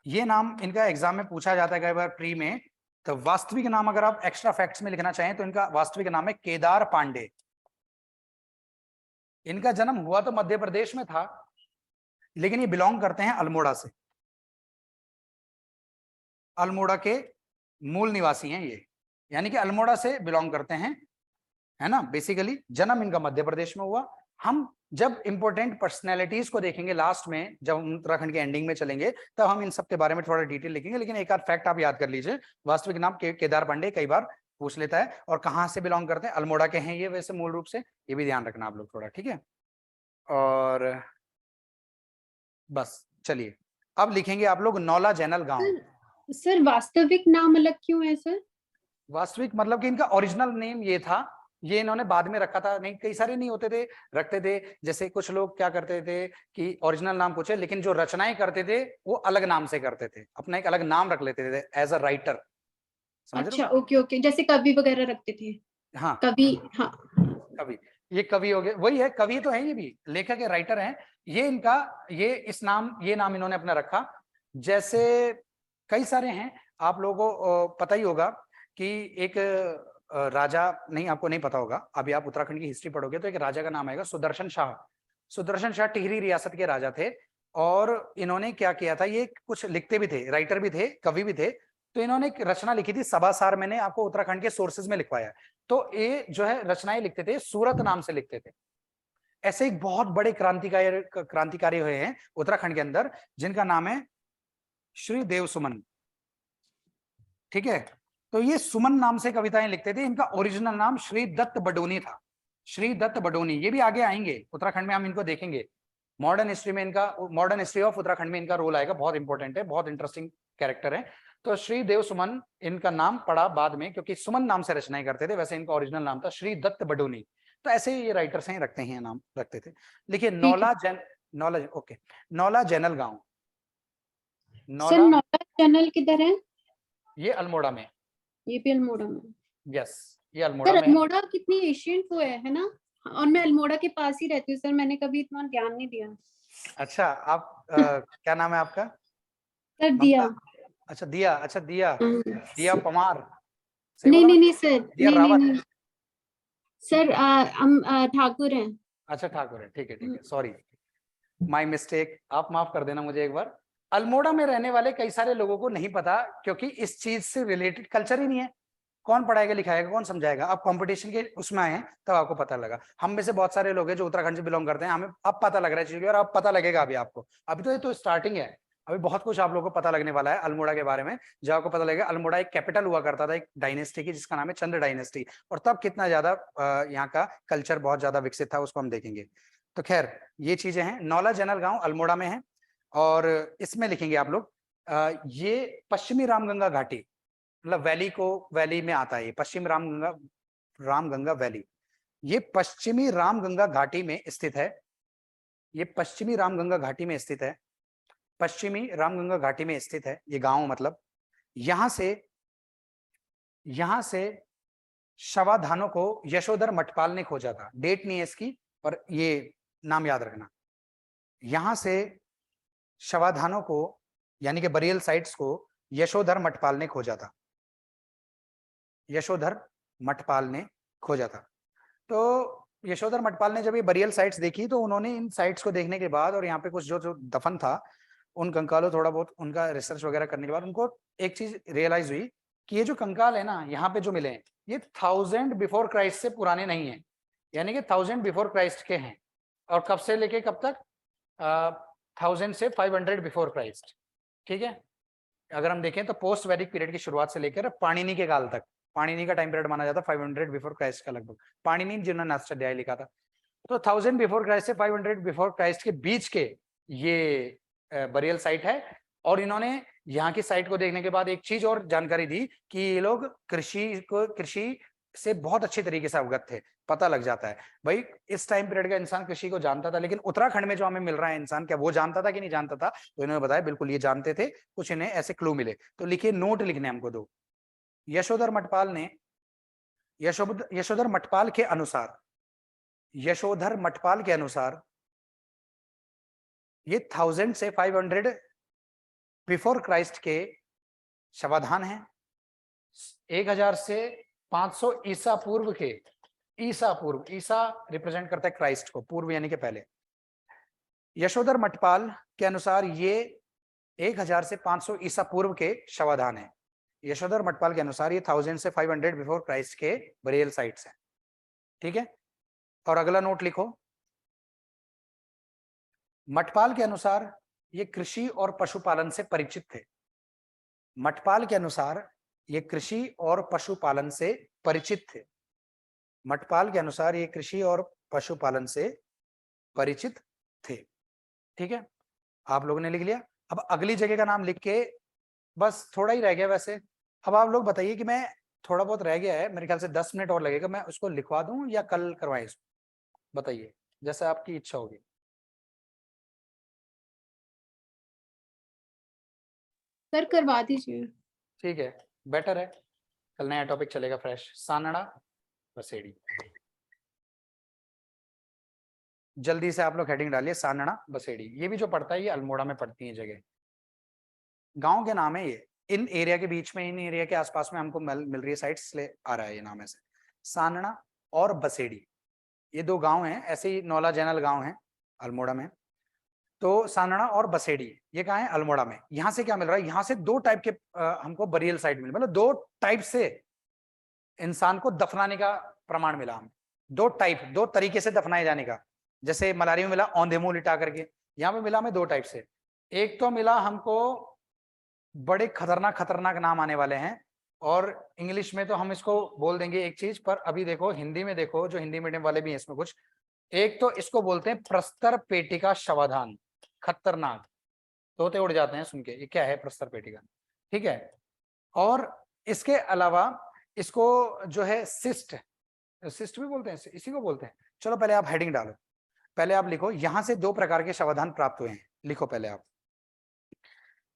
ये नाम इनका एग्जाम में पूछा जाता है कई बार प्री में। तो वास्तविक नाम अगर आप एक्स्ट्रा फैक्ट्स में लिखना चाहें तो इनका वास्तविक नाम है केदार पांडे। इनका जन्म हुआ तो मध्य प्रदेश में था, लेकिन ये बिलोंग करते हैं अल्मोड़ा से, अल्मोड़ा के मूल निवासी हैं ये, यानी कि अल्मोड़ा से बिलोंग करते हैं, है ना। बेसिकली जन्म इनका मध्य प्रदेश में हुआ। हम जब इंपॉर्टेंट पर्सनैलिटीज को देखेंगे लास्ट में, जब हम उत्तराखंड के एंडिंग में चलेंगे, तब हम इन सब के बारे में थोड़ा डिटेल लिखेंगे। लेकिन एक आध फैक्ट आप याद कर लीजिए, वास्तविक नाम केदार पांडे कई बार पूछ लेता है, और कहाँ से बिलोंग करते हैं, अल्मोड़ा के हैं ये वैसे मूल रूप से, ये भी ध्यान रखना आप लोग थोड़ा, ठीक है। और बस चलिए अब लिखेंगे आप लोग नौला जैनल गांव। सर वास्तविक नाम अलग क्यों है सर? वास्तविक मतलब कि इनका ओरिजिनल नेम ये था, ये इन्होंने बाद में रखा था। नहीं, कई सारे नहीं होते थे, रखते थे। जैसे कुछ लोग क्या करते थे कि ओरिजिनल नाम कुछ है, लेकिन जो रचनाएं करते थे वो अलग नाम से करते थे, अपना एक अलग नाम रख लेते थे एज अ राइटर। अच्छा, ओके ओके, जैसे कवि वगैरह रखते थे। हाँ, कवि, हाँ कवि, ये कवि हो गए, वही है, कवि तो है, ये भी लेखक है, राइटर है। ये इनका ये नाम इन्होंने अपना रखा। जैसे कई सारे हैं, आप लोगों को पता ही होगा कि एक राजा, नहीं आपको नहीं पता होगा, अभी आप उत्तराखंड की हिस्ट्री पढ़ोगे तो एक राजा का नाम आएगा सुदर्शन शाह। सुदर्शन शाह टिहरी रियासत के राजा थे। और इन्होंने क्या किया था, ये कुछ लिखते भी थे, राइटर भी थे, कवि भी थे। तो इन्होंने एक रचना लिखी थी सभासार, मैंने आपको उत्तराखंड के सोर्सेज में लिखवाया। तो ये जो है रचनाएं लिखते थे, सूरत नाम से लिखते थे। ऐसे एक बहुत बड़े क्रांतिकारी हुए हैं उत्तराखंड के अंदर, जिनका नाम है श्री देव सुमन। ठीक है, तो ये सुमन नाम से कविताएं लिखते थे। इनका ओरिजिनल नाम श्री दत्त बडोनी था, श्री दत्त बडोनी। ये भी आगे आएंगे उत्तराखंड में, हम इनको देखेंगे। मॉडर्न हिस्ट्री में इनका, मॉडर्न हिस्ट्री ऑफ उत्तराखंड में इनका रोल आएगा, बहुत इंपॉर्टेंट है, बहुत इंटरेस्टिंग कैरेक्टर है। तो श्री देव सुमन इनका नाम पड़ा बाद में, क्योंकि सुमन नाम से रचनाएं करते थे, वैसे इनका ओरिजिनल नाम था श्री दत्त बडोनी। तो ऐसे ये राइटर्स हैं, रखते हैं नाम, रखते थे। लिखिए नौला ओके, नौला जैनल गांव। सर नौला चैनल किधर है? ये अल्मोड़ा में। ये भी अल्मोड़ा में? यस, ये अल्मोड़ा सर में। अल्मोड़ा कितनी एशियंट वो है ना? और मैं अल्मोड़ा के पास ही रहती हूँ सर, मैंने कभी इतना ध्यान नहीं दिया। अच्छा, आप क्या नाम है आपका? सर दिया। अच्छा दिया, अच्छा दिया, दिया हाँ। पमार। नहीं सर, दिया नहीं रावत। सर हम ठाकुर हैं। अच्छा ठाकुर है, ठीक है ठीक है, सॉरी माय मिस्टेक, आप माफ कर देना मुझे एक बार। अल्मोड़ा में रहने वाले कई सारे लोगों को नहीं पता, क्योंकि इस चीज से रिलेटेड कल्चर ही नहीं है। कौन पढ़ाएगा लिखाएगा, कौन समझाएगा? आप कंपटीशन के उसमें आए हैं तब आपको पता लगा। हम में से बहुत सारे लोग हैं जो उत्तराखंड से बिलोंग करते हैं, हमें अब पता लग रहा है चीजों, और अब पता लगेगा अभी आपको। अभी तो ये तो स्टार्टिंग है, अभी बहुत कुछ आप लोगों को पता लगने वाला है अल्मोड़ा के बारे में। जब आपको पता लगेगा अल्मोड़ा एक कैपिटल हुआ करता था एक डायनेस्टी की, जिसका नाम है चंद्र डायनेस्टी, और तब कितना ज्यादा यहाँ का कल्चर बहुत ज्यादा विकसित था, उसको हम देखेंगे। तो खैर ये चीजें हैं। नौला जैनल गांव अल्मोड़ा में है, और इसमें लिखेंगे आप लोग ये पश्चिमी रामगंगा घाटी, मतलब वैली में आता है ये, पश्चिम रामगंगा वैली। ये पश्चिमी रामगंगा घाटी में स्थित है, ये पश्चिमी रामगंगा घाटी में स्थित है, पश्चिमी रामगंगा घाटी में स्थित है ये गांव। मतलब यहां से शवाधानों को यशोधर मठपाल ने खोजा था। डेट नहीं है इसकी, पर ये नाम याद रखना। यहां से शवाधानों को, यानी कि बरियल साइट्स को यशोधर मठपाल ने खोजा था, यशोधर मठपाल ने खोजा था। तो यशोधर मठपाल ने जब ये बरियल साइट्स देखी, तो उन्होंने इन साइट्स को देखने के बाद, और यहाँ पे कुछ जो दफन था उन कंकालों, थोड़ा बहुत उनका रिसर्च वगैरह करने के बाद उनको एक चीज रियलाइज हुई कि ये जो कंकाल है ना यहाँ पे जो मिले हैं, ये 1000 बिफोर क्राइस्ट से पुराने नहीं है, यानी कि 1000 बिफोर क्राइस्ट के हैं। और कब से लेके कब तक? 1000 से 500 बिफोर क्राइस्ट। ठीक है, अगर हम देखें तो पोस्ट वैदिक पीरियड की शुरुआत से लेकर पाणिनि के काल तक, पाणिनि का टाइम पीरियड माना जाता है 500 बिफोर क्राइस्ट का लगभग, पाणिनि जिन्होंने अष्टाध्यायी लिखा था। तो 1000 बिफोर क्राइस्ट से 500 बिफोर क्राइस्ट के बीच के ये बरियल साइट है। और इन्होंने यहाँ की साइट को देखने के बाद एक चीज और जानकारी दी कि ये लोग कृषि से बहुत अच्छे तरीके से अवगत थे। पता लग जाता है भाई इस टाइम पीरियड का इंसान कृषि को जानता था, लेकिन उत्तराखंड में जो हमें मिल रहा है इंसान, क्या वो जानता था कि नहीं जानता था? तो इन्होंने बताया बिल्कुल ये जानते थे, कुछ इन्हें ऐसे क्लू मिले। तो लिखिए, नोट लिखने हमको दो। यशोधर मठपाल के अनुसार ये 1000 से 500 बिफोर क्राइस्ट के शवाधान हैं। 1000 से 500 ईसा पूर्व के, ईसा रिप्रेजेंट करता है क्राइस्ट को, पूर्व यानी कि पहले। यशोधर मठपाल के अनुसार ये 1000 से 500 ईसा पूर्व के शवाधान है। यशोधर मठपाल के अनुसार ये 1000 से 500 बिफोर क्राइस्ट के बरियल साइट्स हैं। ठीक है, और अगला नोट लिखो। मठपाल के अनुसार ये कृषि और पशुपालन से परिचित थे। मठपाल के अनुसार ये कृषि और पशुपालन से परिचित थे। मठपाल के अनुसार ये कृषि और पशुपालन से परिचित थे। ठीक है, आप लोगों ने लिख लिया। अब अगली जगह का नाम लिख के, बस थोड़ा ही रह गया वैसे। अब आप लोग बताइए कि मैं, थोड़ा बहुत रह गया है, मेरे ख्याल से 10 मिनट और लगेगा, मैं उसको लिखवा दूं या कल करवाएं इसको? बताइए, जैसे आपकी इच्छा होगी। सर करवा दीजिए। ठीक है, बेटर है, कल नया टॉपिक चलेगा फ्रेश। सानड़ा बसेड़ी, जल्दी से आप लोग हेडिंग डालिए, सानड़ा बसेड़ी। ये भी जो पड़ता है ये अल्मोड़ा में पड़ती है जगह, गांव के नाम है ये। इन एरिया के बीच में, इन एरिया के आसपास में हमको मिल रही है साइट्स, इसलिए आ रहा है ये नाम ऐसे। सानड़ा और बसेड़ी ये दो गांव हैं, ऐसे ही नौला जैनल गांव है अल्मोड़ा में। तो सानड़ा और बसेड़ी ये कहाँ है? अल्मोड़ा में। यहाँ से क्या मिल रहा है? यहाँ से दो टाइप के हमको बरियल साइट मिले, मतलब दो टाइप से इंसान को दफनाने का प्रमाण मिला हमें। दो टाइप, दो तरीके से दफनाए जाने का। जैसे मलारी में मिला औंधे मुंह लिटा करके, यहाँ पे मिला हमें दो टाइप से। एक तो मिला हमको बड़े खतरनाक खतरनाक नाम आने वाले हैं, और इंग्लिश में तो हम इसको बोल देंगे एक चीज, पर अभी देखो हिंदी में देखो, जो हिंदी मीडियम वाले भी हैं इसमें कुछ। एक तो इसको बोलते हैं प्रस्तर पेटिका शवाधान। खतरनाक, तोते उड़ जाते हैं सुन के, ये क्या है प्रस्तर पेटिका, ठीक है। और इसके अलावा इसको जो है सिस्ट, सिस्ट भी बोलते हैं, इसी को बोलते हैं। चलो पहले आप हेडिंग डालो, पहले आप लिखो यहां से दो प्रकार के शवाधान प्राप्त हुए हैं। लिखो पहले आप,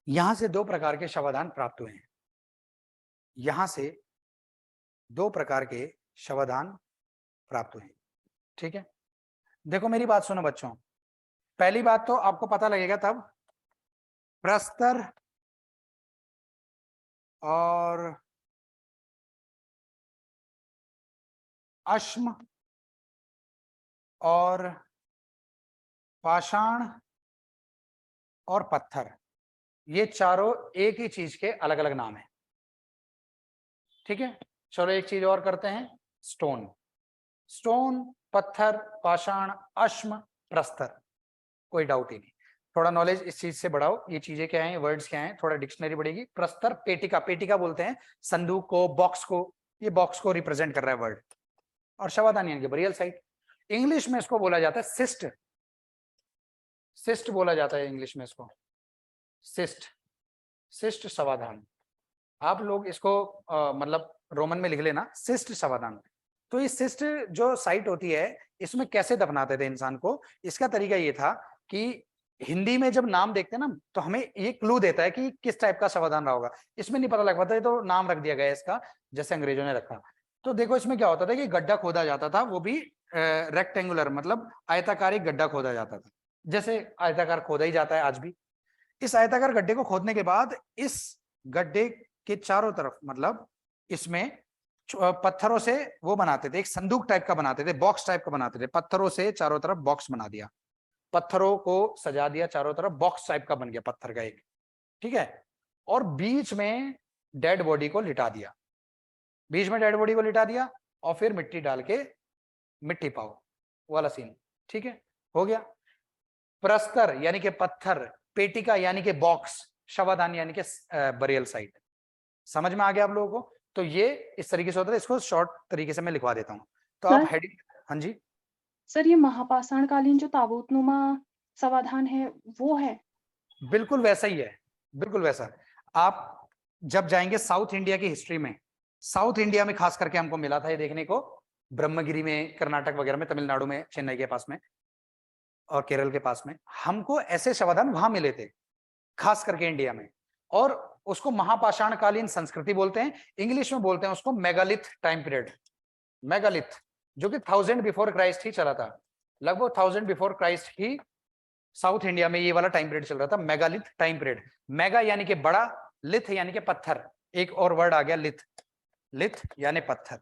यहां से दो प्रकार के शवाधान प्राप्त हुए हैं। यहां से दो प्रकार के शवाधान प्राप्त हुए हैं, ठीक है। देखो मेरी बात सुनो बच्चों, पहली बात तो आपको पता लगेगा तब, प्रस्तर और अश्म और पाषाण और पत्थर, ये चारों एक ही चीज के अलग अलग नाम है, ठीक है। चलो एक चीज और करते हैं, स्टोन। स्टोन, पत्थर, पाषाण, अश्म, प्रस्तर, कोई डाउट ही नहीं। थोड़ा नॉलेज इस चीज से बढ़ाओ, ये चीजें क्या हैं, वर्ड्स क्या हैं, थोड़ा डिक्शनरी बढ़ेगी। प्रस्तर पेटिका, पेटिका बोलते हैं संदूक को, बॉक्स को, ये बॉक्स को रिप्रेजेंट कर रहा है वर्ड। और शवाधान यानी कि बरियल साइट। इंग्लिश में इसको बोला जाता है सिस्ट, सिस्ट बोला जाता है इंग्लिश में इसको, सिस्ट, सिस्ट शवाधान। आप लोग इसको मतलब रोमन में लिख लेना, सिस्ट शवाधान। तो ये सिस्ट जो साइट होती है, इसमें कैसे दफनाते थे इंसान को, इसका तरीका ये था कि हिंदी में जब नाम देखते हैं ना, तो हमें ये क्लू देता है कि किस टाइप का शवाधान रहा होगा। इसमें नहीं पता लग पाता, तो नाम रख दिया गया इसका, जैसे अंग्रेजों ने रखा। तो देखो इसमें क्या होता था कि गड्ढा खोदा जाता था, वो भी रेक्टेंगुलर, मतलब आयताकार गड्ढा खोदा जाता था, जैसे आयताकार खोदा ही जाता है आज भी। इस आयताकार गड्ढे को खोदने के बाद इस गड्ढे के चारों तरफ, मतलब इसमें पत्थरों से वो बनाते थे, एक संदूक टाइप का बनाते थे, बॉक्स टाइप का बनाते थे। पत्थरों से चारों तरफ बॉक्स बना दिया, पत्थरों को सजा दिया चारों तरफ, बॉक्स टाइप का बन गया पत्थर का एक, ठीक है। और बीच में डेड बॉडी को लिटा दिया, बीच में डेड बॉडी को लिटा दिया, और फिर मिट्टी डाल के मिट्टी पाओ वाला सीन, ठीक है, हो गया। प्रस्तर यानी कि पत्थर, पेटिका यानी कि बॉक्स, शवाधान यानी कि बरियल साइट। समझ में आ गया आप लोगों को? तो ये इस तरीके से होता है, इसको शॉर्ट तरीके से मैं लिखवा देता हूँ। तो आप हेडिंग, हाँ जी सर, ये महापाषाणकालीन जो ताबूतनुमा शवाधान है वो है? बिल्कुल वैसा ही है, बिल्कुल वैसा। आप जब जाएंगे साउथ इंडिया की हिस्ट्री में, साउथ इंडिया में खास करके हमको मिला था ये देखने को, ब्रह्मगिरी में, कर्नाटक वगैरह में, तमिलनाडु में, चेन्नई के पास में और केरल के पास में, हमको ऐसे शवाधान वहां मिले थे खास करके इंडिया में। और उसको महापाषाणकालीन संस्कृति बोलते हैं, इंग्लिश में बोलते हैं उसको मेगालिथ टाइम पीरियड। मेगालिथ जो कि 1000 बिफोर क्राइस्ट ही चला था, लगभग 1000 बिफोर क्राइस्ट ही साउथ इंडिया में ये वाला टाइम पीरियड चल रहा था, मेगालिथ टाइम पीरियड। मेगा यानी कि बड़ा, लिथ यानी कि पत्थर, एक और वर्ड आ गया लिथ, लिथ यानी पत्थर।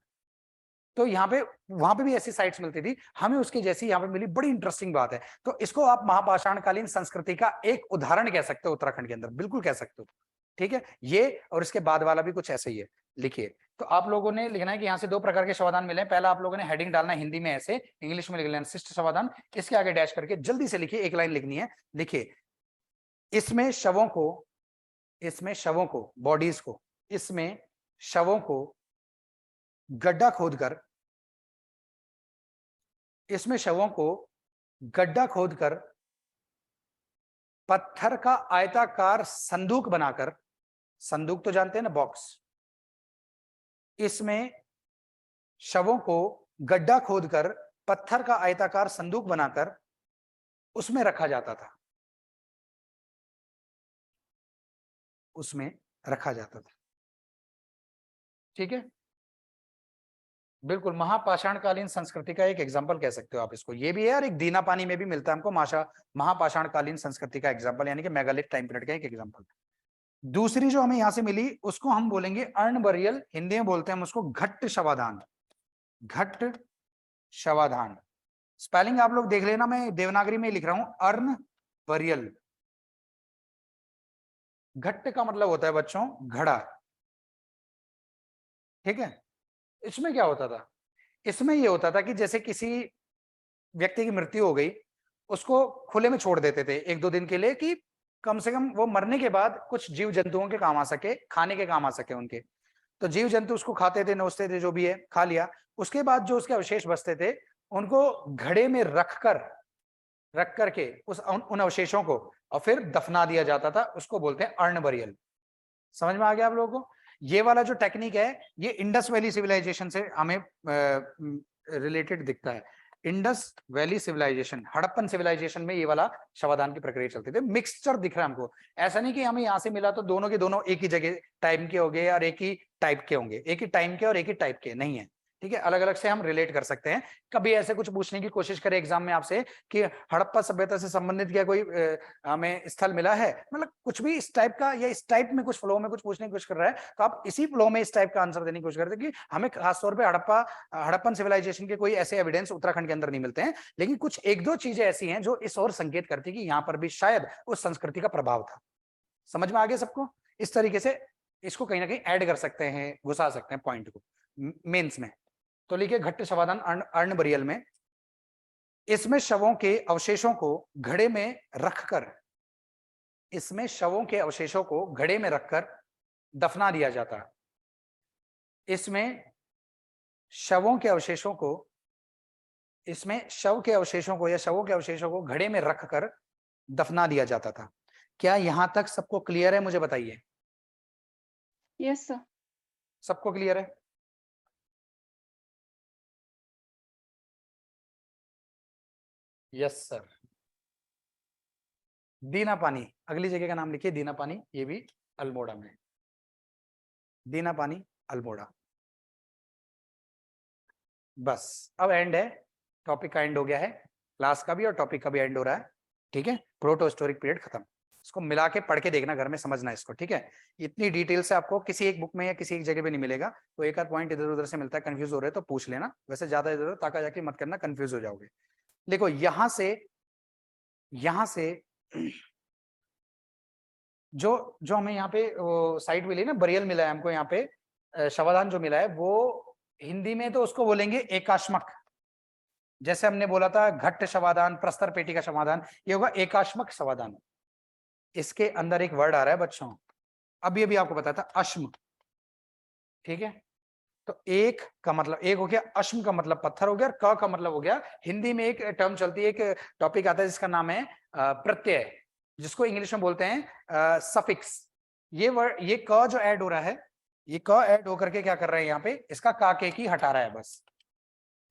तो यहाँ पे वहां पे भी ऐसी साइट्स मिलती थी, हमें उसकी जैसी यहाँ पे मिली। बड़ी इंटरेस्टिंग बात है। तो इसको आप महापाषाणकालीन संस्कृति का एक उदाहरण कह सकते हो उत्तराखंड के अंदर, बिल्कुल कह सकते हो, ठीक है। ये और इसके बाद वाला भी कुछ ऐसे ही है, लिखिए। तो आप लोगों ने लिखना है कि यहाँ से दो प्रकार के शवाधान मिले। पहला आप लोगों ने हेडिंग डालना है हिंदी में ऐसे, इंग्लिश में लिख लेना शिष्ट शवाधान, इसके आगे डैश करके जल्दी से लिखिए, एक लाइन लिखनी है। लिखिए, इसमें शवों को, इसमें शवों को, बॉडीज को, इसमें शवों को गड्ढा खोदकर, इसमें शवों को गड्ढा खोदकर पत्थर का आयताकार संदूक बनाकर, संदूक तो जानते हैं ना, बॉक्स, इसमें शवों को गड्ढा खोदकर पत्थर का आयताकार संदूक बनाकर उसमें रखा जाता था, उसमें रखा जाता था, ठीक है। बिल्कुल महापाषाणकालीन संस्कृति का एक एग्जांपल कह सकते हो आप इसको। ये भी है और एक दीना पानी में भी मिलता है हमको महापाषाणकालीन संस्कृति का एग्जांपल, यानी कि मेगालिथ टाइम पीरियड का एक एग्जांपल। दूसरी जो हमें यहां से मिली उसको हम बोलेंगे अर्ण बरियल, हिंदी में बोलते हैं हम उसको घट्ट शवाधान। घट्ट शवाधान, स्पेलिंग आप लोग देख लेना, मैं देवनागरी में लिख रहा हूं, अर्ण बरियल। घट्ट का मतलब होता है बच्चों घड़ा, ठीक है। इसमें क्या होता था, इसमें ये होता था कि जैसे किसी व्यक्ति की मृत्यु हो गई, उसको खुले में छोड़ देते थे 1-2 दिन के लिए कि कम से कम वो मरने के बाद कुछ जीव जंतुओं के काम आ सके, खाने के काम आ सके उनके। तो जीव जंतु उसको खाते थे, नोचते थे, जो भी है खा लिया। उसके बाद जो उसके अवशेष बचते थे उनको घड़े में रख करके उन अवशेषों को और फिर दफना दिया जाता था। उसको बोलते हैं अर्ण बरियल। समझ में आ गया आप लोगों को? ये वाला जो टेक्निक है ये इंडस वैली सिविलाइजेशन से हमें रिलेटेड दिखता है। Indus valley civilization, Harappan civilization में ये वाला शवाधान की प्रक्रिया चलती थी। मिक्सचर दिख रहा है हमको, ऐसा नहीं कि हमें यहाँ से मिला तो दोनों के दोनों एक ही जगह टाइम के होंगे और एक ही टाइप के होंगे, एक ही टाइम के और एक ही टाइप के नहीं है, ठीक है। अलग अलग से हम रिलेट कर सकते हैं। कभी ऐसे कुछ पूछने की कोशिश करें एग्जाम में आपसे कि हड़प्पा सभ्यता से संबंधित क्या कोई हमें स्थल मिला है, मतलब कुछ भी इस टाइप का या इस टाइप में कुछ फ्लो में कुछ पूछने की कोशिश कर रहा है, तो आप इसी फ्लो में इस टाइप का आंसर देने की कोशिश करते हैं कि हमें खासतौर पर हड़प्पन सिविलाइजेशन के कोई ऐसे एविडेंस उत्तराखंड के अंदर नहीं मिलते हैं, लेकिन कुछ 1-2 चीजें ऐसी हैं जो इस ओर संकेत करती है कि यहाँ पर भी शायद उस संस्कृति का प्रभाव था। समझ में आ गया सबको? इस तरीके से इसको कहीं ना कहीं ऐड कर सकते हैं, घुसा सकते हैं पॉइंट को मेंस में। तो लिखिए घट्ट शवाधान अर्ण बरियल में, इसमें शवों के अवशेषों को घड़े में रखकर, इसमें शवों के अवशेषों को घड़े में रखकर दफना दिया जाता है। इसमें शवों के अवशेषों को, इसमें शव के अवशेषों को या शवों के अवशेषों को घड़े में रखकर दफना दिया जाता था। क्या यहां तक सबको क्लियर है? मुझे बताइए। Yes sir. सबको क्लियर है? Yes sir. दीना पानी, अगली जगह का नाम लिखिए दीना पानी, ये भी अल्मोड़ा में। दीना पानी अल्मोड़ा। बस अब एंड है, टॉपिक का एंड हो गया है, क्लास का भी और टॉपिक का भी एंड हो रहा है, ठीक है। प्रोटो हिस्टोरिक पीरियड खत्म। इसको मिला के पढ़ के देखना घर में, समझना इसको, ठीक है। इतनी डिटेल से आपको किसी एक बुक में या किसी एक जगह पे नहीं मिलेगा, तो एक आध पॉइंट इधर उधर से मिलता है, कंफ्यूज हो रहे तो पूछ लेना, वैसे ज्यादा इधर उधर ताका जाके मत करना, कंफ्यूज हो जाओगे। देखो यहां से जो हमें यहाँ पे साइट मिली ना, बरियल मिला है हमको यहाँ पे, शवाधान जो मिला है वो हिंदी में तो उसको बोलेंगे एकाश्मक। जैसे हमने बोला था घट्ट शवाधान, प्रस्तर पेटी का शवाधान, ये होगा एकाश्मक शवाधान। इसके अंदर एक वर्ड आ रहा है बच्चों, अभी अभी आपको बताया था, अश्म, ठीक है। तो एक का मतलब एक हो गया, अश्म का मतलब पत्थर हो गया, और क का मतलब हो गया, हिंदी में एक टर्म चलती है, एक टॉपिक आता है जिसका नाम है प्रत्यय, जिसको इंग्लिश में बोलते हैं सफिक्स। ये वर्ड, ये क जो ऐड हो रहा है, ये क ऐड होकर के क्या कर रहा है यहाँ पे, इसका का के की हटा रहा है, बस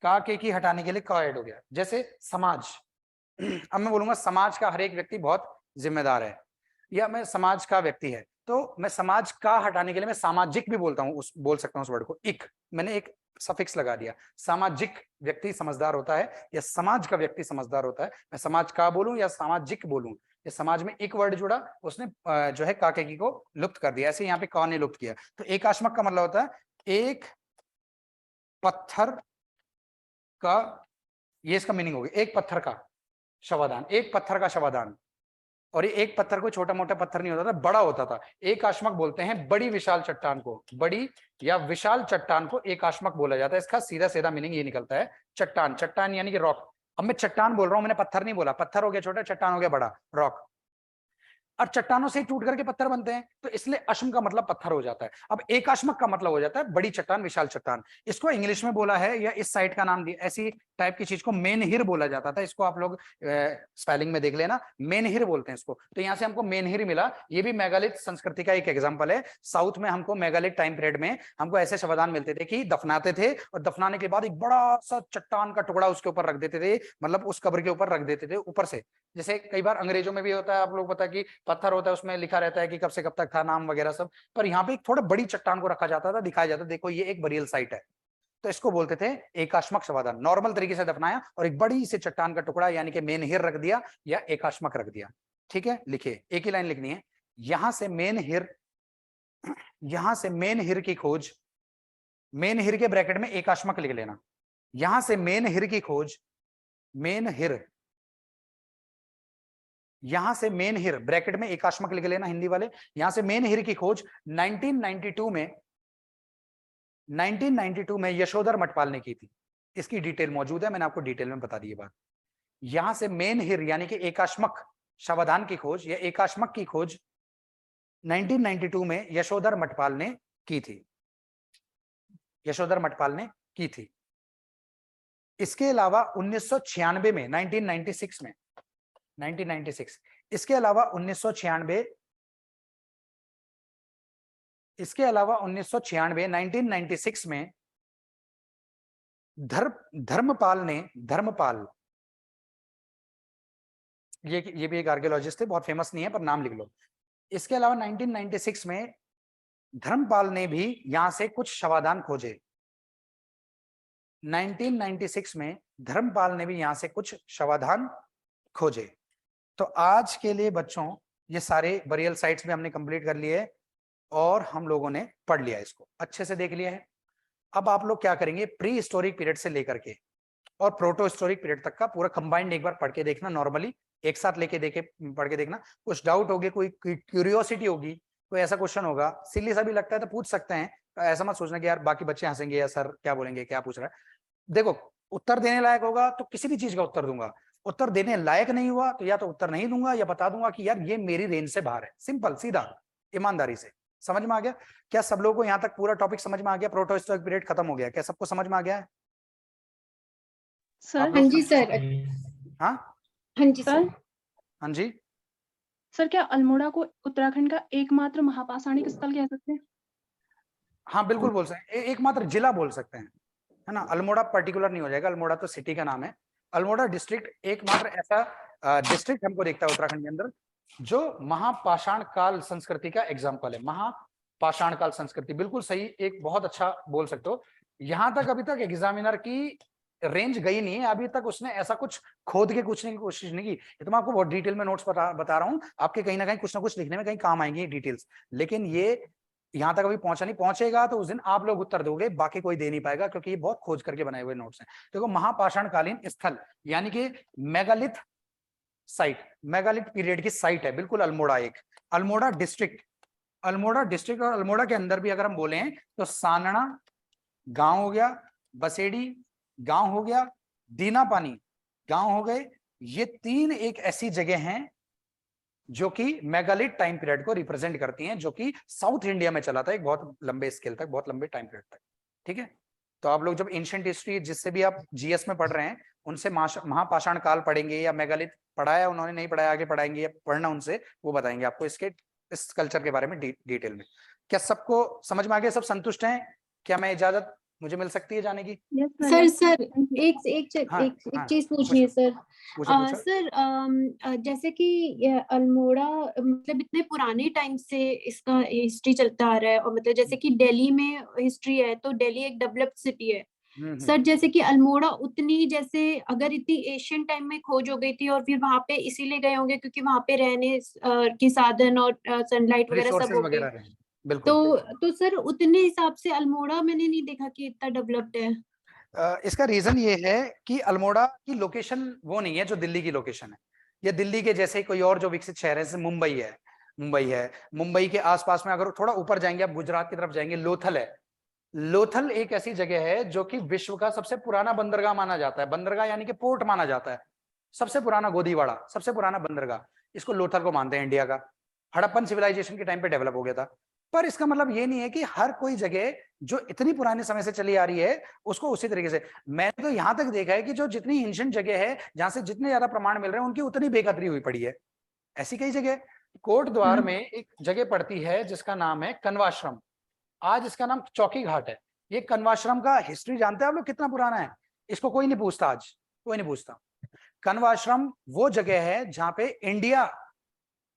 का के की हटाने के लिए क ऐड हो गया। जैसे समाज, अब मैं बोलूंगा समाज का हर एक व्यक्ति बहुत जिम्मेदार है, या मैं समाज का व्यक्ति है, तो मैं समाज का हटाने के लिए मैं सामाजिक भी बोलता हूँ, उस बोल सकता हूँ उस वर्ड को, इक, मैंने एक सफिक्स लगा दिया। सामाजिक व्यक्ति समझदार होता है या समाज का व्यक्ति समझदार होता है, मैं समाज का बोलूं या सामाजिक बोलूं, ये समाज में एक वर्ड जुड़ा, उसने जो है काकेकी को लुप्त कर दिया, ऐसे यहाँ पे का ने लुप्त किया। तो एकाश्मक का मतलब होता है एक पत्थर का, ये इसका मीनिंग हो गया, एक पत्थर का शवाधान, एक पत्थर का शवाधान। और ये एक पत्थर कोई छोटा मोटा पत्थर नहीं होता था, बड़ा होता था। एकाश्मक बोलते हैं बड़ी विशाल चट्टान को, बड़ी या विशाल चट्टान को एकाश्मक बोला जाता है। इसका सीधा सीधा मीनिंग ये निकलता है, चट्टान, चट्टान यानी कि रॉक। अब मैं चट्टान बोल रहा हूं, मैंने पत्थर नहीं बोला, पत्थर हो गया छोटा, चट्टान हो गया बड़ा, रॉक। और चट्टानों से टूट करके पत्थर बनते हैं, तो इसलिए अश्म का मतलब पत्थर हो जाता है। अब एकाश्मक का मतलब हो जाता है बड़ी चट्टान, विशाल चट्टान। इसको इंग्लिश में बोला है, या इस साइट का नाम दिया, ऐसी टाइप की चीज को मेनहिर बोला जाता था। इसको आप लोग स्पेलिंग में देख लेना, मेनहिर बोलते हैं इसको। तो यहाँ से हमको मेनहिर मिला, ये भी मेगालिथ संस्कृति का एक एग्जाम्पल है। साउथ में हमको मेगालिथ टाइम पीरियड में हमको ऐसे शवाधान मिलते थे कि दफनाते थे, और दफनाने के बाद एक बड़ा सा चट्टान का टुकड़ा उसके ऊपर रख देते थे, मतलब उस कब्र के ऊपर रख देते थे ऊपर से। जैसे कई बार अंग्रेजों में भी होता है, आप लोग पता है कि पत्थर होता है, उसमें लिखा रहता है कि कब से कब तक था, नाम वगैरह सब, पर यहाँ पे एक थोड़ा बड़ी चट्टान को रखा जाता था, दिखाया जाता था, देखो ये एक बरियल साइट है। तो इसको बोलते थे एकाश्मक शवाधान। नॉर्मल तरीके से दफनाया और एक बड़ी से चट्टान का टुकड़ा यानी कि मेनहिर रख दिया या एकाश्मक रख दिया, ठीक है। लिखिए, एक ही लाइन लिखनी है, यहां से मेनहिर, यहां से मेनहिर की खोज, मेनहिर के ब्रैकेट में एकाश्मक लिख लेना, यहां से मेनहिर की खोज, मेनहिर यहां से मेनहिर, ब्रैकेट में एकाश्मक लिख लेना हिंदी वाले, यहां से मेनहिर की खोज 1992 में यशोधर मठपाल ने की थी। इसकी डिटेल मौजूद है, मैंने आपको डिटेल में बता दी ये बात। यहां से मेनहिर यानी कि एकाश्मक शवाधान की खोज या एकाश्मक की खोज 1992 में यशोधर मठपाल ने की थी, यशोधर मठपाल ने की थी। इसके अलावा 1996 में 1996 में 1996 इसके अलावा 1996 में धर्मपाल ये भी एक आर्कियोलॉजिस्ट थे, बहुत फेमस नहीं है पर नाम लिख लो। इसके अलावा 1996 में धर्मपाल ने भी यहां से कुछ शवाधान खोजे। 1996 में धर्मपाल ने भी यहां से कुछ शवाधान खोजे। तो आज के लिए बच्चों ये सारे बरियल साइट्स भी हमने कंप्लीट कर लिए और हम लोगों ने पढ़ लिया, इसको अच्छे से देख लिया है। अब आप लोग क्या करेंगे, प्री हिस्टोरिक पीरियड से लेकर के और प्रोटो हिस्टोरिक पीरियड तक का पूरा कंबाइंड एक बार पढ़ के देखना, नॉर्मली एक साथ लेके पढ़ के देखना। कुछ डाउट होगी, कोई क्यूरियोसिटी होगी, कोई ऐसा क्वेश्चन होगा सिली सा भी लगता है तो पूछ सकते हैं। ऐसा मत सोचना कि यार बाकी बच्चे हंसेंगे या सर क्या बोलेंगे, क्या पूछ रहा है। देखो उत्तर देने लायक होगा तो किसी भी चीज का उत्तर दूंगा, उत्तर देने लायक नहीं हुआ तो या तो उत्तर नहीं दूंगा या बता दूंगा कि यार ये मेरी रेंज से बाहर है। सिंपल सीधा ईमानदारी से। समझ में आ गया? क्या सब लोगों को यहाँ तक पूरा टॉपिक समझ में आ गया? प्रोटो हिस्टोरिक पीरियड खत्म हो गया, क्या सबको समझ में आ गया है सर? हाँ जी सर। हाँ हाँ जी सर। हाँ जी सर, क्या अल्मोड़ा को उत्तराखंड का एकमात्र महापाषाणिक स्थल कह सकते हैं? हाँ बिल्कुल बोल सकते हैं, एकमात्र जिला बोल सकते हैं, है ना। अल्मोड़ा पर्टिकुलर नहीं हो जाएगा, अल्मोड़ा तो सिटी का नाम है। अल्मोड़ा डिस्ट्रिक्ट एकमात्र ऐसा डिस्ट्रिक्ट हमको दिखता है उत्तराखंड के अंदर जो महापाषाण काल संस्कृति का एग्जाम्पल है। महापाषाण काल संस्कृति, बिल्कुल सही, एक बहुत अच्छा बोल सकते हो। यहां तक अभी तक एग्जामिनर की रेंज गई नहीं है, अभी तक उसने ऐसा कुछ खोद के पूछने की कोशिश नहीं की। ये तो मैं आपको बहुत डिटेल में नोट्स बता रहा हूँ, आपके कहीं ना कहीं कुछ ना कुछ लिखने में कहीं काम आएंगी डिटेल्स, लेकिन ये यहाँ तक अभी पहुंचा नहीं। पहुंचेगा तो उस दिन आप लोग उत्तर दोगे, बाकी कोई दे नहीं पाएगा, क्योंकि ये बहुत खोज करके बनाए हुए नोट्स हैं। देखो महापाषाण कालीन स्थल यानी कि मेगालिथ साइट, मेगालिथ पीरियड की साइट है बिल्कुल अल्मोड़ा। एक अल्मोड़ा डिस्ट्रिक्ट और अल्मोड़ा के अंदर भी अगर हम बोले तो सानड़ा गांव हो गया, बसेड़ी गांव हो गया, दीना पानी गांव हो गए। ये तीन एक ऐसी जगह हैं जो कि मेगालिथ टाइम पीरियड को रिप्रेजेंट करती हैं, जो कि साउथ इंडिया में चला था एक बहुत लंबे स्केल तक, बहुत लंबे टाइम पीरियड तक। ठीक है, तो आप लोग जब एंशिएंट हिस्ट्री जिससे भी आप जीएस में पढ़ रहे हैं उनसे महापाषाण काल पढ़ेंगे या मेगालिथ पढ़ाया उन्होंने, नहीं पढ़ाया, आगे पढ़ाएंगे या पढ़ना उनसे, वो बताएंगे आपको इसके इस कल्चर के बारे में डिटेल में। क्या सबको समझ में आ गया? सब संतुष्ट हैं? क्या मैं इजाजत मुझे मिल सकती है जाने की? सर एक चीज पूछनी है सर। सर जैसे कि अल्मोड़ा मतलब इतने पुराने टाइम से इसका हिस्ट्री चलता आ रहा है, और मतलब जैसे कि दिल्ली में हिस्ट्री है तो दिल्ली एक डेवलप्ड सिटी है सर, जैसे कि अल्मोड़ा उतनी, जैसे अगर इतनी एशियन टाइम में खोज हो गई थी और फिर वहां पे इसीलिए गए होंगे क्योंकि वहां पे रहने के साधन और सनलाइट वगैरह सब हो गए, तो सर उतने हिसाब से अल्मोड़ा मैंने नहीं देखा कि इतना डेवलप्ड है। इसका रीजन ये है कि अल्मोड़ा की लोकेशन वो नहीं है जो दिल्ली की लोकेशन है, या दिल्ली के जैसे कोई और जो विकसित शहर है, जैसे मुंबई है। मुंबई के आसपास में अगर थोड़ा ऊपर जाएंगे आप, गुजरात की तरफ जाएंगे, लोथल है। लोथल एक ऐसी जगह है जो कि विश्व का सबसे पुराना बंदरगाह माना जाता है। बंदरगाह यानी कि पोर्ट माना जाता है। सबसे पुराना गोदीवाड़ा, सबसे पुराना बंदरगाह, इसको लोथल को मानते हैं इंडिया का। हड़प्पन सिविलाइजेशन के टाइम पे डेवलप हो गया था। पर इसका मतलब ये नहीं है कि हर कोई जगह जो इतनी पुराने समय से चली आ रही है उसको उसी तरीके से। मैंने तो यहां तक देखा है कि जो जितनी एंशिएंट जगह है जहां से जितने ज्यादा प्रमाण मिल रहे हैं उनकी उतनी बेकदरी हुई पड़ी है। ऐसी कई जगह, कोट द्वार में एक जगह पड़ती है जिसका नाम है कनवाश्रम, आज इसका नाम चौकी घाट है। ये कनवाश्रम का हिस्ट्री जानते हैं आप लोग कितना पुराना है? इसको कोई नहीं पूछता, आज कोई नहीं पूछता। कनवाश्रम वो जगह है जहां पे इंडिया,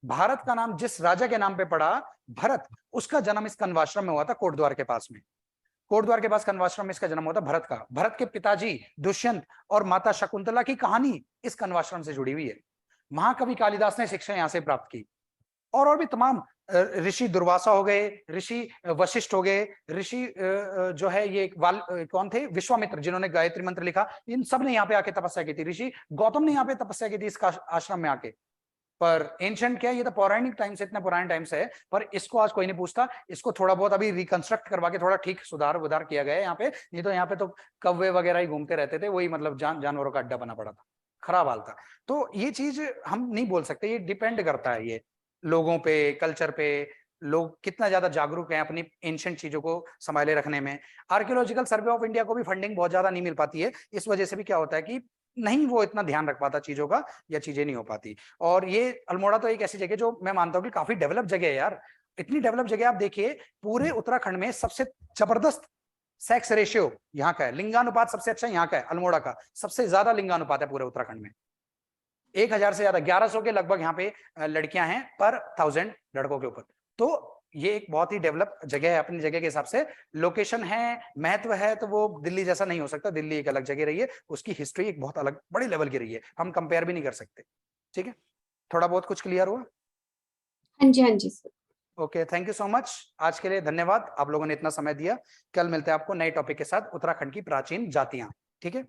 भारत का नाम जिस राजा के नाम पे पड़ा, भरत, उसका जन्म इस कनवाश्रम में हुआ था, कोटद्वार के पास में। कोटद्वार के पास कनवाश्रम में इसका जन्म हुआ था भरत का। भरत के पिताजी दुष्यंत और माता शकुंतला की कहानी इस कनवाश्रम से जुड़ी हुई है। महाकवि कालिदास ने शिक्षा यहां से प्राप्त की। और भी तमाम ऋषि दुर्वासा हो गए, ऋषि वशिष्ठ हो गए, ऋषि जो है ये कौन थे, विश्वामित्र, जिन्होंने गायत्री मंत्र लिखा, इन सब ने यहाँ पे आके तपस्या की थी। ऋषि गौतम ने यहाँ पे तपस्या की थी इस आश्रम में आके। पर एंशंट क्या है, ये तो पौराणिक टाइम से, इतना पुराने टाइम से है, पर इसको आज कोई नहीं पूछता। इसको थोड़ा बहुत अभी रिकंस्ट्रक्ट करवा के थोड़ा ठीक सुधार उधार किया गया है यहाँ पे, नहीं तो यहाँ पे तो कौवे वगैरह ही घूमते रहते थे, वही मतलब जानवरों का अड्डा बना पड़ा था, खराब हाल था। तो ये चीज हम नहीं बोल सकते, ये डिपेंड करता है ये लोगों पे, कल्चर पे, लोग कितना ज्यादा जागरूक हैं अपनी एंशिएंट चीजों को संभाले रखने में। आर्कियोलॉजिकल सर्वे ऑफ इंडिया को भी फंडिंग बहुत ज्यादा नहीं मिल पाती है, इस वजह से भी क्या होता है कि नहीं वो इतना ध्यान रख पाता चीजों का, या चीजें नहीं हो पाती। और ये अल्मोड़ा तो एक ऐसी जगह जो मैं मानता हूँ कि काफी डेवलप जगह है यार, इतनी डेवलप जगह। आप देखिए पूरे उत्तराखंड में सबसे जबरदस्त सेक्स रेशियो यहाँ का है, लिंगानुपात सबसे अच्छा यहाँ का है, अल्मोड़ा का सबसे ज्यादा लिंगानुपात है पूरे उत्तराखंड में। 1000 से ज्यादा, 1100 के लगभग यहाँ पे लड़कियां हैं पर 1000 लड़कों के ऊपर। तो ये एक बहुत ही डेवलप जगह है अपनी जगह के हिसाब से, लोकेशन है, महत्व है, तो वो दिल्ली जैसा नहीं हो सकता। दिल्ली एक अलग जगह रही है, उसकी हिस्ट्री एक बहुत अलग बड़ी लेवल की रही है, हम कंपेयर भी नहीं कर सकते। ठीक है, थोड़ा बहुत कुछ क्लियर हुआ? हाँ जी sir. Okay, thank you so much, आज के लिए धन्यवाद, आप लोगों ने इतना समय दिया। कल मिलते हैं आपको नए टॉपिक के साथ, उत्तराखंड की प्राचीन जातियां। ठीक है,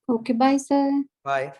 ओके, बाय सर। बाय।